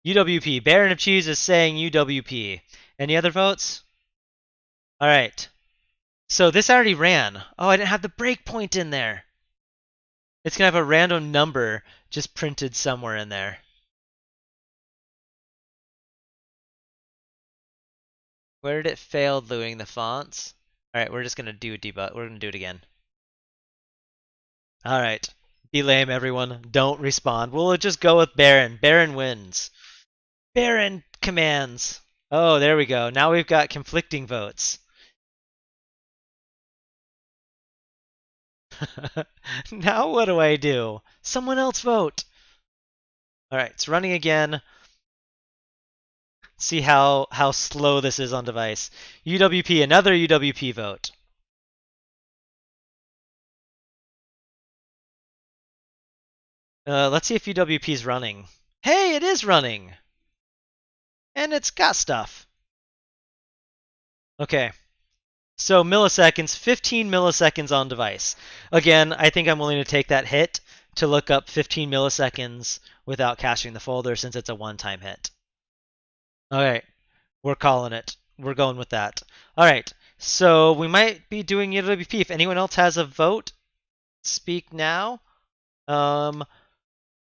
UWP. Baron of Cheese is saying UWP. Any other votes? All right. So this already ran. Oh, I didn't have the breakpoint in there. It's going to have a random number just printed somewhere in there. Where did it fail doing the fonts? All right, we're just going to do debug. We're going to do it again. All right. Be lame, everyone. Don't respond. We'll just go with Baron. Baron wins. Baron commands. Oh, there we go. Now we've got conflicting votes. Now what do I do? Someone else vote. All right, it's running again. See how slow this is on device. UWP, another UWP vote. Let's see if UWP is running. Hey, it is running! And it's got stuff. Okay. So milliseconds, 15 milliseconds on device. Again, I think I'm willing to take that hit to look up 15 milliseconds without caching the folder since it's a one-time hit. All right, we're calling it. We're going with that. All right, so we might be doing UWP. If anyone else has a vote, speak now.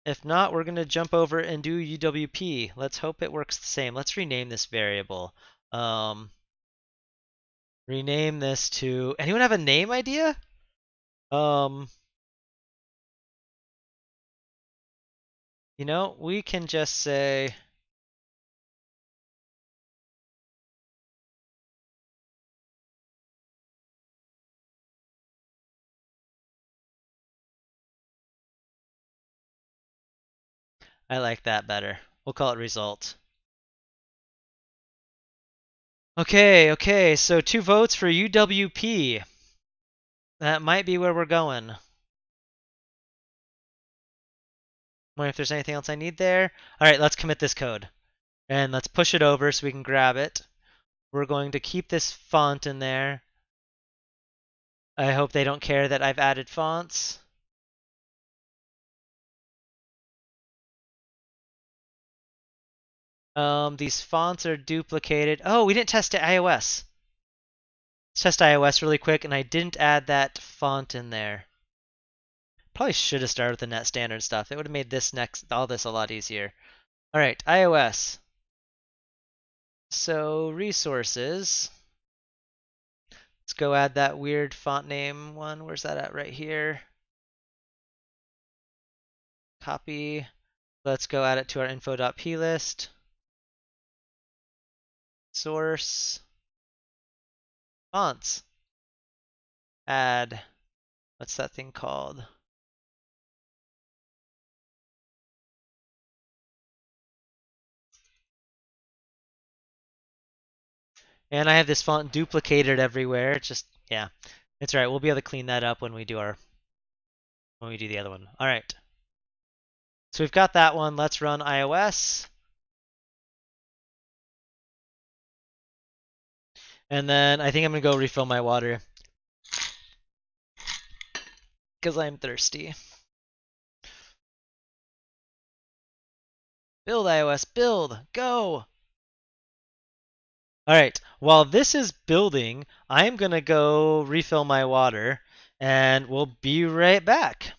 If not, we're going to jump over and do UWP. Let's hope it works the same. Let's rename this variable. Rename this to... Anyone have a name idea? You know, we can just say... I like that better. We'll call it result. Okay, so 2 votes for UWP. That might be where we're going. Wonder if there's anything else I need there. All right, let's commit this code. And let's push it over so we can grab it. We're going to keep this font in there. I hope they don't care that I've added fonts. These fonts are duplicated. Oh, we didn't test iOS. Let's test iOS really quick, and I didn't add that font in there. Probably should have started with the net standard stuff. It would have made all this a lot easier. All right, iOS. So resources. Let's go add that weird font name one. Where's that at? Right here. Copy. Let's go add it to our info.p list. Source. Fonts. Add. What's that thing called? And I have this font duplicated everywhere. It's just, yeah. It's all right. We'll be able to clean that up when we do the other one. All right. So we've got that one. Let's run iOS. And then I think I'm gonna go refill my water because I'm thirsty. Build iOS, build, go! All right, while this is building, I'm gonna go refill my water and we'll be right back.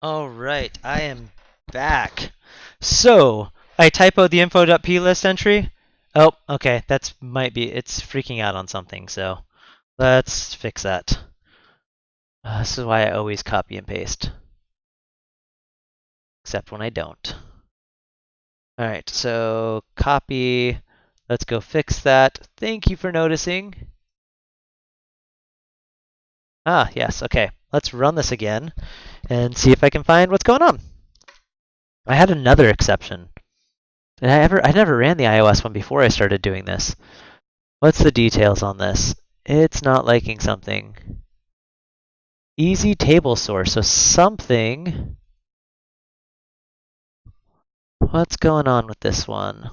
All right, I am back. So, I typoed the info.plist entry. Oh, okay, that's might be, it's freaking out on something, so let's fix that. This is why I always copy and paste, except when I don't. All right, so copy, let's go fix that. Thank you for noticing. Ah, yes, okay. Let's run this again and see if I can find what's going on. I had another exception. And I never ran the iOS one before I started doing this. What's the details on this? It's not liking something. Easy table source, so something. What's going on with this one?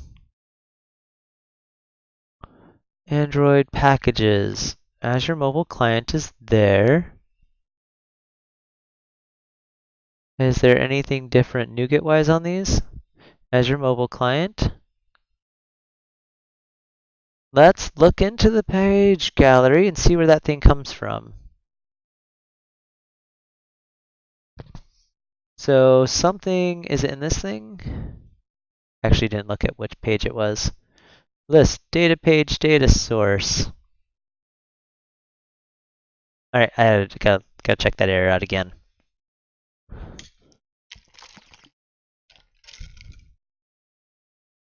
Android packages. Azure Mobile Client is there. Is there anything different NuGet-wise on these? Azure Mobile Client. Let's look into the page gallery and see where that thing comes from. So something, is it in this thing? Actually didn't look at which page it was. List, data page, data source. All right, I gotta check that error out again.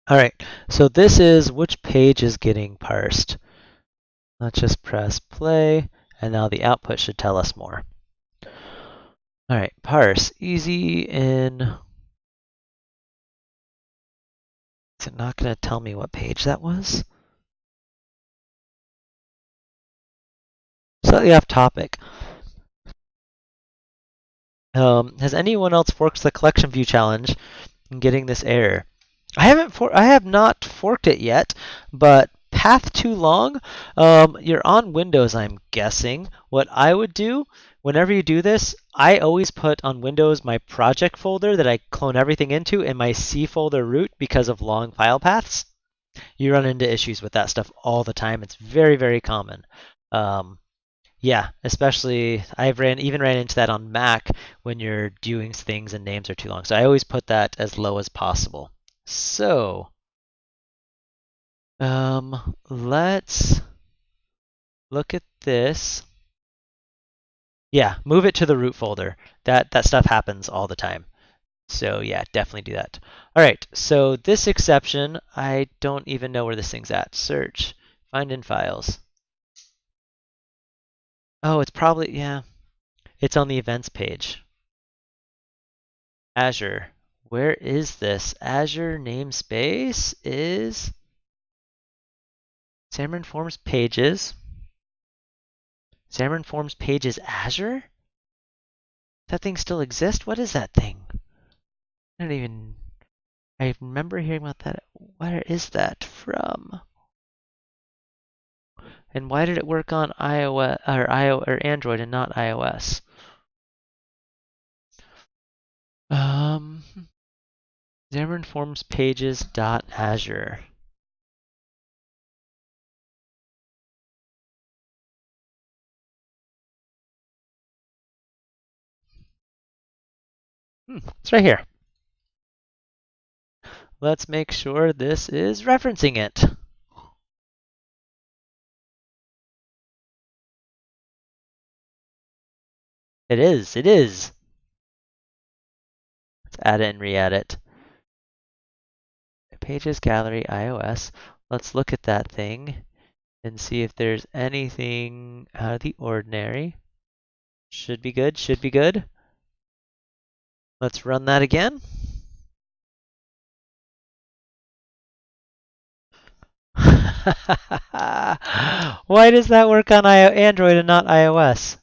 All right, so this is which page is getting parsed. Let's just press play, and now the output should tell us more. All right, parse, easy in. Is it not gonna tell me what page that was? Slightly off topic. Has anyone else forked the collection view challenge and getting this error? I have not forked it yet, but path too long. You're on Windows, I'm guessing. What I would do whenever you do this, I always put on Windows my project folder that I clone everything into and my C folder root because of long file paths. You run into issues with that stuff all the time. It's very, very common. Um, yeah, especially even ran into that on Mac when you're doing things and names are too long. So I always put that as low as possible. So, let's look at this. Yeah, move it to the root folder. That stuff happens all the time. So yeah, definitely do that. All right, so this exception, I don't even know where this thing's at. Search, find in files. Oh, it's probably, yeah, it's on the events page. Azure. Where is this? Azure namespace is Xamarin.Forms pages. Xamarin.Forms pages Azure? That thing still exists? What is that thing? I don't even. I remember hearing about that. Where is that from? And why did it work on iOS or Android and not iOS? Um, Xamarin.Forms pages.azure. It's right here. Let's make sure this is referencing it. It is. It is. Let's add it and re-add it. Pages, gallery, iOS. Let's look at that thing and see if there's anything out of the ordinary. Should be good. Should be good. Let's run that again. Why does that work on Android and not iOS?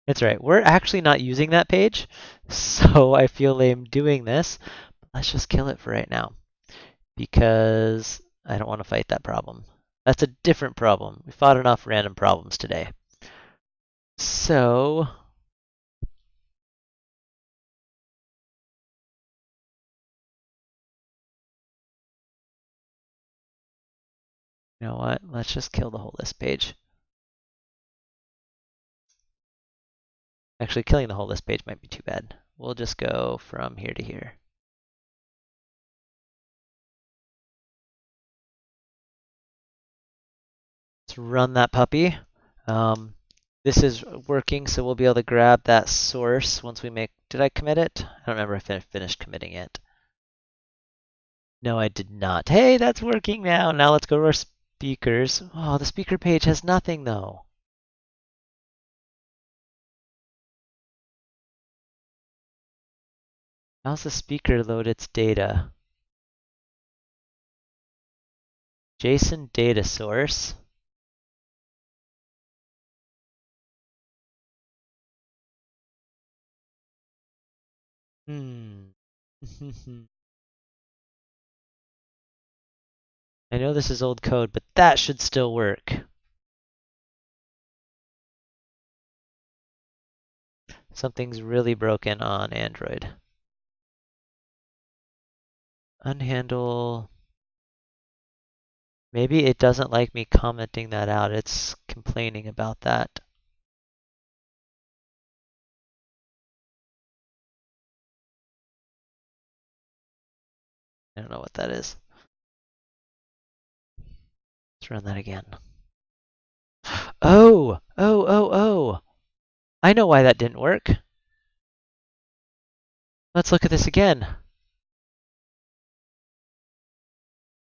That's right. We're actually not using that page, so I feel lame doing this. Let's just kill it for right now because I don't want to fight that problem. That's a different problem. We fought enough random problems today. So, you know what? Let's just kill the whole list page. Actually, killing the whole list page might be too bad. We'll just go from here to here. Let's run that puppy. This is working, so we'll be able to grab that source once we make. Did I commit it? I don't remember if I finished committing it. No, I did not. Hey, that's working now. Now let's go to our speakers. Oh, the speaker page has nothing though. How's the speaker load its data? JSON data source. Hmm. I know this is old code, but that should still work. Something's really broken on Android. Unhandle. Maybe it doesn't like me commenting that out. It's complaining about that. I don't know what that is. Let's run that again. Oh. I know why that didn't work. Let's look at this again.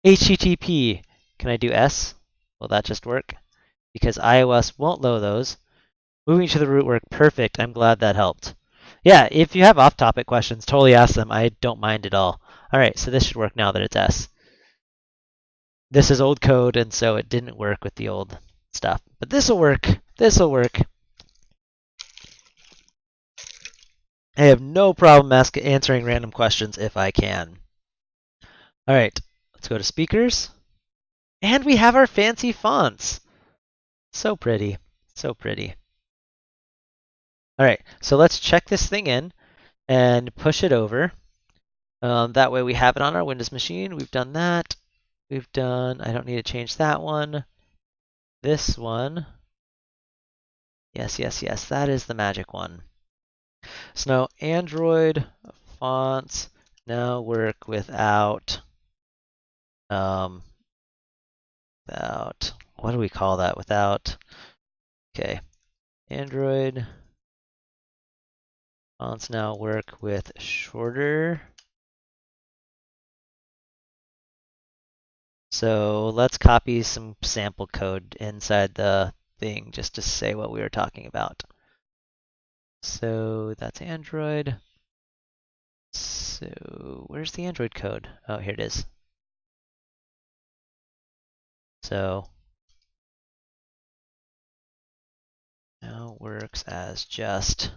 HTTP. Can I do S? Will that just work? Because iOS won't load those. Moving to the root work. Perfect. I'm glad that helped. Yeah, if you have off-topic questions, totally ask them. I don't mind at all. All right, so this should work now that it's S. This is old code, and so it didn't work with the old stuff. But this will work. This will work. I have no problem answering random questions if I can. All right, let's go to speakers. And we have our fancy fonts. So pretty. So pretty. All right, so let's check this thing in and push it over. That way we have it on our Windows machine. We've done that. We've done, I don't need to change that one. This one. Yes, that is the magic one. So now Android fonts now work without, without, what do we call that? Without, okay, Android Fonts now work with shorter. So let's copy some sample code inside the thing just to say what we were talking about. So that's Android. So where's the Android code? Oh, here it is. So now it works as just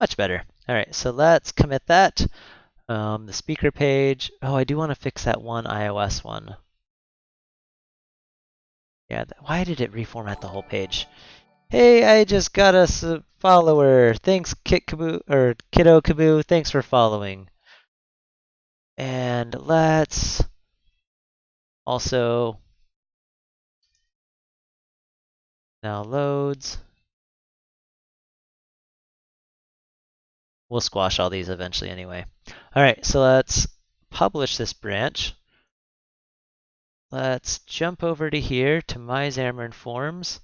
much better. All right, so let's commit that. The speaker page. Oh, I do want to fix that one iOS one. Yeah, why did it reformat the whole page? Hey, I just got us a follower. Thanks, Kiddo Kaboo. Thanks for following. And let's also now loads. We'll squash all these eventually anyway. All right, so let's publish this branch. Let's jump over to here to my Xamarin.Forms.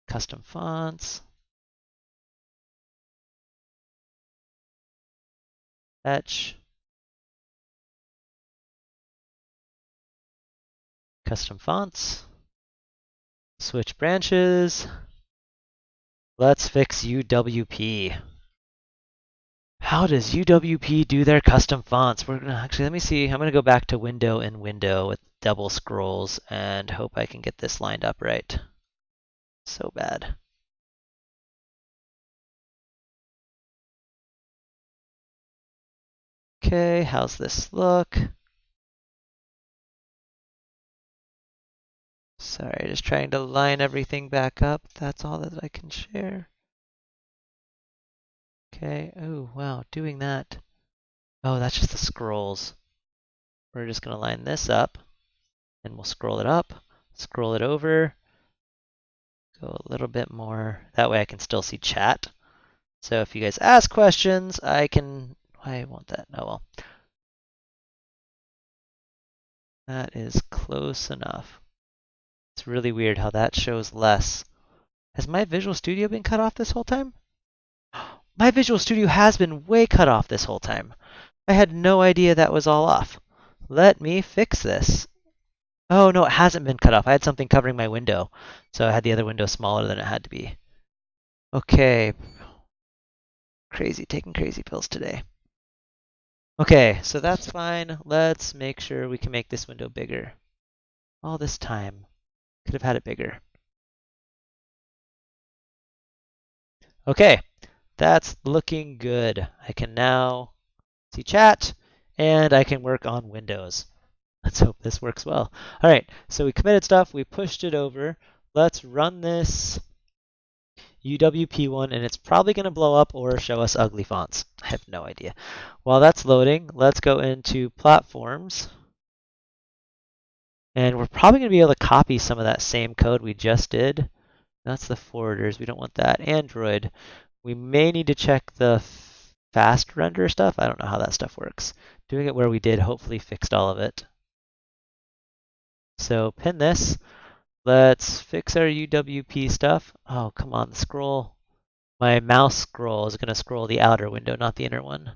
Custom fonts. Fetch. Custom fonts. Switch branches. Let's fix UWP. How does UWP do their custom fonts? We're gonna actually, let me see. I'm gonna go back to window and window with double scrolls and hope I can get this lined up right. So bad. Okay, how's this look? Sorry, just trying to line everything back up. That's all that I can share. Okay, oh wow, doing that. Oh, that's just the scrolls. We're just gonna line this up and we'll scroll it up, scroll it over, go a little bit more. That way I can still see chat. So if you guys ask questions, I can, I want that, oh well. That is close enough. It's really weird how that shows less. Has my Visual Studio been cut off this whole time? My Visual Studio has been way cut off this whole time. I had no idea that was all off. Let me fix this. Oh no, it hasn't been cut off. I had something covering my window, so I had the other window smaller than it had to be. Okay. Crazy, taking crazy pills today. Okay, so that's fine. Let's make sure we can make this window bigger. All this time. Could have had it bigger. Okay, that's looking good. I can now see chat, and I can work on Windows. Let's hope this works well. All right, so we committed stuff, we pushed it over. Let's run this UWP one, and it's probably going to blow up or show us ugly fonts. I have no idea. While that's loading, let's go into platforms. And we're probably going to be able to copy some of that same code we just did. That's the forwarders. We don't want that. Android. We may need to check the fast render stuff. I don't know how that stuff works. Doing it where we did hopefully fixed all of it. So pin this. Let's fix our UWP stuff. Oh, come on, the scroll. My mouse scroll is going to scroll the outer window, not the inner one.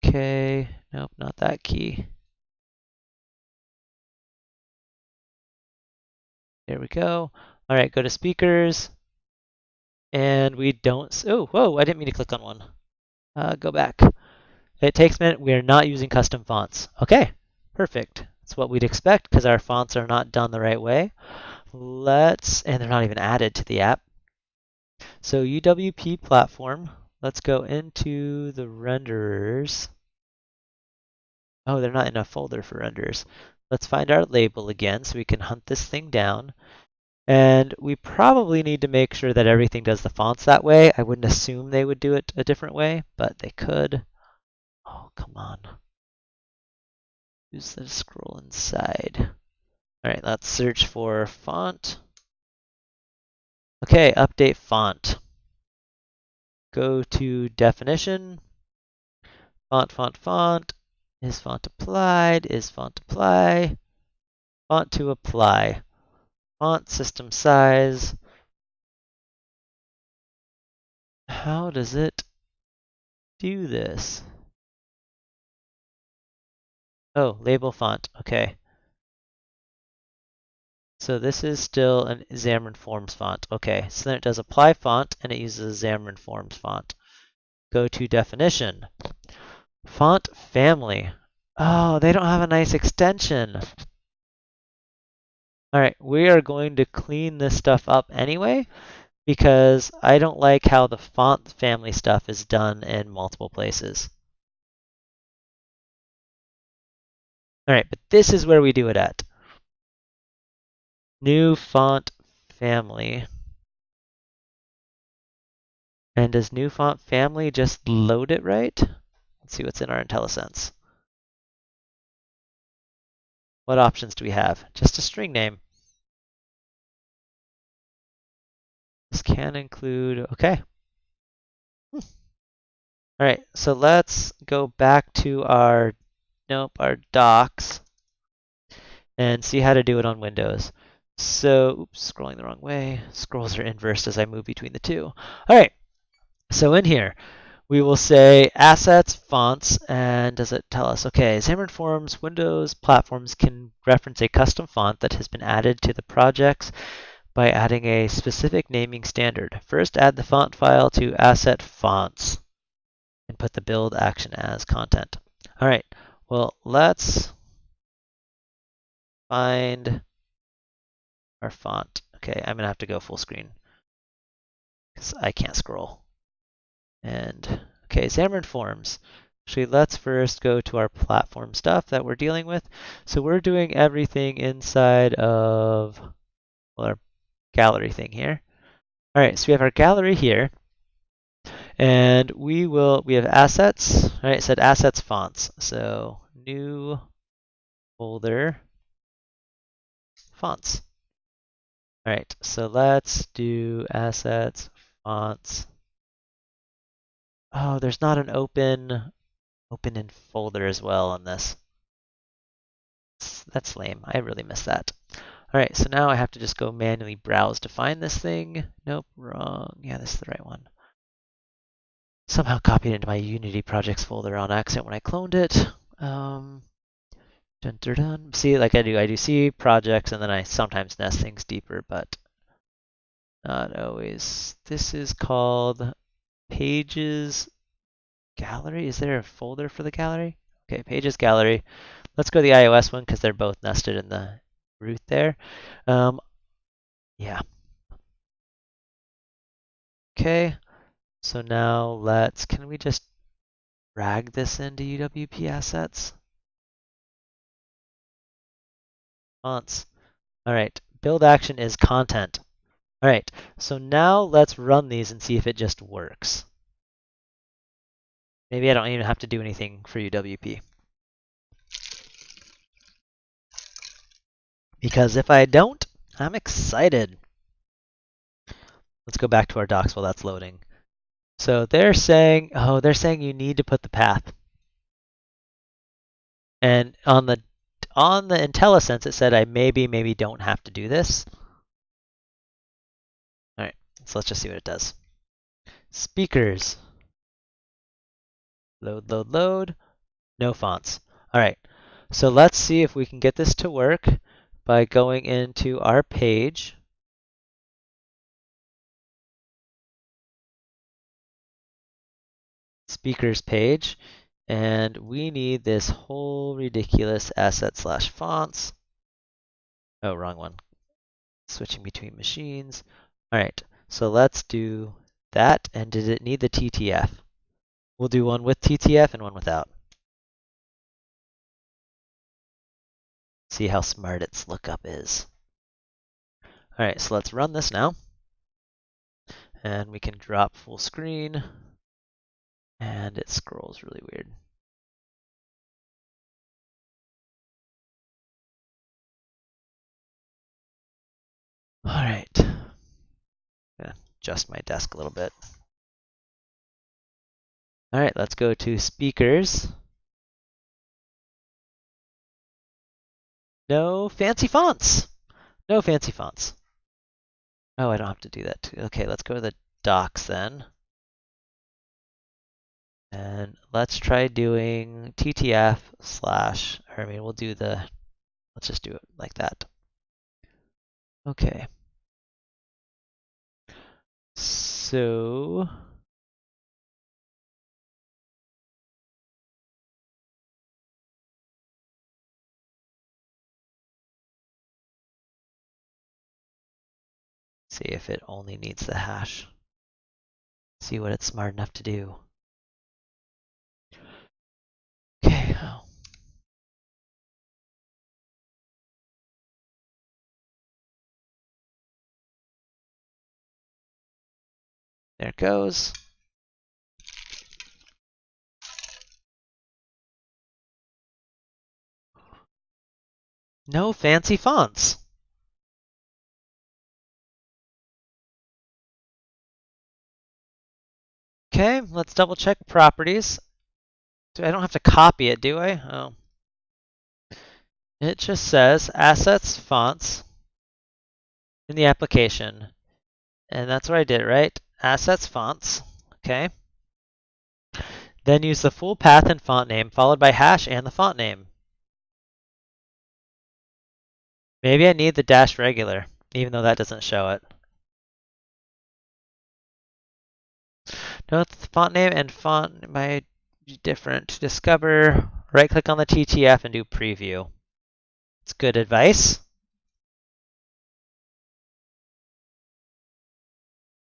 Okay, nope, not that key. There we go. All right, go to speakers. And we don't, oh, whoa, I didn't mean to click on one. Go back. It takes a minute. We are not using custom fonts. Okay, perfect. That's what we'd expect because our fonts are not done the right way. And they're not even added to the app. So UWP platform, let's go into the renderers. Oh, they're not in a folder for renderers. Let's find our label again so we can hunt this thing down. And we probably need to make sure that everything does the fonts that way. I wouldn't assume they would do it a different way, but they could. Oh, come on. Use the scroll inside. All right, let's search for font. Okay, update font. Go to definition. Font, font, font. Is font applied? Is font apply? Font to apply. Font system size. How does it do this? Oh, label font. Okay. So this is still an Xamarin.Forms font. Okay, so then it does apply font and it uses a Xamarin.Forms font. Go to definition. Font family. Oh, they don't have a nice extension. All right, we are going to clean this stuff up anyway because I don't like how the font family stuff is done in multiple places. All right, but this is where we do it at. New font family. And does new font family just load it right? Let's see what's in our IntelliSense. What options do we have? Just a string name. This can include, okay. All right, so let's go back to our docs and see how to do it on Windows. So, oops, scrolling the wrong way. Scrolls are inversed as I move between the two. All right, so in here, we will say assets, fonts, and does it tell us, okay, Xamarin.Forms Windows platforms can reference a custom font that has been added to the projects by adding a specific naming standard. First, add the font file to asset fonts and put the build action as content. All right, well, let's find our font. Okay, I'm gonna have to go full screen because I can't scroll. And okay, Xamarin.Forms. Actually, let's first go to our platform stuff that we're dealing with. So we're doing everything inside of our gallery thing here. All right, so we have our gallery here. And we have assets. All right, it said assets fonts. So new folder fonts. All right, so let's do assets fonts. Oh, there's not an open in folder as well on this. That's lame. I really missed that. All right, so now I have to just go manually browse to find this thing. Nope, wrong. Yeah, this is the right one. Somehow copied into my Unity projects folder on accident when I cloned it. Dun, dun, dun. See, like I do see projects and then I sometimes nest things deeper, but not always. This is called Pages Gallery. Is there a folder for the gallery? Okay, Pages Gallery. Let's go to the iOS one because they're both nested in the root there. Yeah. Okay, so now can we just drag this into UWP assets? Fonts. All right, build action is content. All right, so now let's run these and see if it just works. Maybe I don't even have to do anything for UWP. Because if I don't, I'm excited. Let's go back to our docs while that's loading. So they're saying you need to put the path. And on the IntelliSense, it said I maybe don't have to do this. All right, so let's just see what it does. Speakers. Load, load, load. No fonts. All right, so let's see if we can get this to work by going into our page. Speakers page. And we need this whole ridiculous asset/fonts. Oh, wrong one. Switching between machines. All right, so let's do that. And did it need the TTF? We'll do one with TTF and one without. See how smart its lookup is. All right, so let's run this now. And we can drop full screen. And it scrolls really weird. All right. Yeah, adjust my desk a little bit. All right, let's go to speakers. No fancy fonts. No fancy fonts. Oh, I don't have to do that too. Okay, let's go to the docs then. And let's try doing TTF slash, or I mean, we'll do the, let's just do it like that. Okay. So, see if it only needs the hash. See what it's smart enough to do. Okay. Oh. There it goes. No fancy fonts. Okay, let's double check properties. I don't have to copy it, do I? Oh. It just says assets fonts in the application. And that's what I did, right? Assets fonts. Okay. Then use the full path and font name followed by hash and the font name. Maybe I need the dash regular, even though that doesn't show it. Note the font name and font might be different. To discover, right click on the TTF and do preview. It's good advice.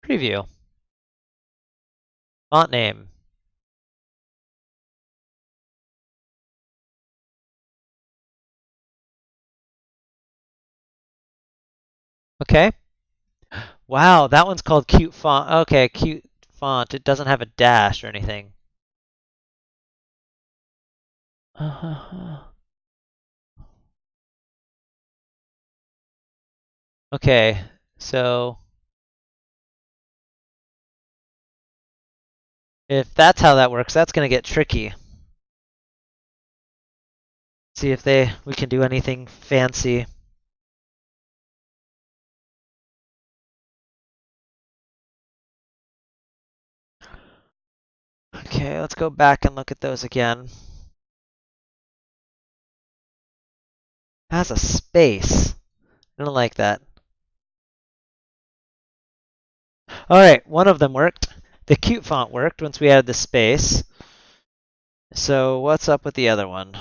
Preview. Font name. Okay. Wow, that one's called cute font. Okay, cute font. It doesn't have a dash or anything. Okay, so if that's how that works, that's gonna get tricky. See if we can do anything fancy. Okay, let's go back and look at those again. It has a space. I don't like that. All right, one of them worked. The cute font worked once we added the space. So what's up with the other one?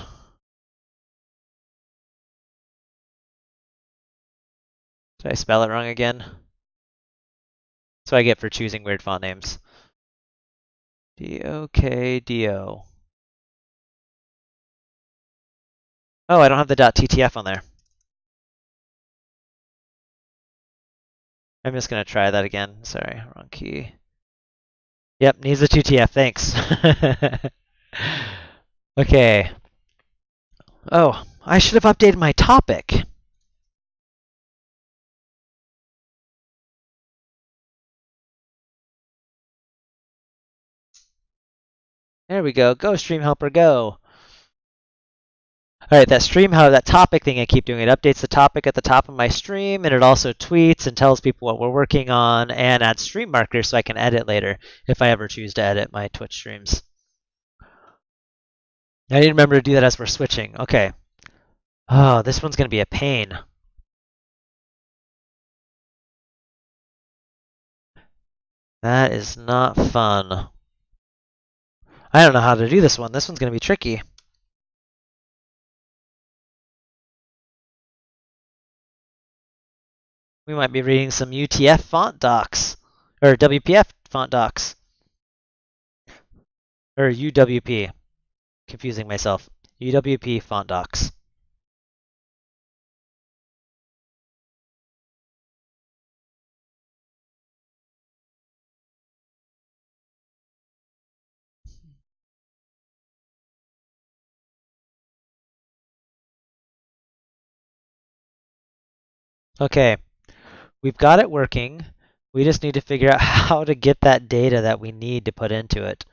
Did I spell it wrong again? That's what I get for choosing weird font names. D-O-K-D-O. Oh, I don't have the .ttf on there. I'm just going to try that again. Sorry, wrong key. Yep, needs a TTF, thanks. Okay. Oh, I should have updated my topic. There we go. Go, Stream Helper, go. All right, that that topic thing I keep doing, it updates the topic at the top of my stream, and it also tweets and tells people what we're working on and adds stream markers so I can edit later if I ever choose to edit my Twitch streams. I need to remember to do that as we're switching. Okay. Oh, this one's going to be a pain. That is not fun. I don't know how to do this one. This one's going to be tricky. We might be reading some UTF font docs, or WPF font docs, or UWP. Confusing myself. UWP font docs. Okay, we've got it working. We just need to figure out how to get that data that we need to put into it.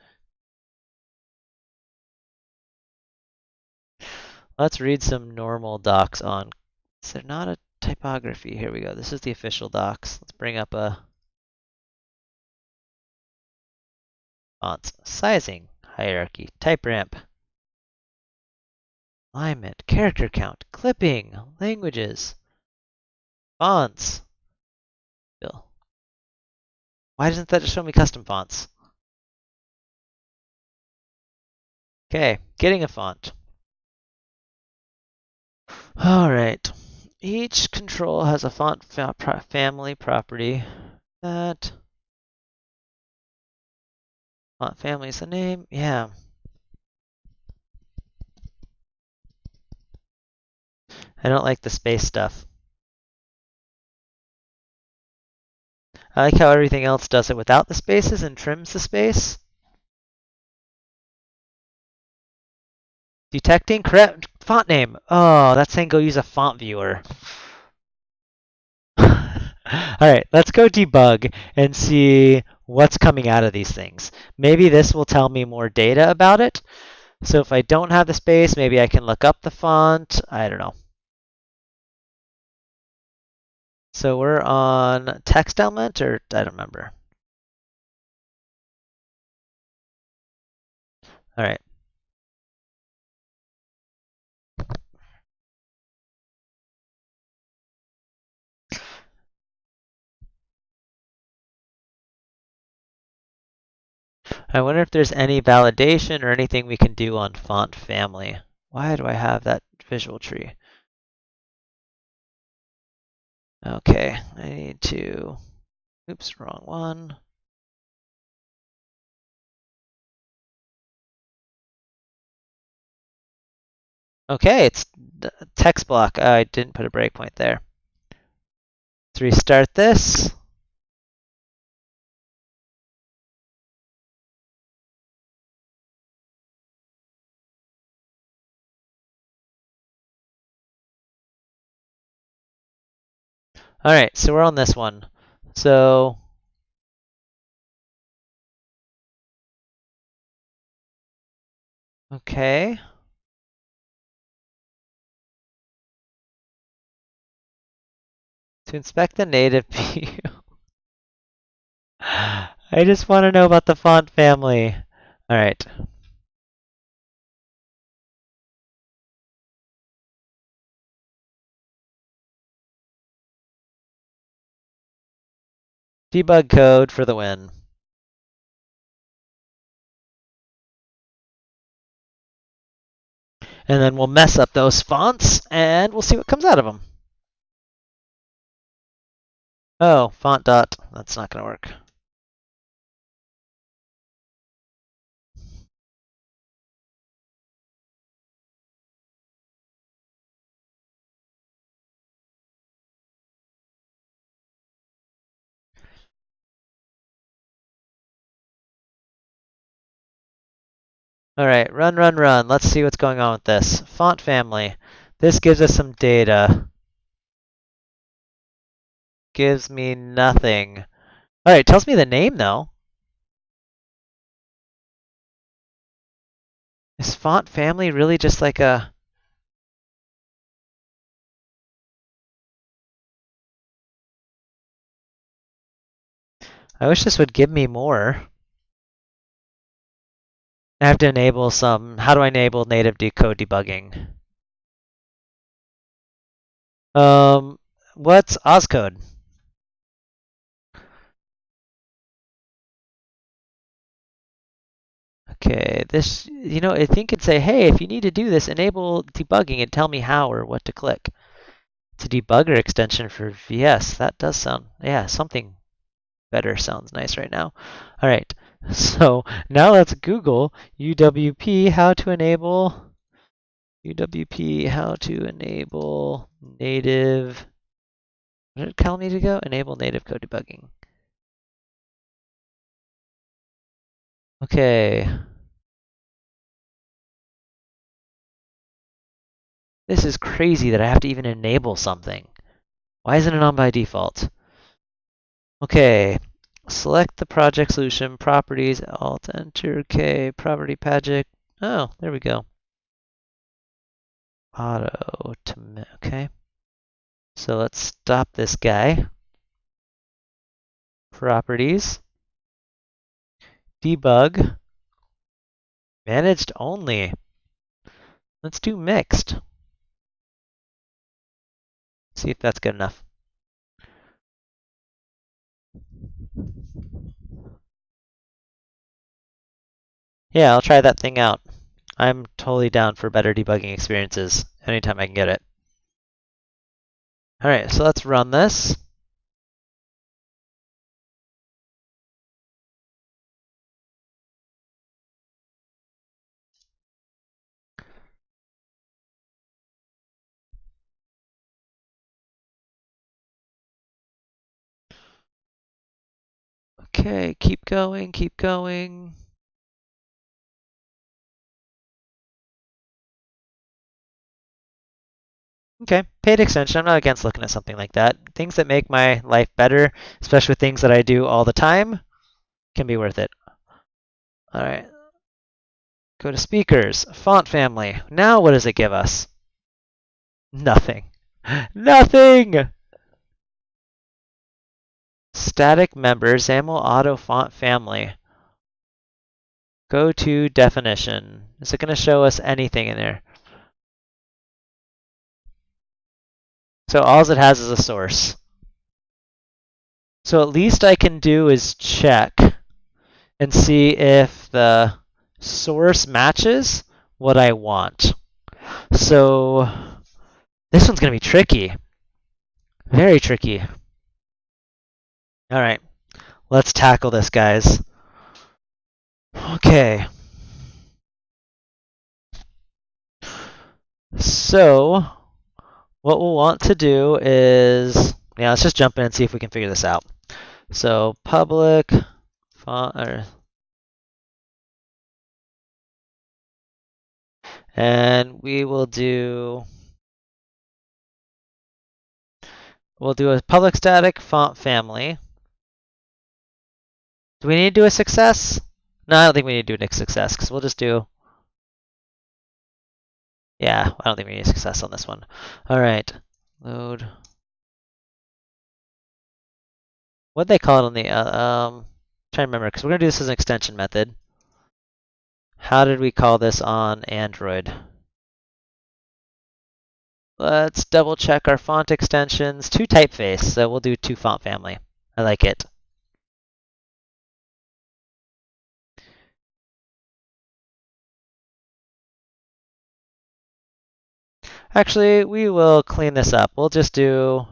Let's read some normal docs on Is there not a typography? Here we go. This is the official docs. Let's bring up a fonts, sizing, hierarchy, type ramp, alignment, character count, clipping, languages, fonts. Bill. Why doesn't that just show me custom fonts? Okay, getting a font. All right. Each control has a font family property. That font family is the name. Yeah. I don't like the space stuff. I like how everything else does it without the spaces and trims the space. Detecting correct font name. Oh, that's saying go use a font viewer. All right, let's go debug and see what's coming out of these things. Maybe this will tell me more data about it. So if I don't have the space, maybe I can look up the font. I don't know. So we're on text element, or I don't remember. All right. I wonder if there's any validation or anything we can do on font family. Why do I have that visual tree? Okay, I need to, oops, wrong one. Okay, it's text block. I didn't put a breakpoint there. Let's restart this. All right, so we're on this one. So okay. To inspect the native view. I just want to know about the font family. All right. Debug code for the win. And then we'll mess up those fonts and we'll see what comes out of them. Oh, font dot. That's not going to work. All right, run, run, run. Let's see what's going on with this. Font family. This gives us some data. Gives me nothing. All right, tells me the name though. Is font family really just like a... I wish this would give me more. I have to enable some... How do I enable native code debugging? What's Oscode? Okay, this, I think it'd say, hey, if you need to do this, enable debugging and tell me how or what to click. It's a debugger extension for VS. That does sound, yeah, something better sounds nice right now. All right, so now let's Google UWP how to enable native. What did it tell me to go? Enable native code debugging. Okay. This is crazy that I have to even enable something. Why isn't it on by default? Okay. Select the project solution, properties, alt enter K, property project. Oh, there we go. Auto to, okay. So let's stop this guy. Properties. Debug. Managed only. Let's do mixed. See if that's good enough. Yeah, I'll try that thing out. I'm totally down for better debugging experiences anytime I can get it. All right, so let's run this. Okay, keep going, keep going. Okay, paid extension. I'm not against looking at something like that. Things that make my life better, especially with things that I do all the time, can be worth it. All right, go to speakers, font family. Now what does it give us? Nothing. Nothing! Static member, XAML auto font family. Go to definition. Is it going to show us anything in there? So all it has is a source. So at least I can do is check and see if the source matches what I want. So this one's going to be tricky. Very tricky. All right, let's tackle this, guys. Okay. So what we'll want to do is, yeah, let's just jump in and see if we can figure this out. So public font, and we'll do a public static font family. Do we need to do a success? No, I don't think we need to do a success because we'll just do, yeah, I don't think we need a success on this one. All right, load. What'd they call it on the, trying to remember because we're gonna do this as an extension method. How did we call this on Android? Let's double check our font extensions. To typeface, so we'll do to font family. I like it. Actually, we will clean this up. We'll just do,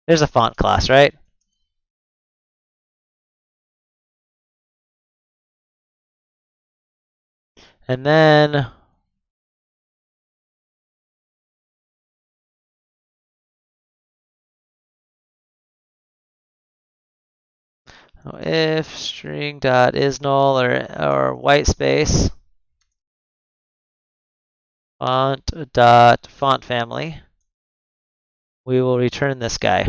there's a font class, right? And then if string dot is null or white space font dot font family, we will return this guy.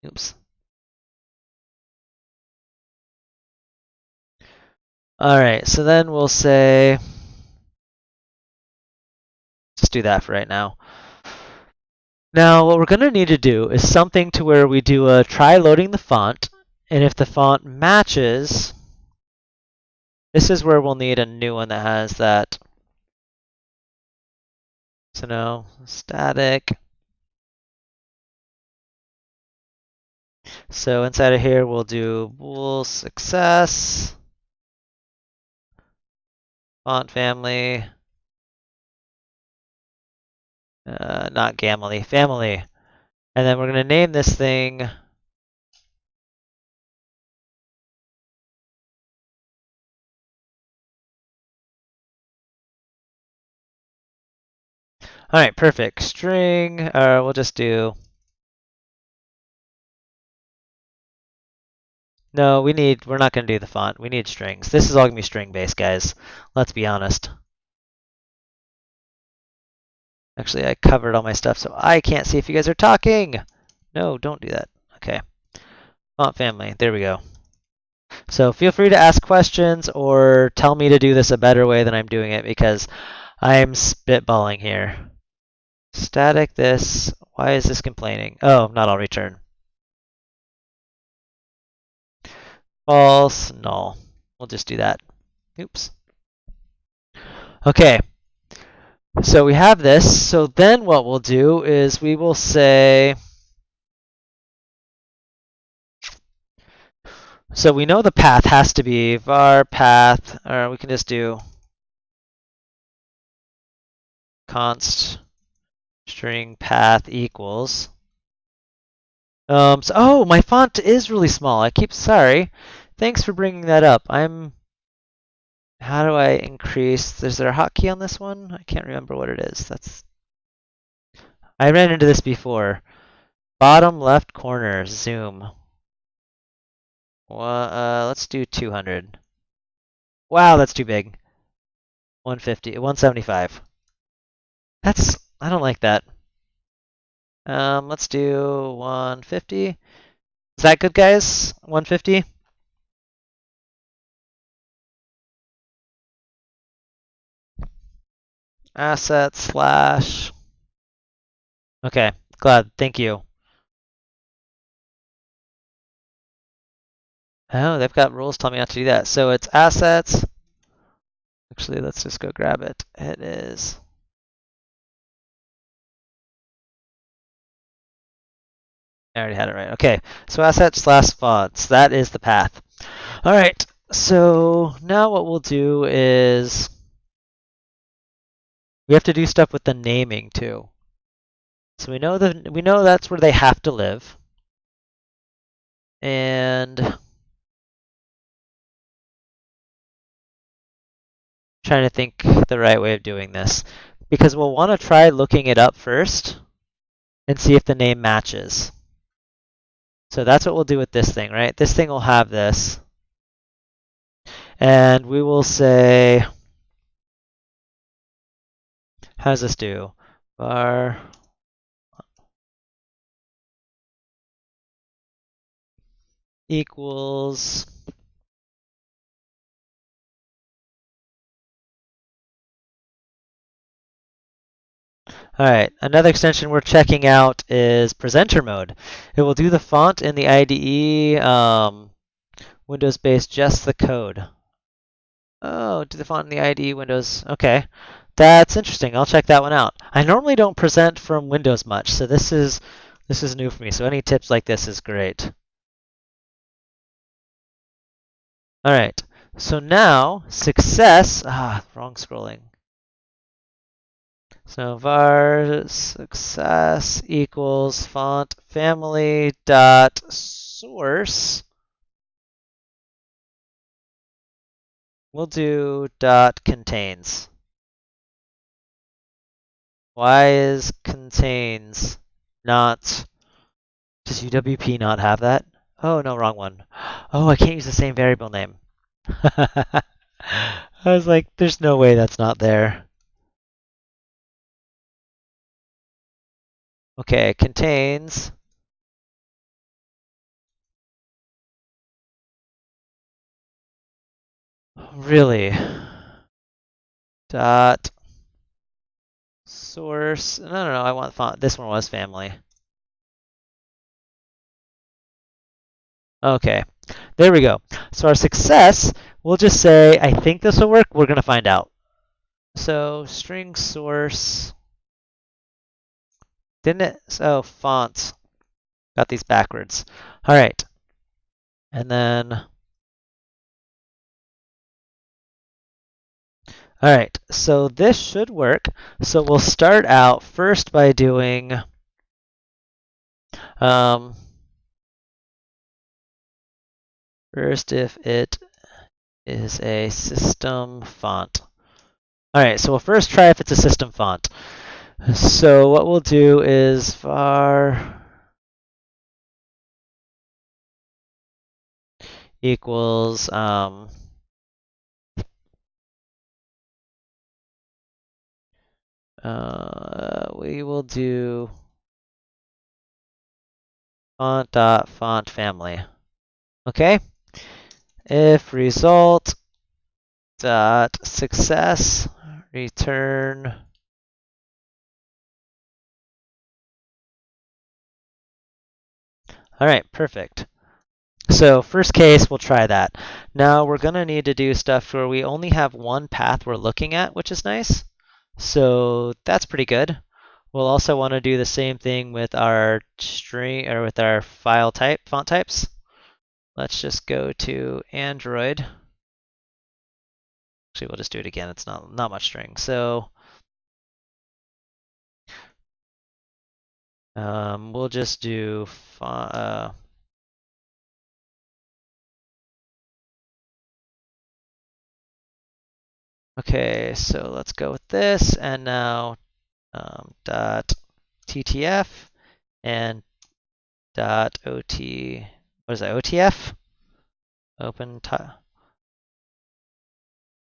Oops. All right, so then we'll say, just do that for right now. Now, what we're going to need to do is something to where we do a try loading the font, and if the font matches, this is where we'll need a new one that has that. So no, static. So inside of here, we'll do bool success, font family, not gamily, family. And then we're going to name this thing all right, perfect. String, we'll just do, no, we're not going to do the font. We need strings. This is all going to be string based, guys. Let's be honest. Actually, I covered all my stuff, so I can't see if you guys are talking. No, don't do that. Okay. Font family, there we go. So feel free to ask questions or tell me to do this a better way than I'm doing it because I'm spitballing here. Static this. Why is this complaining? Oh, not all return. False, null. We'll just do that. Oops. Okay. So we have this. So then what we'll do is we will say, so we know the path has to be var path, or we can just do const string path equals. Oh, my font is really small. Sorry. Thanks for bringing that up. How do I increase? Is there a hotkey on this one? I can't remember what it is. I ran into this before. Bottom left corner, zoom. Well, let's do 200. Wow, that's too big. 150, 175. I don't like that. Let's do 150. Is that good, guys? 150? Asset slash. Okay, glad. Thank you. Oh, they've got rules telling me not to do that. So it's assets. Actually, let's just go grab it. It is. I already had it right. Okay, so assets slash fonts. That is the path. All right, so now what we'll do is we have to do stuff with the naming too. So we know that's where they have to live. And trying to think the right way of doing this. Because we'll want to try looking it up first and see if the name matches. So that's what we'll do with this thing, right? This thing will have this. And we will say, how does this do? Var equals. All right, another extension we're checking out is presenter mode. It will do the font in the IDE, Windows-based, just the code. Oh, do the font in the IDE Windows. Okay, that's interesting. I'll check that one out. I normally don't present from Windows much, so this is new for me. So any tips like this is great. All right, so now success. Wrong scrolling. So var success equals font family dot source. We'll do dot contains. Why is contains not? Does UWP not have that? Oh no, wrong one. Oh, I can't use the same variable name. I was like, there's no way that's not there. Okay, contains. Really? Dot source. No, I want font. This one was family. Okay, there we go. So our success, we'll just say, I think this will work. We're going to find out. So string source. Didn't it? Oh, fonts. Got these backwards. All right. And then, all right, so this should work. So we'll start out first by doing first if it is a system font. All right, so we'll first try if it's a system font. So what we'll do is var equals we will do font dot font family. Okay. If result dot success return All right, perfect. So first case, we'll try that. Now we're going to need to do stuff where we only have one path we're looking at, which is nice. So that's pretty good. We'll also want to do the same thing with our string or with our file type, font types. Let's just go to Android. Actually, we'll just do it again. It's not much string. So we'll just do okay, so let's go with this, and now dot ttf and dot ot. What is that? OTF? Open.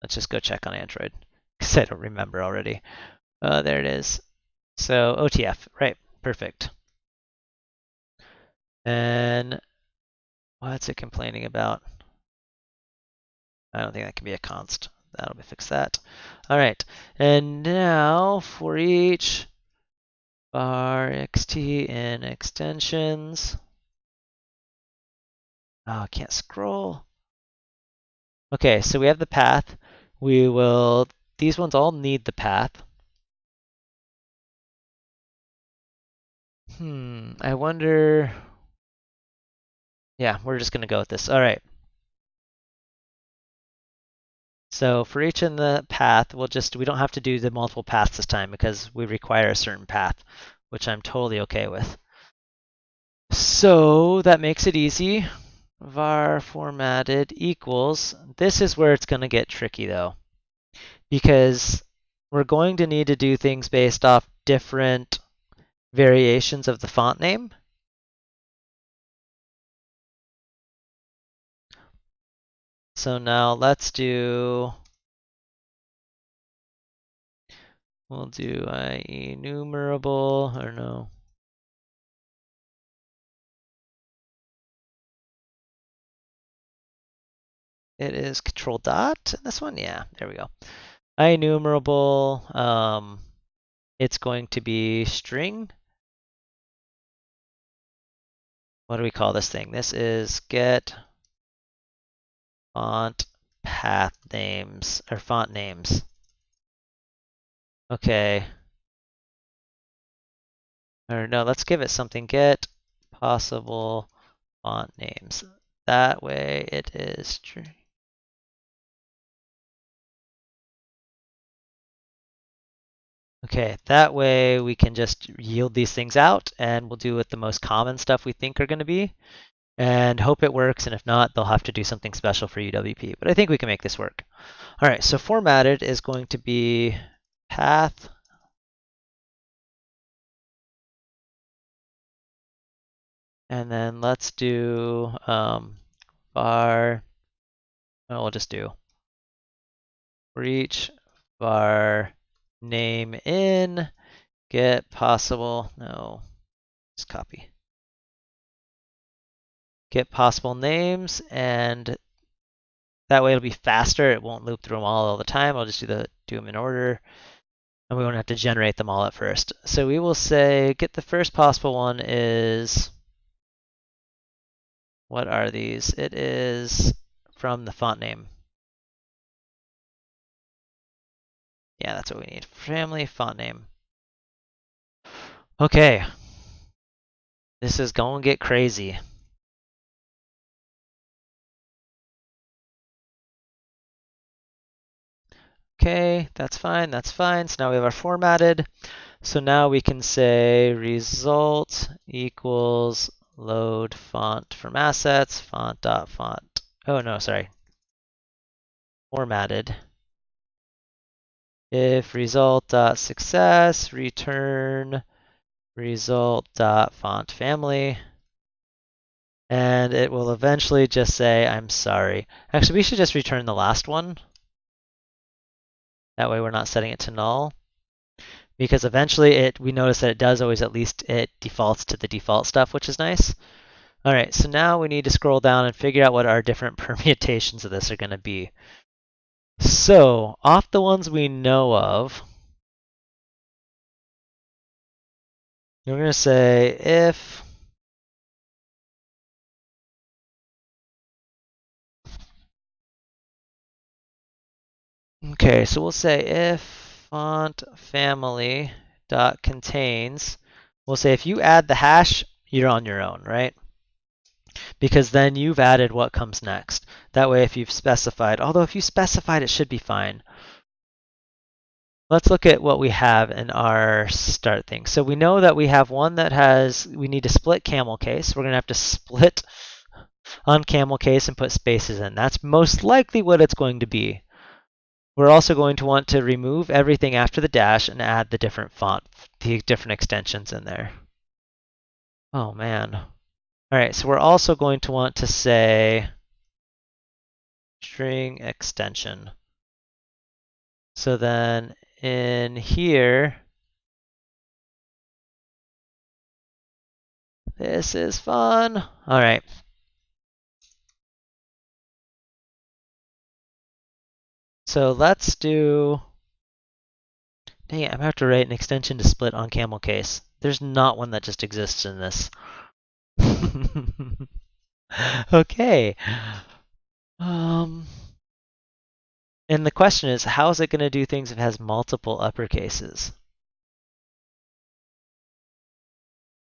Let's just go check on Android because I don't remember already. There it is. So OTF, right? Perfect. And what's it complaining about? I don't think that can be a const. That'll be fix that. All right, and now for each var xt in extensions. Oh, I can't scroll. Okay, so we have the path. These ones all need the path. I wonder. Yeah, we're just gonna go with this. All right. So for each in the path, we don't have to do the multiple paths this time because we require a certain path, which I'm totally okay with. So that makes it easy. Var formatted equals. This is where it's going to get tricky though, because we're going to need to do things based off different variations of the font name. So now we'll do enumerable, or no. It is control dot in this one? Yeah, there we go. Enumerable, it's going to be string. What do we call this thing? This is get font path names, or font names. Okay. Or no, let's give it something. Get possible font names. That way it is true. Okay, that way we can just yield these things out and we'll do what the most common stuff we think are going to be and hope it works. And if not, they'll have to do something special for UWP. But I think we can make this work. All right, so formatted is going to be path. And then let's do var, oh, we'll just do for each var name in get possible, no, just copy. Get possible names, and that way it'll be faster. It won't loop through them all the time. I'll just do them in order, and we won't have to generate them all at first. So we will say get the first possible one is, what are these? It is from the font name. Yeah, that's what we need. Family font name. Okay. This is going to get crazy. Okay, that's fine, that's fine. So now we have our formatted. So now we can say result equals load font from assets, font dot font. Oh no, sorry. Formatted. If result dot success, return result dot font family. And it will eventually just say, I'm sorry. Actually, we should just return the last one. That way we're not setting it to null. Because eventually we notice that it does always, at least it defaults to the default stuff, which is nice. All right, so now we need to scroll down and figure out what our different permutations of this are going to be. So off the ones we know of, we're going to say if Okay, so we'll say if font family dot contains, we'll say if you add the hash, you're on your own, right? Because then you've added what comes next. That way, if you've specified, although if you specified, it should be fine. Let's look at what we have in our start thing. So we know that we have one that has, we need to split camel case. We're going to have to split on camel case and put spaces in. That's most likely what it's going to be. We're also going to want to remove everything after the dash and add the different font, the different extensions in there. Oh man. All right, so we're also going to want to say string extension. So then in here, this is fun. All right. So let's do, dang it, I'm gonna have to write an extension to split on camel case. There's not one that just exists in this. Okay. And the question is, how is it going to do things if it has multiple uppercases?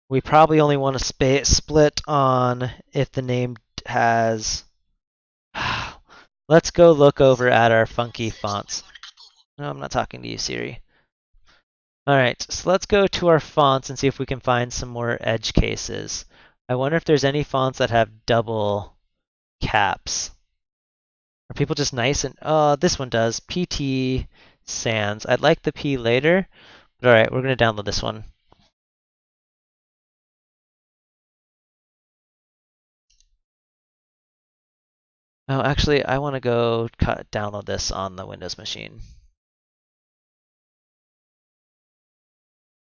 We probably only want to split on if the name has. Let's go look over at our funky fonts. No, I'm not talking to you, Siri. All right, so let's go to our fonts and see if we can find some more edge cases. I wonder if there's any fonts that have double caps. Are people just nice and, oh, this one does. PT Sans. I'd like the P later, but all right, we're going to download this one. Oh, actually, I want to go download this on the Windows machine.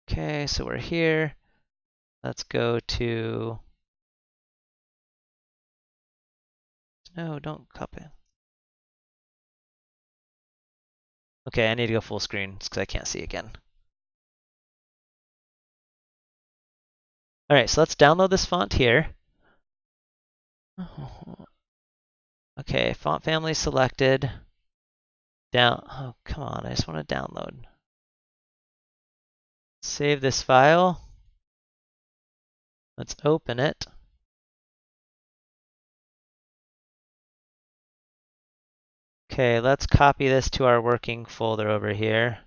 Okay, so we're here. Let's go to, no, don't copy. Okay, I need to go full screen because I can't see again. All right, so let's download this font here. Okay, font family selected. Oh, come on, I just want to download. Save this file. Let's open it. Okay, let's copy this to our working folder over here.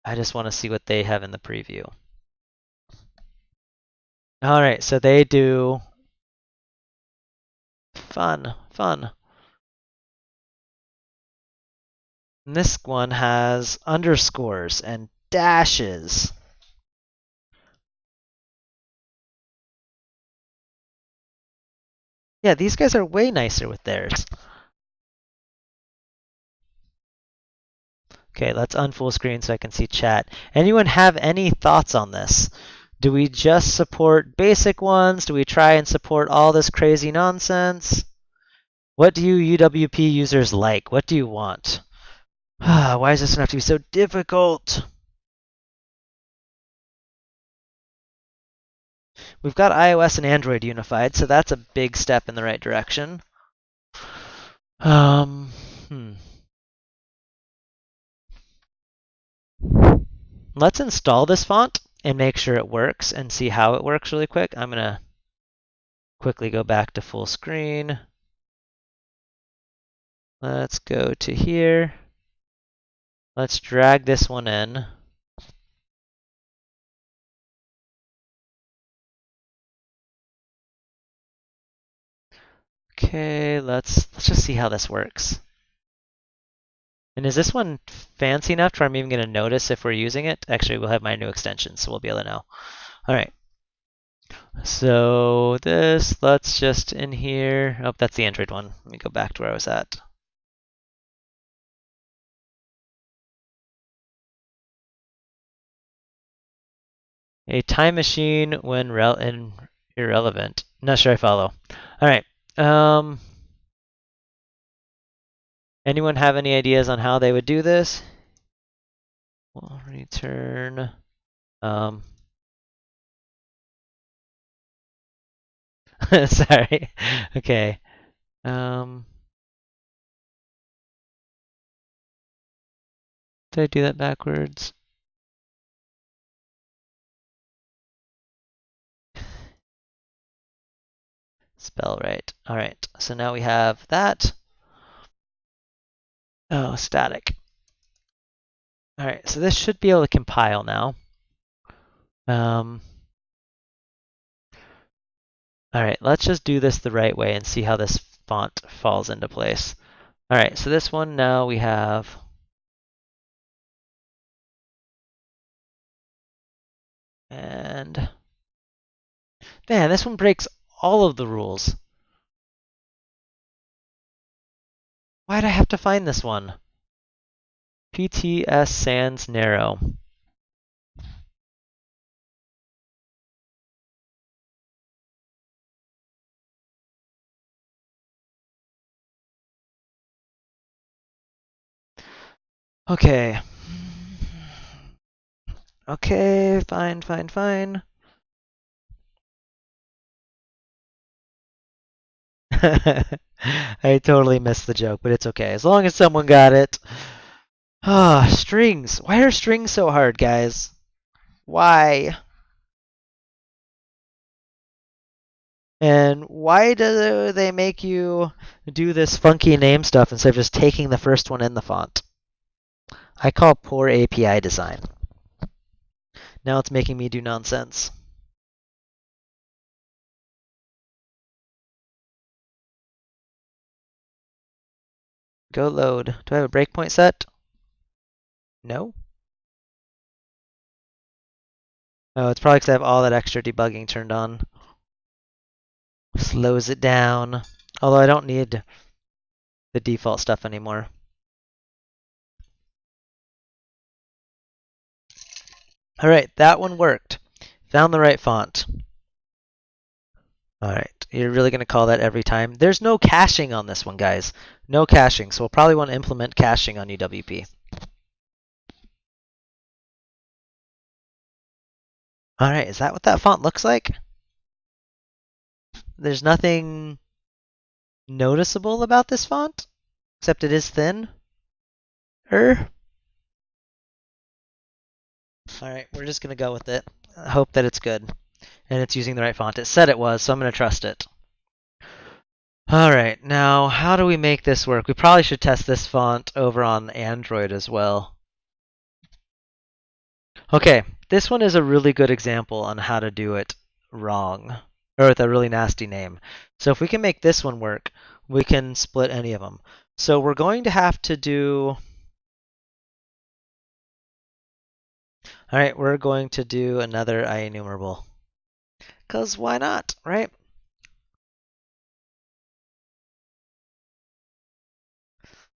I just want to see what they have in the preview. All right, so they do fun. And this one has underscores and dashes. Yeah, these guys are way nicer with theirs. Okay, let's unfull screen so I can see chat. Anyone have any thoughts on this? Do we just support basic ones? Do we try and support all this crazy nonsense? What do you UWP users like? What do you want? Why does this have to be so difficult? We've got iOS and Android unified, so that's a big step in the right direction. Hmm. Let's install this font and make sure it works and see how it works really quick. I'm going to quickly go back to full screen. Let's go to here. Let's drag this one in. Okay, let's just see how this works. And is this one fancy enough to where I'm even going to notice if we're using it? Actually, we'll have my new extension, so we'll be able to know. All right. So this, let's just in here. Oh, that's the Android one. Let me go back to where I was at. A time machine when irrelevant. Not sure I follow. All right. Anyone have any ideas on how they would do this? We'll return. Sorry. Okay. Did I do that backwards? Spell right. All right, so now we have that. Oh, static. All right, so this should be able to compile now. All right, let's just do this the right way and see how this font falls into place. All right, so this one now we have. And man, this one breaks all of the rules. Why'd I have to find this one? PTS Sans Narrow. Okay. Okay, fine, fine, fine. I totally missed the joke, but it's okay. As long as someone got it. Ah, strings. Why are strings so hard, guys? Why? And why do they make you do this funky name stuff instead of just taking the first one in the font? I call poor API design. Now it's making me do nonsense. Go load. Do I have a breakpoint set? No. Oh, it's probably because I have all that extra debugging turned on. Slows it down. Although I don't need the default stuff anymore. All right, that one worked. Found the right font. All right, you're really going to call that every time? There's no caching on this one, guys. No caching, so we'll probably want to implement caching on UWP. All right, is that what that font looks like? There's nothing noticeable about this font, except it is thin. All right, we're just going to go with it. I hope that it's good and it's using the right font. It said it was, so I'm going to trust it. All right, now how do we make this work? We probably should test this font over on Android as well. Okay, this one is a really good example on how to do it wrong, or with a really nasty name. So if we can make this one work, we can split any of them. So we're going to have to do. All right, we're going to do another IEnumerable. Because why not, right?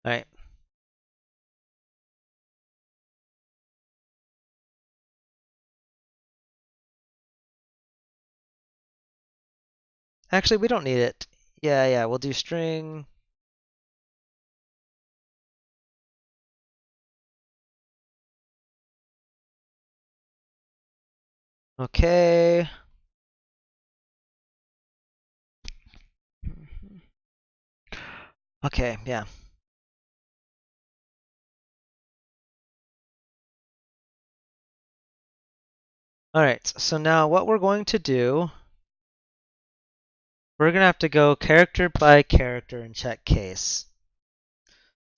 All right. Actually, we don't need it. Yeah, we'll do string. Okay. Okay, yeah. All right, so now what we're going to do, we're going to have to go character by character and check case.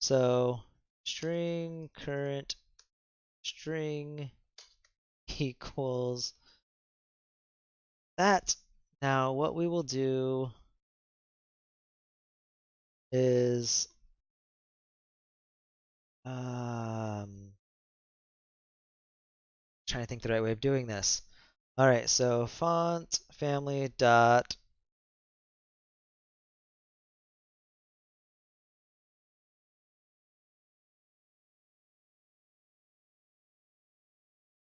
So string current string equals that. Now what we will do is trying to think the right way of doing this. All right, so font family dot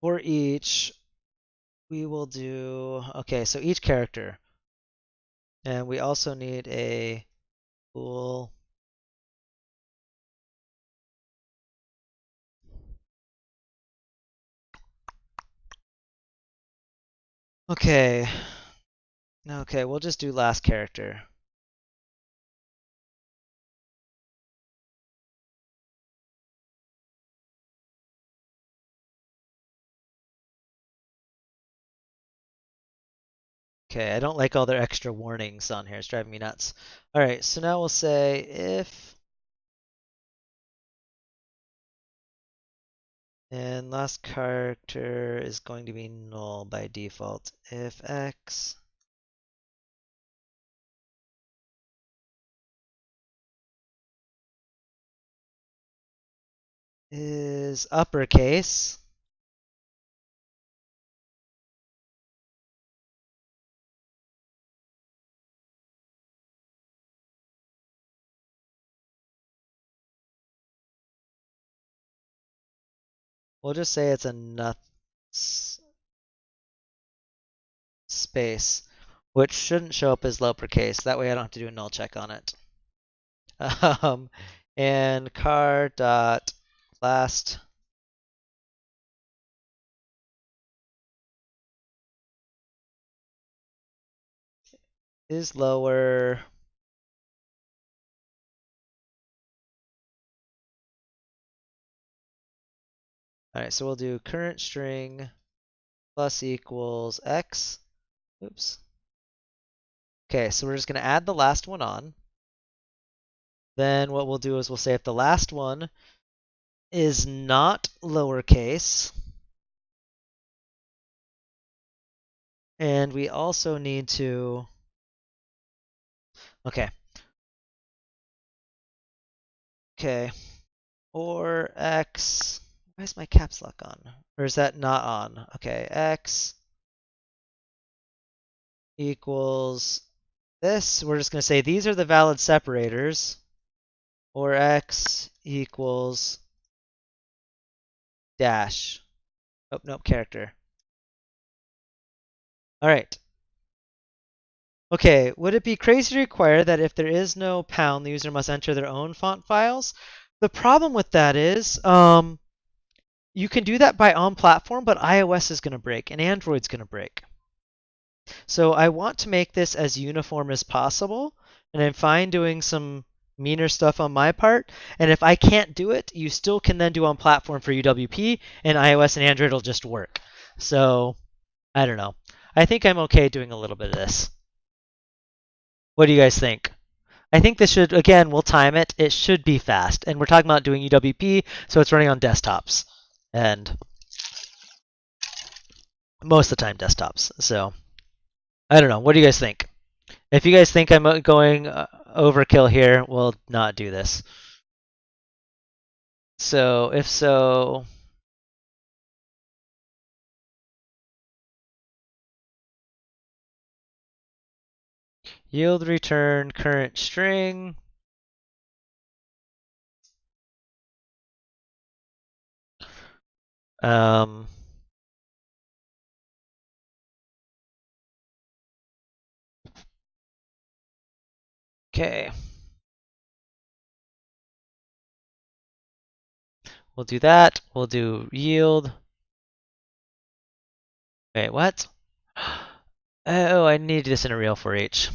for each we will do, okay, so each character, and we also need a bool. Okay. Okay, we'll just do last character. Okay, I don't like all their extra warnings on here. It's driving me nuts. All right, so now we'll say if, and last character is going to be null by default. If x is uppercase, we'll just say it's a nut space, which shouldn't show up as lowercase. That way I don't have to do a null check on it. Um, and car dot last is lower. All right, so we'll do current string plus equals x. Oops. Okay, so we're just going to add the last one on. Then what we'll do is we'll say if the last one is not lowercase, and we also need to, okay, or x, why is my caps lock on? Or is that not on? Okay, x equals this. We're just going to say these are the valid separators, or x equals dash. Oh, nope, character. All right. Okay, would it be crazy to require that if there is no pound, the user must enter their own font files? The problem with that is, you can do that by on platform, but iOS is going to break and Android's going to break. So I want to make this as uniform as possible, and I'm fine doing some meaner stuff on my part. And if I can't do it, you still can then do on platform for UWP, and iOS and Android will just work. So I don't know. I think I'm okay doing a little bit of this. What do you guys think? I think this should, again, we'll time it. It should be fast. And we're talking about doing UWP, so it's running on desktops. And most of the time desktops. So I don't know. What do you guys think? If you guys think I'm going overkill here, we'll not do this. So if so, yield return current string. Um, okay. We'll do that. We'll do yield. Wait, what? Oh, I need this in a real for each.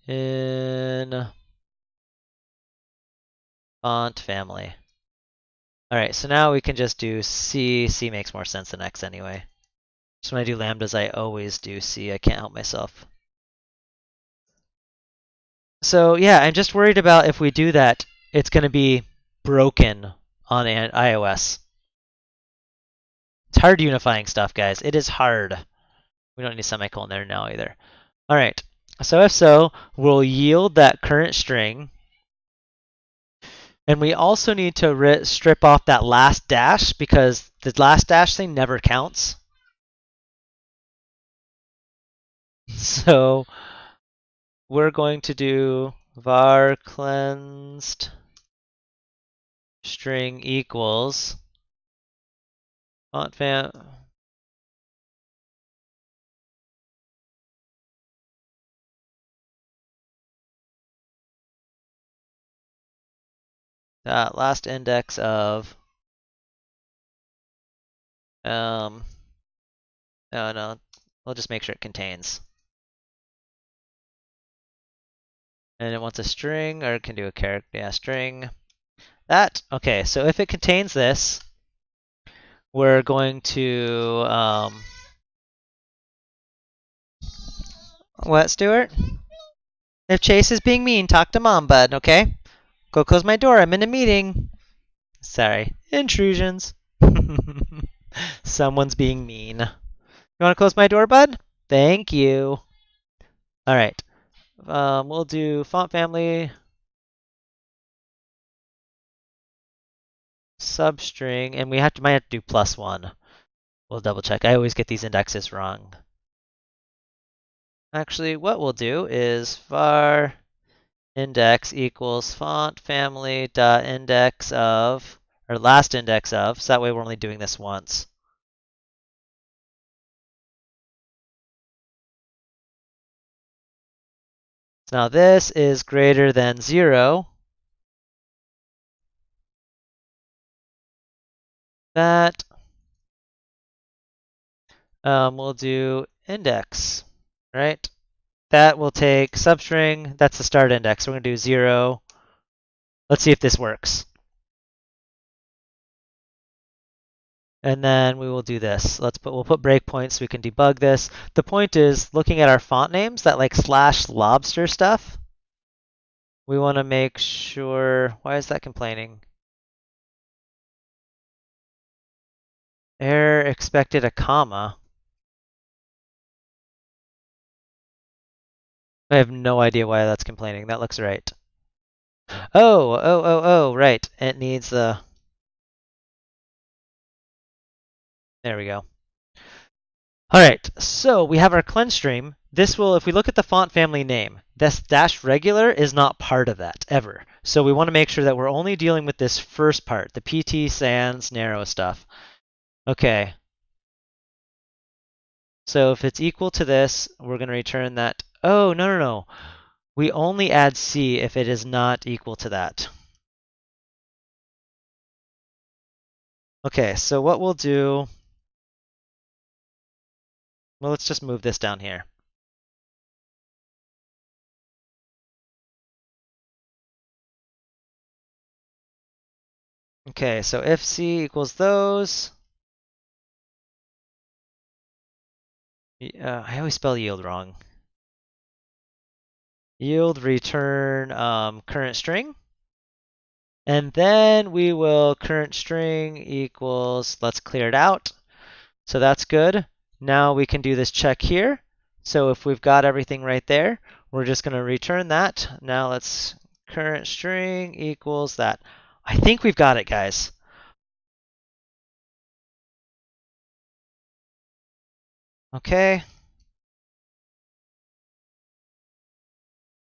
In font family. All right, so now we can just do C. C makes more sense than X anyway. So when I do lambdas, I always do C. I can't help myself. So yeah, I'm just worried about if we do that, it's going to be broken on iOS. It's hard unifying stuff, guys. It is hard. We don't need a semicolon there now either. All right. So if so, we'll yield that current string. And we also need to strip off that last dash because the last dash thing never counts. So we're going to do var cleansed string equals font fam. Last index of no, we'll just make sure it contains. And it wants a string, or it can do a character, yeah, string. That, okay, so if it contains this, we're going to, what, Stuart? If Chase is being mean, talk to Mom, bud, okay? Go close my door, I'm in a meeting. Sorry, intrusions. Someone's being mean. You want to close my door, bud? Thank you. All right. We'll do font family substring, and might have to do +1. We'll double check. I always get these indexes wrong. Actually, what we'll do is var index equals font family dot index of, or last index of, so that way we're only doing this once. So now this is greater than 0. That we'll do index, right? That will take substring, that's the start index. We're going to do 0. Let's see if this works. And then we will do this. We'll put breakpoints so we can debug this. The point is, looking at our font names, that like /lobster stuff, we want to make sure, why is that complaining? Error expected a comma. I have no idea why that's complaining. That looks right. Oh, right. It needs the, there we go. All right, so we have our cleanse stream. This will, if we look at the font family name, this dash regular is not part of that ever. So we want to make sure that we're only dealing with this first part, the PT sans narrow stuff. Okay. So if it's equal to this, we're going to return that. Oh, no. We only add C if it is not equal to that. Okay, so what we'll do, well, let's just move this down here. Okay, so if C equals those, I always spell yield wrong. Yield return current string. And then we will current string equals, let's clear it out. So that's good. Now we can do this check here. So if we've got everything right there, we're just going to return that. Now let's current string equals that. I think we've got it, guys. Okay.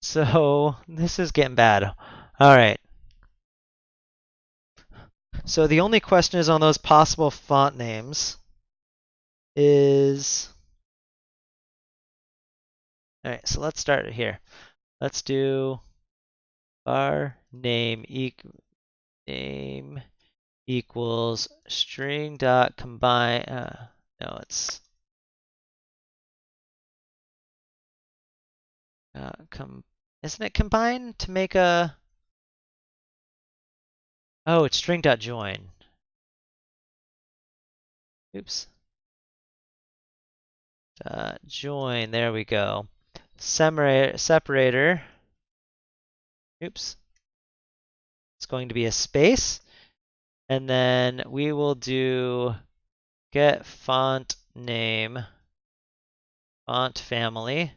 So this is getting bad. All right. So the only question is on those possible font names is, all right, so let's start it here. Let's do var name equals string dot combine. No, it's isn't it combine to make a? Oh, it's string dot join. Oops. Join. There we go. Separator. Oops. It's going to be a space, and then we will do get font name, font family.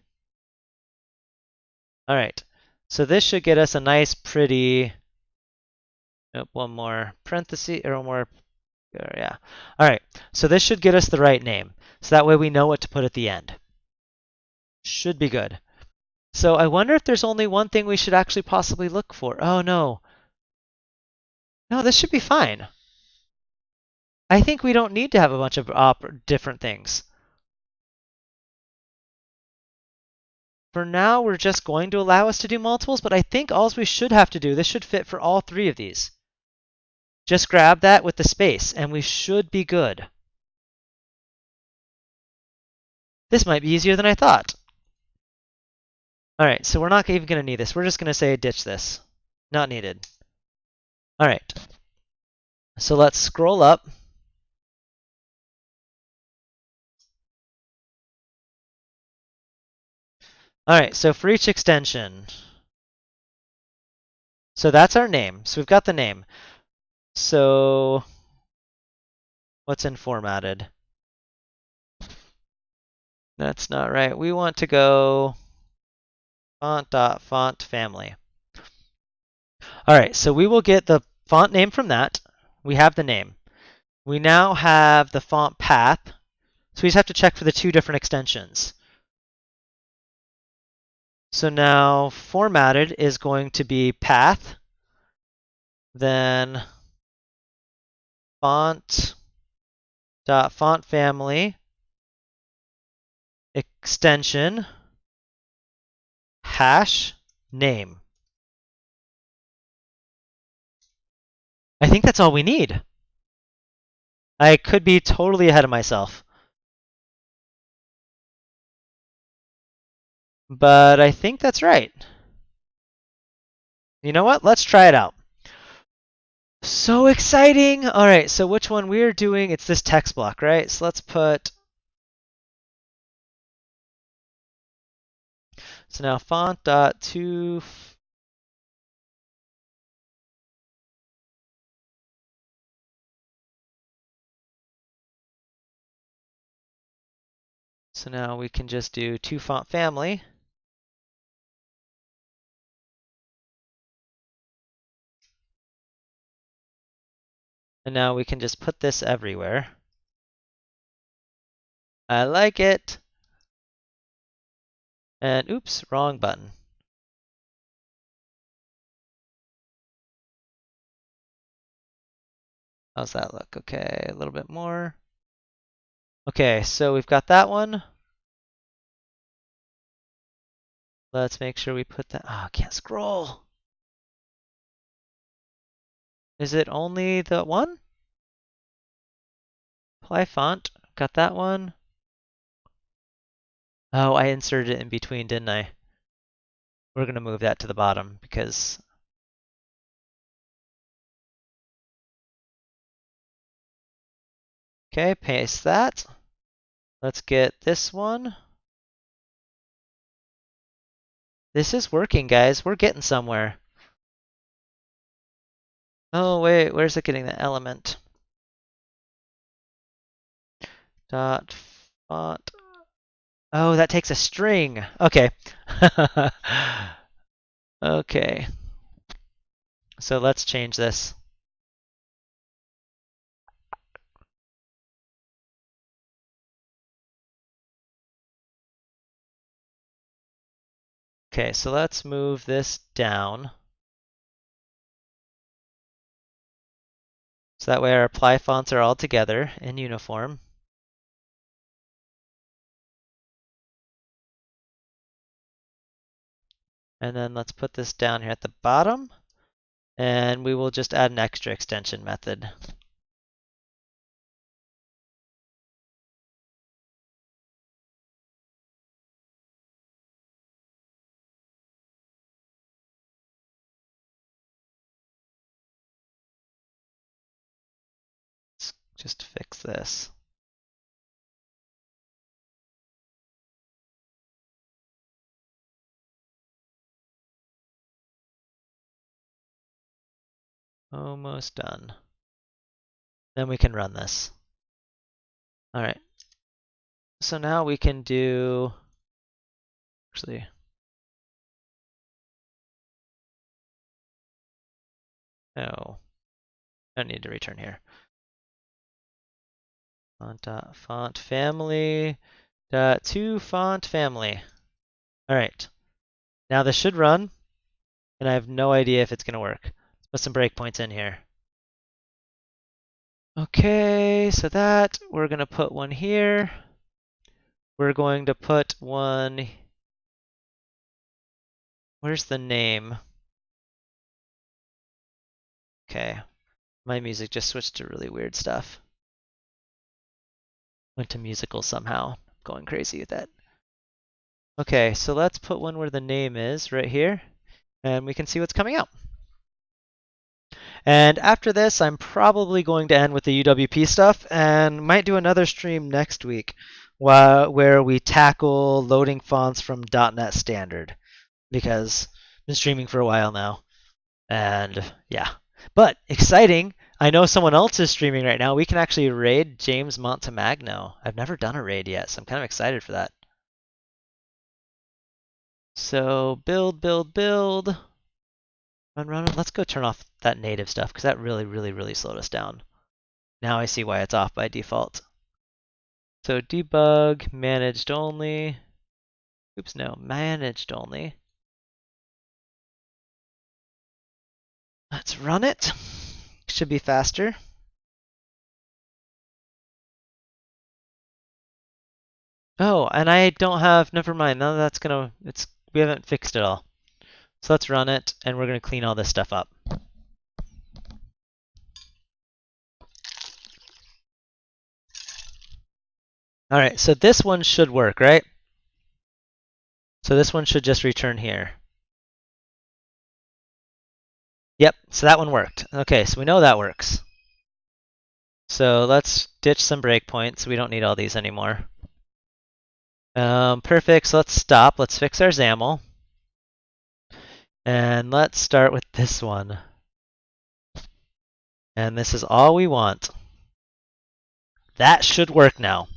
All right. So this should get us a nice, pretty. Nope, one more parenthesis or one more. Yeah. All right. So this should get us the right name. So that way we know what to put at the end. Should be good. So I wonder if there's only one thing we should actually possibly look for. Oh, no. No, this should be fine. I think we don't need to have a bunch of different things. For now, we're just going to allow us to do multiples, but I think all we should have to do, this should fit for all 3 of these. Just grab that with the space, and we should be good. This might be easier than I thought. All right, so we're not even going to need this. We're just going to say ditch this. Not needed. All right. So let's scroll up. All right, so for each extension, so that's our name. So we've got the name. So what's in formatted? That's not right. We want to go font.font family. All right, so we will get the font name from that. We have the name. We now have the font path. So we just have to check for the two different extensions. So now formatted is going to be path, then font.font family extension hash name. I think that's all we need. I could be totally ahead of myself. But I think that's right. You know what? Let's try it out. So exciting! All right, so which one we're doing? It's this text block, right? So let's put, so now font.to, so now we can just do to font family. And now we can just put this everywhere. I like it. And oops, wrong button. How's that look? Okay, a little bit more. Okay, so we've got that one. Let's make sure we put that. Oh, I can't scroll. Is it only the one? Apply font. Got that one. Oh, I inserted it in between, didn't I? We're going to move that to the bottom because. Okay, paste that. Let's get this one. This is working, guys. We're getting somewhere. Oh, wait, where's it getting the element? Dot font. Oh, that takes a string. Okay. Okay. So let's change this. Okay, so let's move this down. So that way our apply fonts are all together in uniform. And then let's put this down here at the bottom. And we will just add an extra extension method. Let's just fix this. Almost done. Then we can run this. All right. So now we can do, actually, no, I don't need to return here. Font family to font family. All right. Now this should run, and I have no idea if it's going to work. Let's put some breakpoints in here. Okay, so that, we're going to put one here. We're going to put one, where's the name? Okay, my music just switched to really weird stuff. Went to musical somehow. Going crazy with that. Okay, so let's put one where the name is right here, and we can see what's coming out. And after this, I'm probably going to end with the UWP stuff and might do another stream next week where we tackle loading fonts from .NET Standard because I've been streaming for a while now. And yeah. But exciting! I know someone else is streaming right now. We can actually raid James Montemagno. I've never done a raid yet, so I'm kind of excited for that. So build, build, build. Run, run, run. Let's go turn off that native stuff because that really, really, really slowed us down. Now I see why it's off by default. So debug, managed only. Oops, no, managed only. Let's run it. Should be faster. Oh, and I don't have, never mind. Now that's gonna, we haven't fixed it all. So let's run it and we're gonna clean all this stuff up. All right, so this one should work, right? So this one should just return here. Yep, so that one worked. Okay, so we know that works. So let's ditch some breakpoints. We don't need all these anymore. Perfect, so let's stop. Let's fix our XAML. And let's start with this one. And this is all we want. That should work now.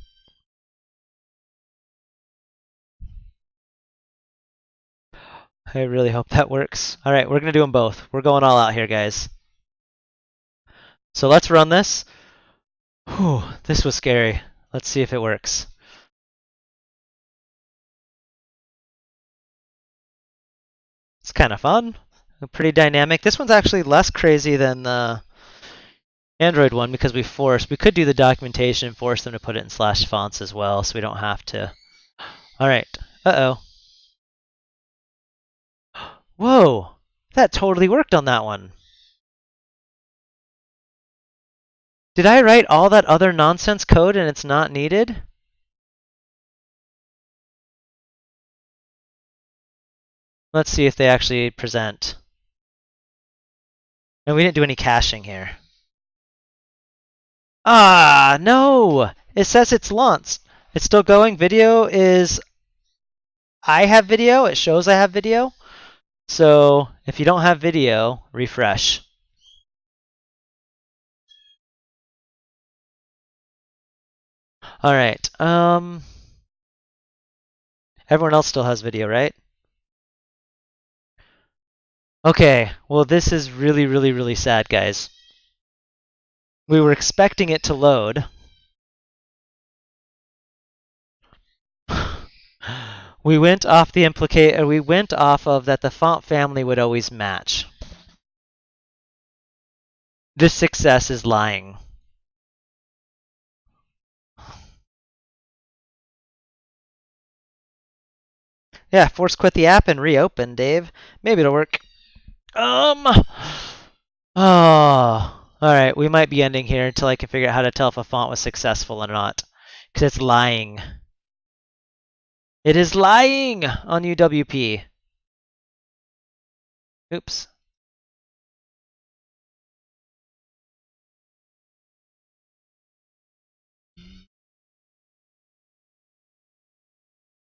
I really hope that works. All right, we're going to do them both. We're going all out here, guys. So let's run this. Whew, this was scary. Let's see if it works. It's kind of fun. Pretty dynamic. This one's actually less crazy than the Android one because we could do the documentation and force them to put it in /fonts as well, so we don't have to. All right. Uh-oh. Whoa! That totally worked on that one. Did I write all that other nonsense code and it's not needed? Let's see if they actually present. No, we didn't do any caching here. Ah, no! It says it's launched. It's still going. Video is... I have video. It shows I have video. So if you don't have video, refresh. All right. Everyone else still has video, right? Okay. Well, this is really, really, really sad, guys. We were expecting it to load. We went off of that the font family would always match. This success is lying. Yeah, force quit the app and reopen, Dave. Maybe it'll work. Oh. Alright, we might be ending here until I can figure out how to tell if a font was successful or not. Because it's lying. It is lying on UWP. Oops.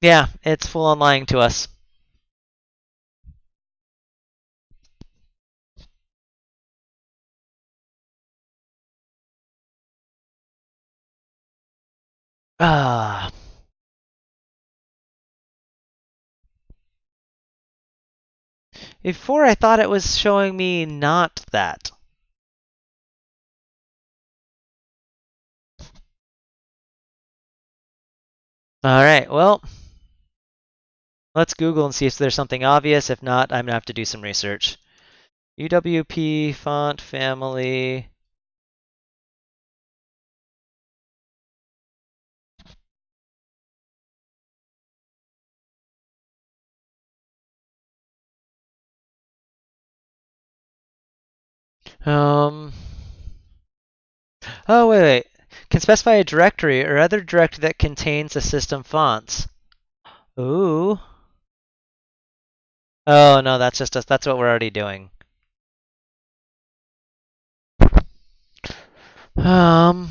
Yeah, it's full on lying to us. Ah. Before I thought it was showing me not that. Alright, well, let's Google and see if there's something obvious. If not, I'm going to have to do some research. UWP, font, family. Oh, wait. Can specify a directory or other directory that contains the system fonts. Ooh. Oh, no, that's just us. That's what we're already doing. Um,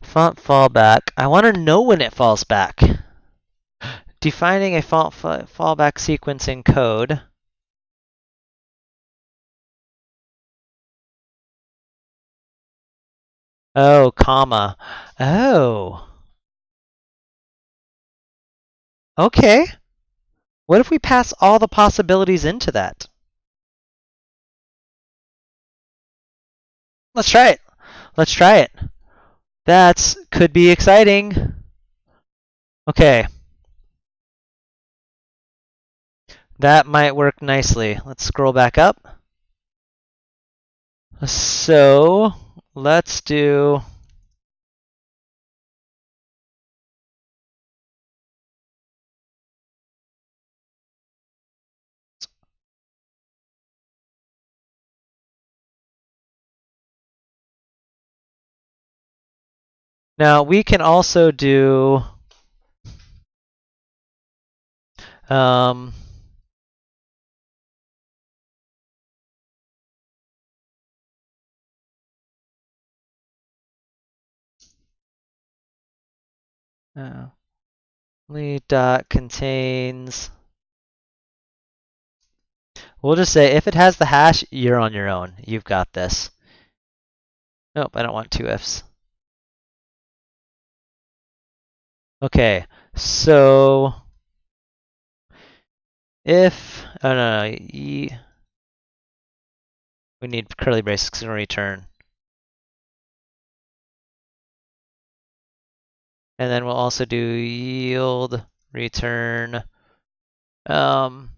Font fallback. I want to know when it falls back. Defining a font fallback sequence in code. Oh, comma. Oh. Okay. What if we pass all the possibilities into that? Let's try it. Let's try it. That could be exciting. Okay. That might work nicely. Let's scroll back up. So let's do. Now we can also do. Um, dot contains. We'll just say if it has the hash, you're on your own. You've got this. Nope, I don't want two ifs. Okay, so if oh no, we need curly braces in return, and then we'll also do yield return. What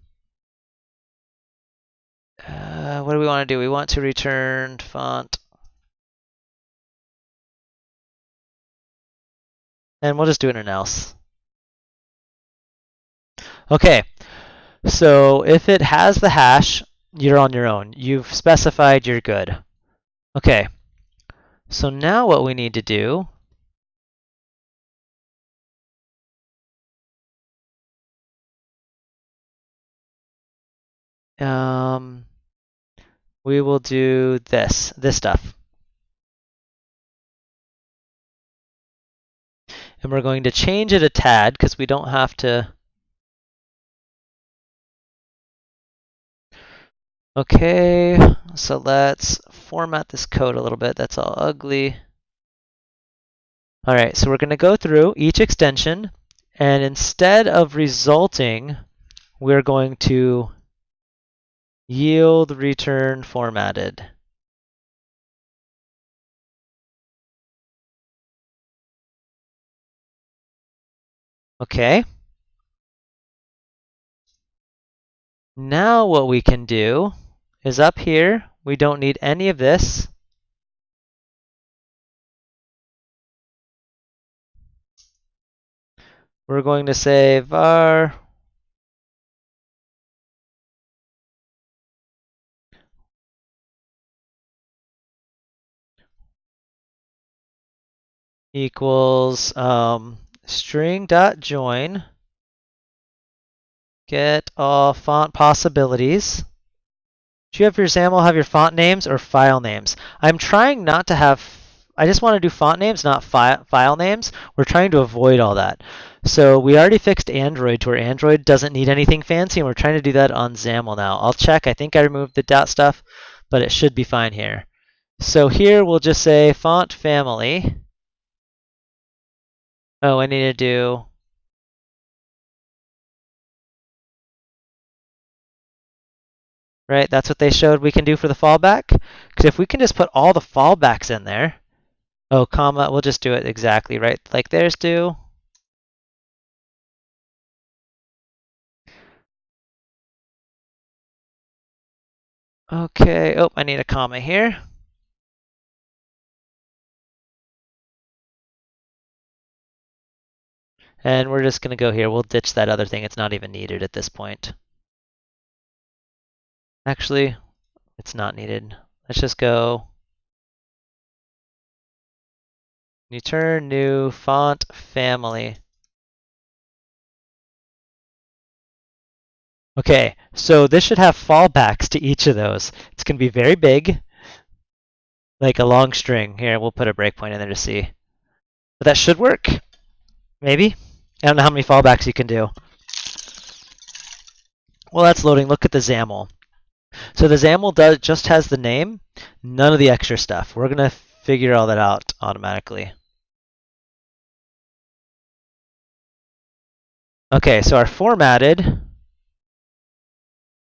do we want to do? We want to return font, and we'll just do an else. Okay, so if it has the hash, you're on your own. You've specified you're good. Okay, so now what we need to do we will do this stuff. And we're going to change it a tad because we don't have to. Okay, so let's format this code a little bit. That's all ugly. All right, so we're going to go through each extension, and instead of resulting, we're going to yield return formatted. Okay. Now what we can do is up here, we don't need any of this. We're going to say var equals string.join get all font possibilities. Do you have your XAML have your font names or file names? I'm trying not to have. I just want to do font names, not file names. We're trying to avoid all that. So we already fixed Android to where Android doesn't need anything fancy, and we're trying to do that on XAML now. I'll check. I think I removed the dot stuff, but it should be fine here. So here we'll just say font family. Oh, I need to do. Right, that's what they showed we can do for the fallback. Because if we can just put all the fallbacks in there, oh, comma, we'll just do it exactly right like theirs do. Okay, oh, I need a comma here. And we're just going to go here. We'll ditch that other thing. It's not even needed at this point. Actually, it's not needed. Let's just go return new font family. Okay, so this should have fallbacks to each of those. It's going to be very big, like a long string. Here, we'll put a breakpoint in there to see. But that should work. Maybe. I don't know how many fallbacks you can do. Well, that's loading. Look at the XAML. So the XAML just has the name, none of the extra stuff. We're going to figure all that out automatically. Okay, so our formatted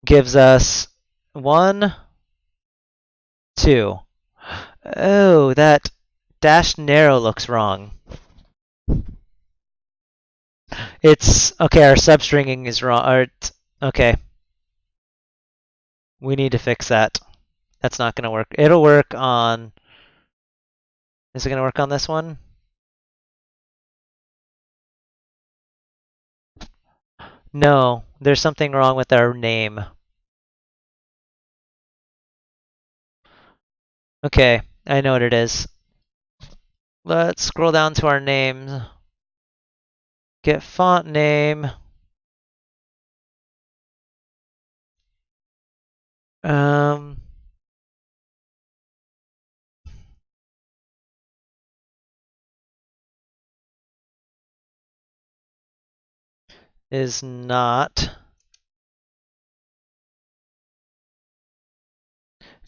gives us 1, 2. Oh, that dash narrow looks wrong. It's okay, our substringing is wrong. Okay. We need to fix that. That's not going to work. It'll work on. Is it going to work on this one? No, there's something wrong with our name. Okay, I know what it is. Let's scroll down to our names. Get font name. Um, is not.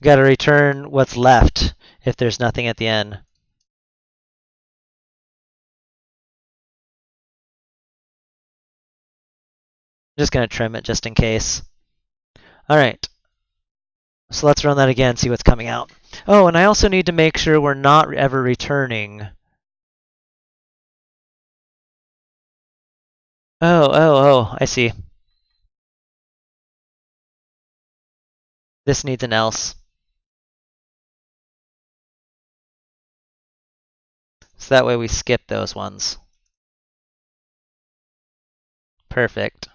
Got to return what's left if there's nothing at the end. I'm just going to trim it just in case. All right. So let's run that again, see what's coming out. Oh, and I also need to make sure we're not ever returning. Oh, I see. This needs an else. So that way we skip those ones. Perfect.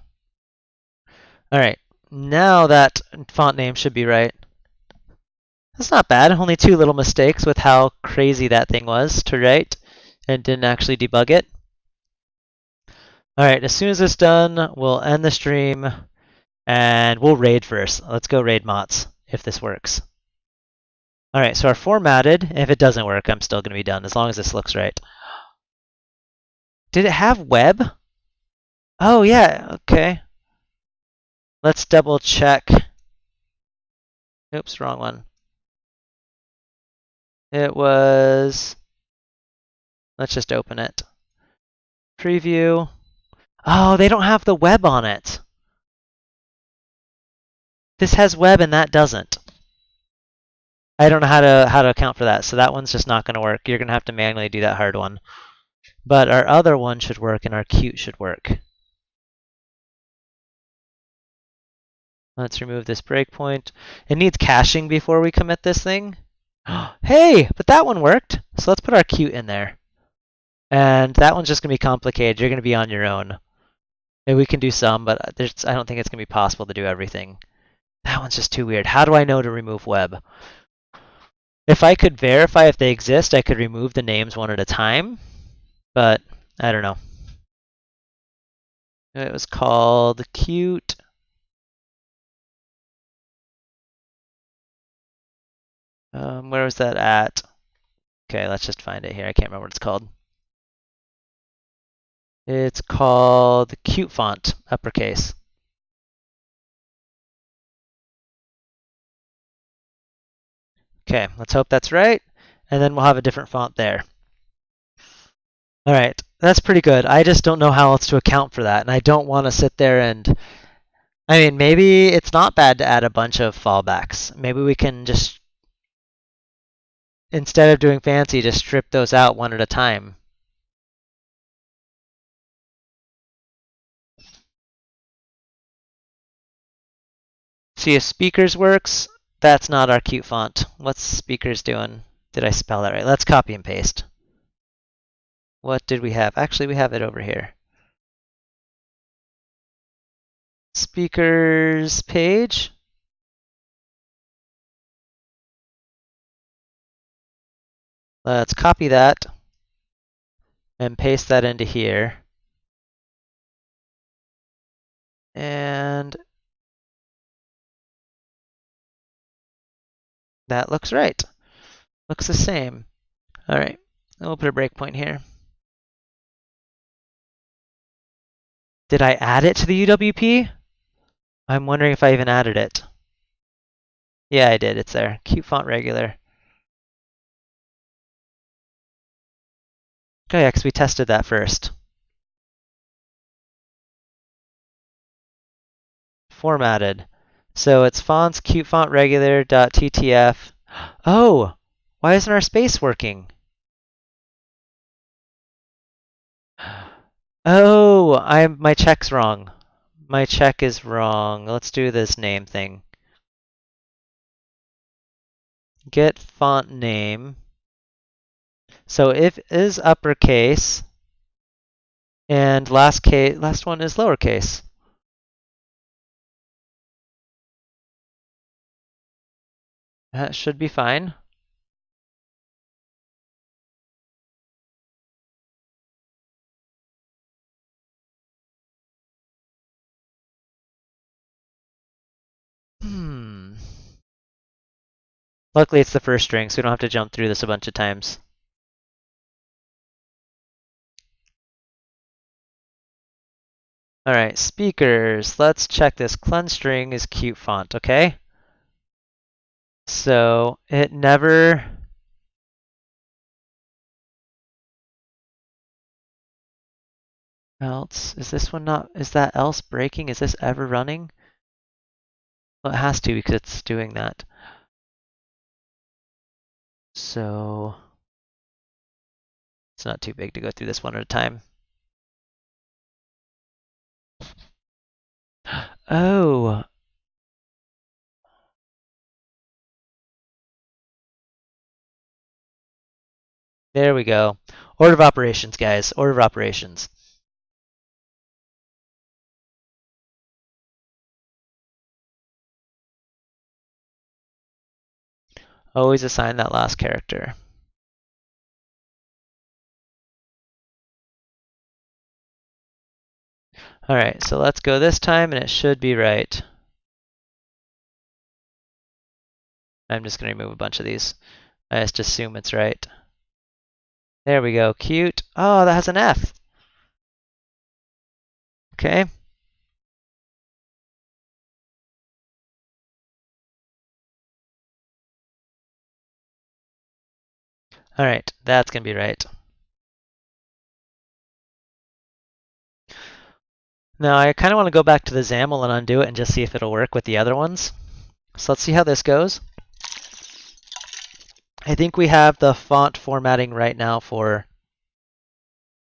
All right, now that font name should be right. That's not bad. Only 2 little mistakes with how crazy that thing was to write and didn't actually debug it. All right, as soon as it's done, we'll end the stream and we'll raid first. Let's go raid Mots if this works. All right, so our formatted, if it doesn't work, I'm still going to be done as long as this looks right. Did it have web? Oh, yeah, okay. Let's double check. Oops, wrong one. It was, let's just open it. Preview. Oh, they don't have the web on it. This has web and that doesn't. I don't know how to account for that, so that one's just not going to work. You're going to have to manually do that hard one. But our other one should work and our cute should work. Let's remove this breakpoint. It needs caching before we commit this thing. Hey, but that one worked. So let's put our cute in there. And that one's just going to be complicated. You're going to be on your own. Maybe we can do some, but I don't think it's going to be possible to do everything. That one's just too weird. How do I know to remove web? If I could verify if they exist, I could remove the names one at a time. But I don't know. It was called cute. Where was that at? Okay, let's just find it here. I can't remember what it's called. It's called cute font, uppercase. Okay, let's hope that's right. And then we'll have a different font there. All right, that's pretty good. I just don't know how else to account for that. And I don't want to sit there and, I mean, maybe it's not bad to add a bunch of fallbacks. Maybe we can just, instead of doing fancy, just strip those out one at a time. See if speakers works. That's not our cute font. What's speakers doing? Did I spell that right? Let's copy and paste. What did we have? Actually, we have it over here. Speakers page. Let's copy that and paste that into here. And That looks right. Looks the same. All right, we'll put a breakpoint here. Did I add it to the UWP? I'm wondering if I even added it. Yeah, I did. It's there. Cute font regular. Oh yeah, because we tested that first. Formatted. So it's fonts cute font regular .ttf. Oh, why isn't our space working? Oh, my check's wrong. My check is wrong. Let's do this name thing. Get font name. So if is uppercase and last one is lowercase. That should be fine. Luckily it's the first string, so we don't have to jump through this a bunch of times. All right, speakers. Let's check this. Cleanse string is cute font, okay? So it never. Else, is this one not, is that else breaking? Is this ever running? Well, it has to because it's doing that. So it's not too big to go through this one at a time. Oh, there we go. Order of operations, guys. Order of operations. Always assign that last character. All right, so let's go this time, and it should be right. I'm just going to remove a bunch of these. I just assume it's right. There we go. Cute. Oh, that has an F. Okay. All right, that's going to be right. Now, I kind of want to go back to the XAML and undo it and just see if it'll work with the other ones. So let's see how this goes. I think we have the font formatting right now for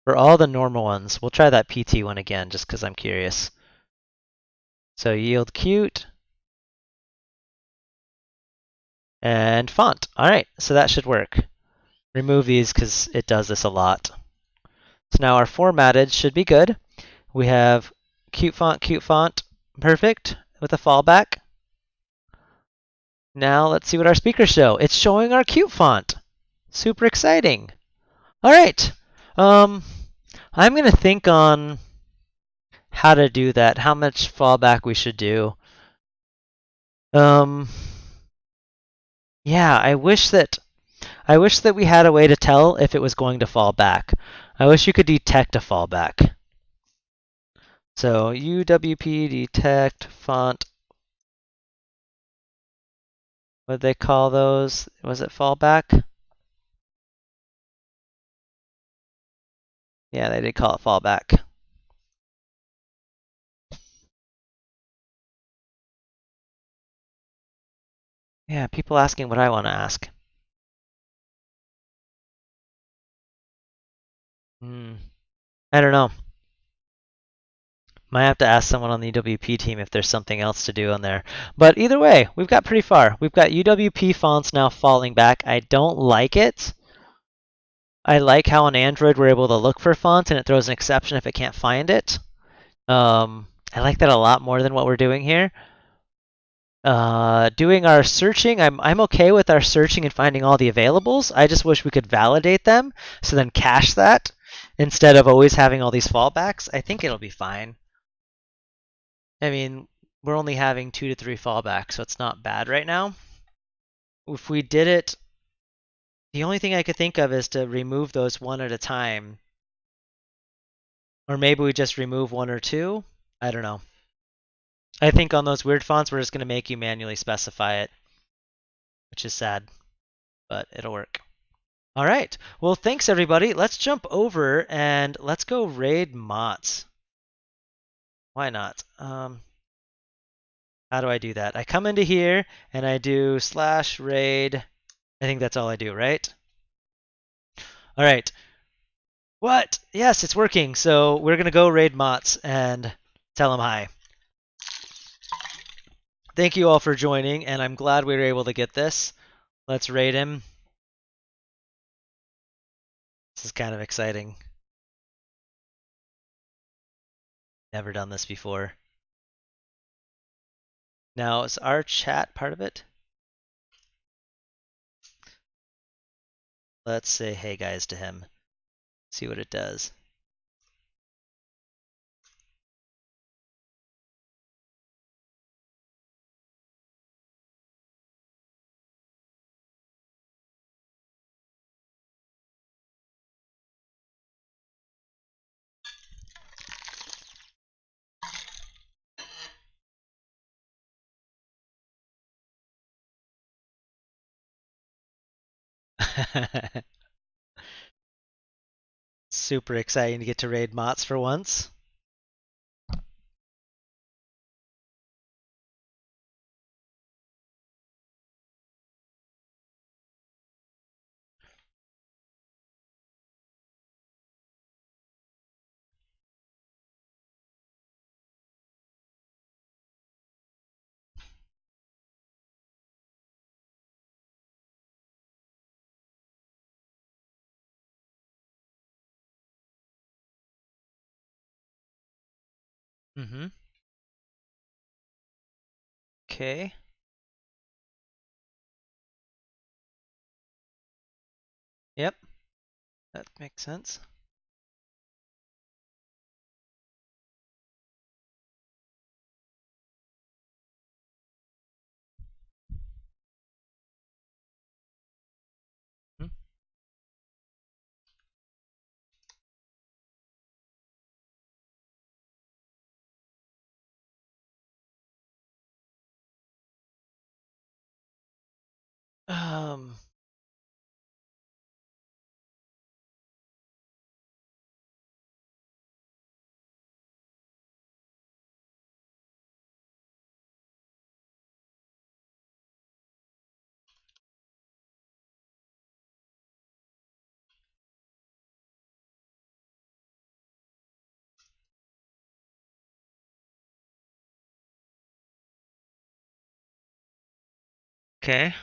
all the normal ones. We'll try that PT one again just because I'm curious. So yield cute and font. All right, so that should work. Remove these because it does this a lot. So now our formatted should be good. We have cute font, perfect with a fallback. Now let's see what our speakers show. It's showing our cute font. Super exciting. All right. I'm going to think on how to do that, how much fallback we should do. Yeah, I wish that we had a way to tell if it was going to fall back. I wish you could detect a fallback. So UWP detect font. What did they call those? Was it fallback? Yeah, they did call it fallback. Yeah, people asking what I want to ask. I don't know. Might have to ask someone on the UWP team if there's something else to do on there. But either way, we've got pretty far. We've got UWP fonts now falling back. I don't like it. I like how on Android we're able to look for fonts and it throws an exception if it can't find it. I like that a lot more than what we're doing here. Doing our searching, I'm okay with our searching and finding all the availables. I just wish we could validate them, so then cache that instead of always having all these fallbacks. I think it'll be fine. I mean, we're only having 2 to 3 fallbacks, so it's not bad right now. if we did it, the only thing I could think of is to remove those one at a time. Or maybe we just remove one or two. I don't know. I think on those weird fonts, we're just going to make you manually specify it, which is sad, but it'll work. All right. Well, thanks, everybody. Let's jump over and let's go raid Mott's. Why not? How do I do that? I come into here and I do /raid. I think that's all I do, right? All right. What? Yes, it's working. So we're going to go raid Mott's and tell him hi. Thank you all for joining, and I'm glad we were able to get this. Let's raid him. This is kind of exciting. Never done this before. Now, is our chat part of it? Let's say hey guys to him. See what it does. Super exciting to get to raid Mott's for once. Mm-hmm. Okay. Yep. That makes sense. Hmm. Um. Okay.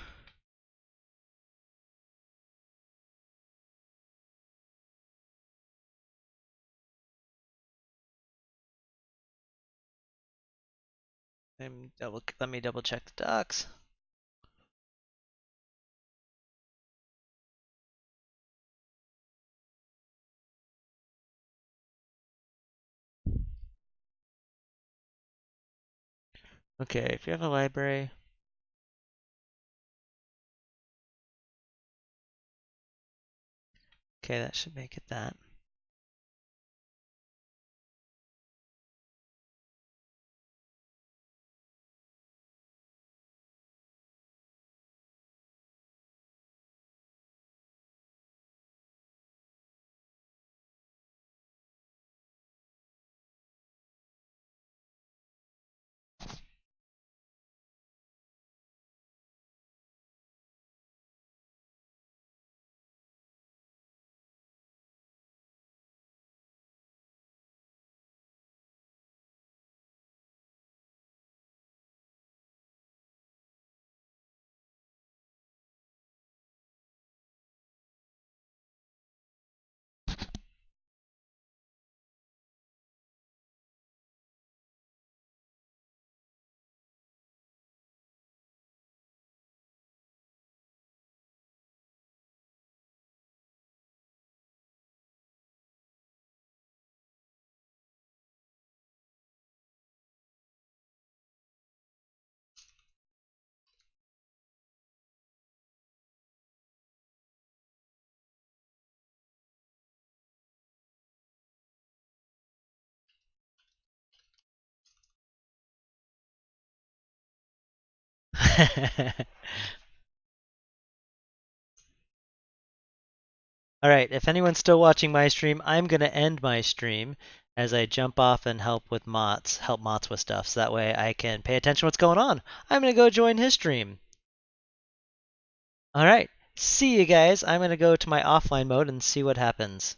Let me double check the docs. Okay, if you have a library. Okay, that should make it that. All right, if anyone's still watching my stream, I'm gonna end my stream as I jump off and help Mots with stuff, so that way I can pay attention to what's going on. I'm gonna go join his stream. All right, see you guys. I'm gonna go to my offline mode and see what happens.